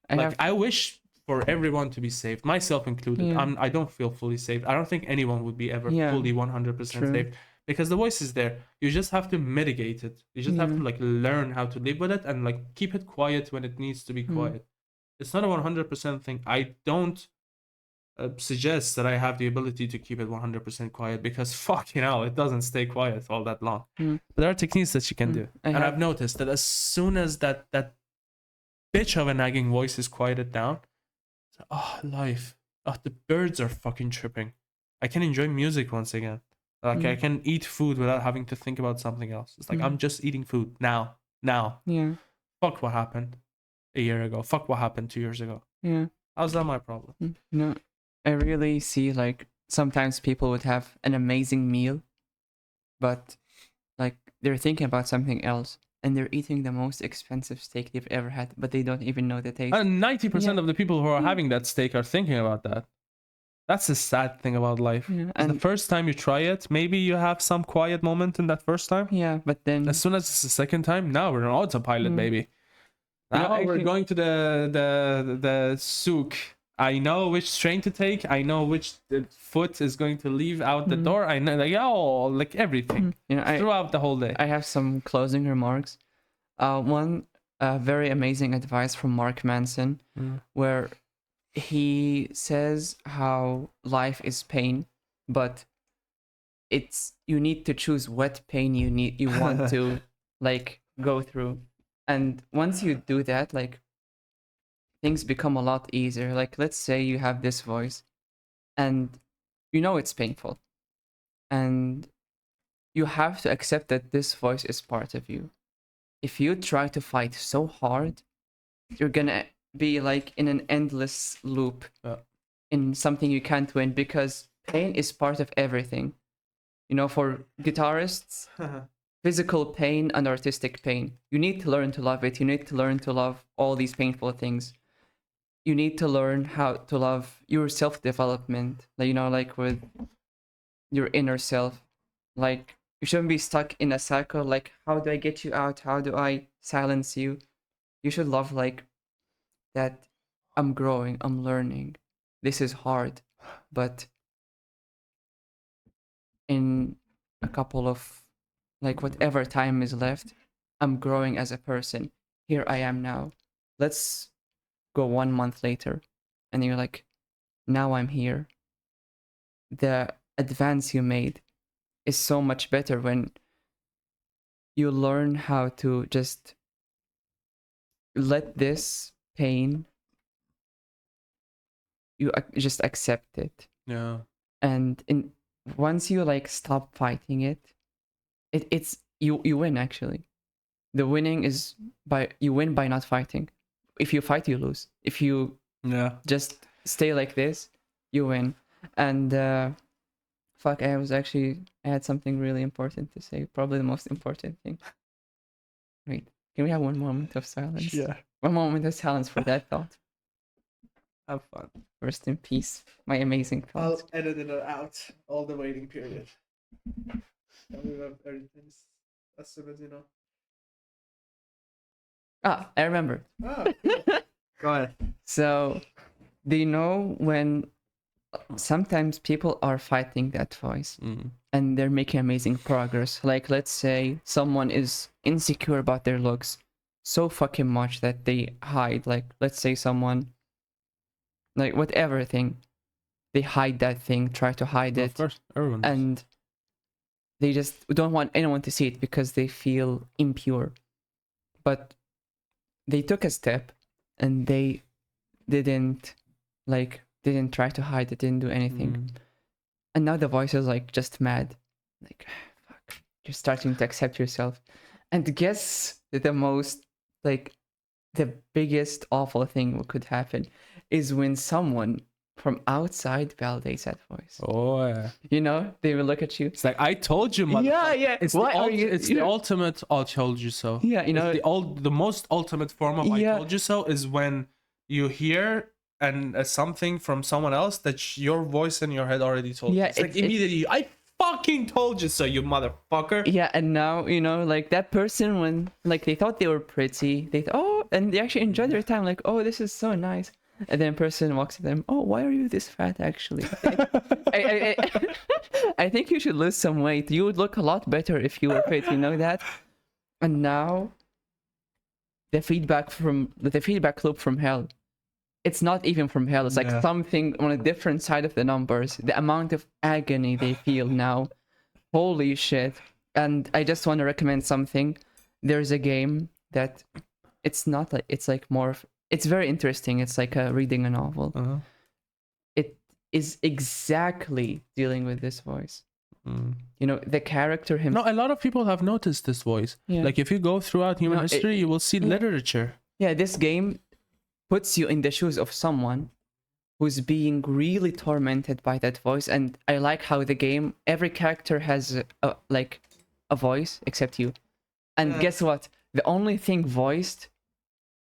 I wish for everyone to be saved, myself included. I don't feel fully saved. I don't think anyone would be ever fully 100% saved, because the voice is there. You just have to mitigate it. You just have to like learn how to live with it and like keep it quiet when it needs to be quiet. It's not a 100% thing. I don't suggest that I have the ability to keep it 100% quiet, because fuck, you know, it doesn't stay quiet all that long. But there are techniques that you can do. I've noticed that as soon as that bitch of a nagging voice is quieted down, oh, life. Oh, the birds are fucking chirping. I can enjoy music once again. Like I can eat food without having to think about something else. It's like I'm just eating food now. Yeah. Fuck what happened a year ago. Fuck what happened 2 years ago. Yeah. How's that my problem? No, I really see like sometimes people would have an amazing meal, but like they're thinking about something else, and they're eating the most expensive steak they've ever had, but they don't even know the taste. And 90% of the people who are having that steak are thinking about that. That's the sad thing about life. And the first time you try it, maybe you have some quiet moment in that first time. Yeah, but then as soon as it's the second time, now we're on autopilot, baby. Now we're going to the souk. I know which train to take. I know which foot is going to leave out the door. I know, like everything. Throughout the whole day. I have some closing remarks. One very amazing advice from Mark Manson, where he says how life is pain, but you need to choose what pain you want to like go through. And once you do that, like things become a lot easier. Like let's say you have this voice and you know it's painful, and you have to accept that this voice is part of you. If you try to fight so hard, you're gonna be like in an endless loop in something you can't win, because pain is part of everything. You know, for guitarists, physical pain and artistic pain, you need to learn to love it. You need to learn to love all these painful things. You need to learn how to love your self-development, like, you know, like with your inner self. Like you shouldn't be stuck in a cycle, like how do I get you out? How do I silence you? You should love like that I'm growing, I'm learning. This is hard, but in a couple of like whatever time is left, I'm growing as a person. Here I am now. Let's go 1 month later, and you're like, now I'm here. The advance you made is so much better when you learn how to just let this pain, you just accept it. Yeah. And once you like stop fighting it, it's you win. Actually, the winning is you win by not fighting. if you fight, you lose. If you just stay like this, you win. And fuck, I had something really important to say. Probably the most important thing. Wait, can we have one moment of silence? Yeah. One moment of silence for that thought. Have fun. Rest in peace, my amazing thoughts. I'll edit it out, all the waiting period. We have everything as soon as you know. Ah, I remember. Oh, cool. Go ahead. So, do you know when sometimes people are fighting that voice and they're making amazing progress? Like, let's say someone is insecure about their looks so fucking much that they hide. Like, let's say someone, like, whatever thing, they hide that thing, try to hide it. Of course, everyone does. And they just don't want anyone to see it because they feel impure. But they took a step and they didn't try to hide it, didn't do anything. And now the voice is like just mad. Like, fuck, you're starting to accept yourself. And guess the most, like, the biggest awful thing that could happen is when someone from outside validates that voice. Oh, yeah. You know, they will look at you. It's like, I told you, motherfucker. Yeah. It's the ultimate I told you so. Yeah, you know. It's the most ultimate form of I told you so is when you hear something from someone else that your voice in your head already told you. It's like immediately, I fucking told you so, you motherfucker. Yeah, and now, you know, like that person, when like they thought they were pretty, and they actually enjoyed their time, like, oh, this is so nice. And then a person walks at them, oh, why are you this fat, actually? I think you should lose some weight. You would look a lot better if you were fit, you know that? And now, the feedback loop from hell, it's not even from hell. It's like something on a different side of the numbers. The amount of agony they feel now. Holy shit. And I just want to recommend something. There's a game that it's not like, it's like more of, it's very interesting. It's like reading a novel. It is exactly dealing with this voice. You know, the character himself. No, a lot of people have noticed this voice. Yeah. Like, if you go throughout human history, you will see literature. Yeah, this game puts you in the shoes of someone who's being really tormented by that voice. And I like how the game, every character has a voice except you. And guess what? The only thing voiced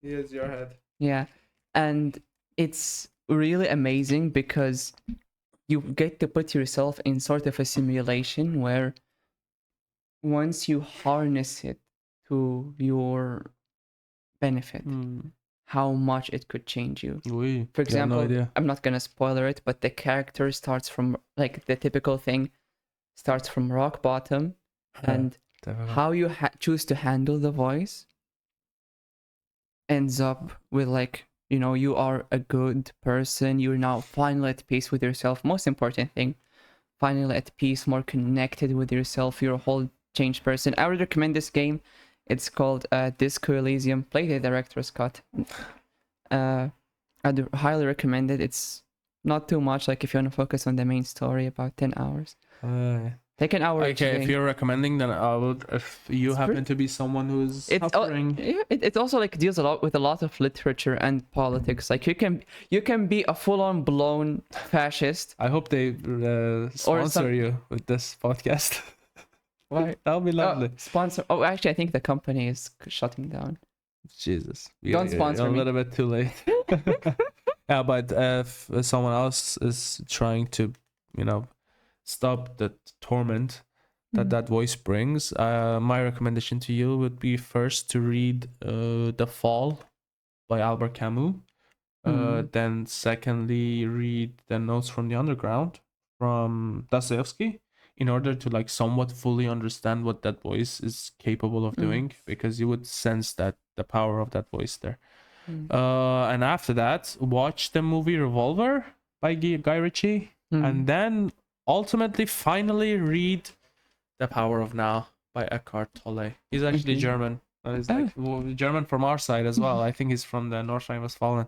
is your head. Yeah. And it's really amazing because you get to put yourself in sort of a simulation where once you harness it to your benefit, how much it could change you. For example, I'm not gonna spoiler it, but the character starts from, like, the typical thing starts from rock bottom, and how you choose to handle the voice ends up with, like, you know, you are a good person, you're now finally at peace with yourself. Most important thing, finally at peace, more connected with yourself, you're a whole changed person. I would recommend this game. It's called Disco Elysium. Play the director's cut. I'd highly recommend it. It's not too much, like, if you want to focus on the main story, about 10 hours. Take an hour. Okay, if you're recommending, then I would. If you happen to be someone who's suffering, it also, like, deals with a lot of literature and politics. Like, you can be a full-on blown fascist. I hope they sponsor you with this podcast. Why? That would be lovely. Sponsor? Oh, actually, I think the company is shutting down. Jesus, don't sponsor me. A little bit too late. Yeah, but if someone else is trying to, you know, stop the torment that voice brings, my recommendation to you would be first to read The Fall by Albert Camus. Then secondly, read The Notes from the Underground from Dostoevsky, in order to, like, somewhat fully understand what that voice is capable of doing, because you would sense that the power of that voice there. And after that, watch the movie Revolver by Guy Ritchie, and then ultimately, finally, read The Power of Now by Eckhart Tolle. He's actually German. He's like German from our side as well. I think he's from the North Rhine-Westphalia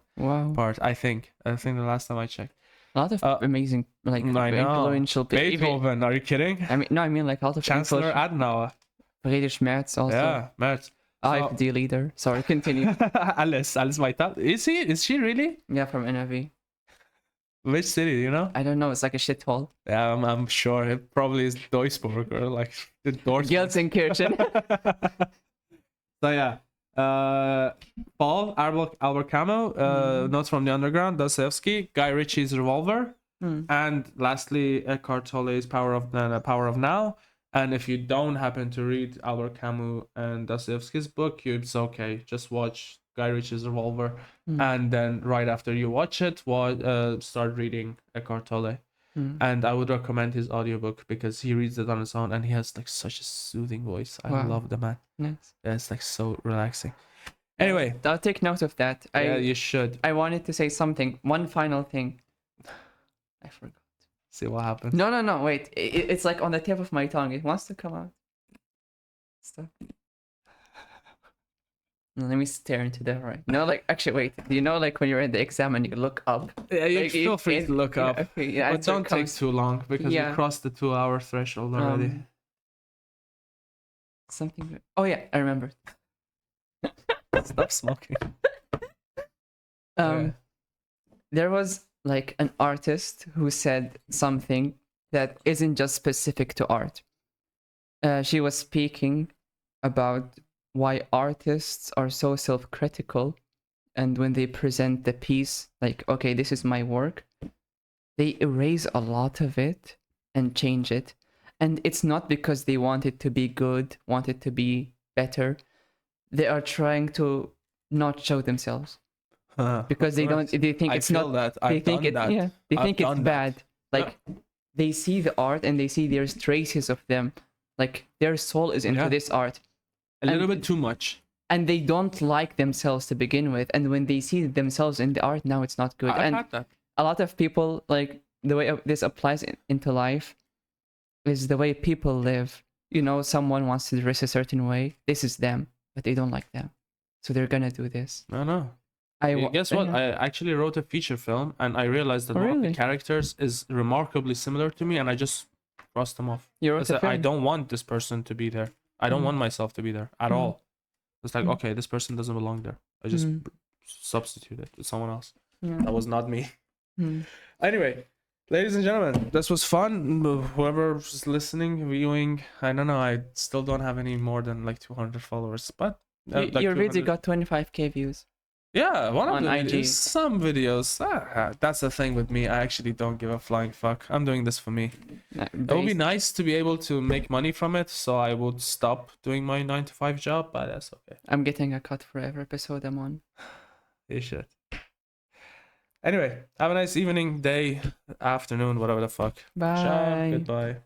part. I think the last time I checked. A lot of amazing, like, influential people. Beethoven, are you kidding? I mean, like, a lot of Chancellor Adenauer. Friedrich Merz also. Yeah, Merz. AfD leader. Sorry, continue. Alice Vaital. Is she really? Yeah, from NRV. Which city, do you know? I don't know. It's like a shithole. Yeah, I'm sure it probably is Duisburg or like the Dortmund. Gelsenkirchen. So yeah, Paul, Albert Camus, Notes from the Underground, Dostoevsky, Guy Ritchie's Revolver, and lastly Eckhart Tolle's Power of Now. And if you don't happen to read Albert Camus and Dostoevsky's book, it's okay. Just watch Guy Ritchie's Revolver, and then right after you watch it, start reading Eckhart Tolle. And I would recommend his audiobook because he reads it on his own and he has like such a soothing voice. I love the man. Nice. Yeah, it's like so relaxing. Anyway, I'll take note of that. Yeah, you should. I wanted to say something. One final thing. I forgot. See what happens. No. Wait. It's like on the tip of my tongue. It wants to come out. Stop. No, let me stare into the right. No, like actually, wait. You know, like when you're in the exam and you look up. Yeah, you like, feel free to look up. Okay, yeah, but don't take too long because we crossed the 2-hour threshold already. Something. Oh yeah, I remember. Stop smoking. There was like an artist who said something that isn't just specific to art. She was speaking about why artists are so self-critical, and when they present the piece, like, okay, this is my work, they erase a lot of it and change it. And it's not because they want it to be good, want it to be better. They are trying to not show themselves. Because they think it's not that. They think it's bad. Like they see the art and they see there's traces of them. Like their soul is into this art. A little bit too much. And they don't like themselves to begin with. And when they see themselves in the art, now it's not good. And a lot of people, like the way this applies into life is the way people live. You know, someone wants to dress a certain way. This is them, but they don't like them. So they're going to do this. No. Guess what? I actually wrote a feature film and I realized that one of the characters is remarkably similar to me and I just crossed them off. I don't want this person to be there. I don't want myself to be there at all. It's like, okay, this person doesn't belong there. I just substitute it with someone else. That was not me. Anyway, ladies and gentlemen, this was fun. Whoever's listening, viewing, I don't know. I still don't have any more than like 200 followers, but your video got 25k views. Yeah, one of on the IG. videos, some videos. That's the thing with me. I actually don't give a flying fuck. I'm doing this for me. It would be nice to be able to make money from it, so I would stop doing my 9-to-5 job, but that's okay. I'm getting a cut for every episode I'm on. You should. Anyway, have a nice evening, day, afternoon, whatever the fuck. Bye. Ciao. Goodbye.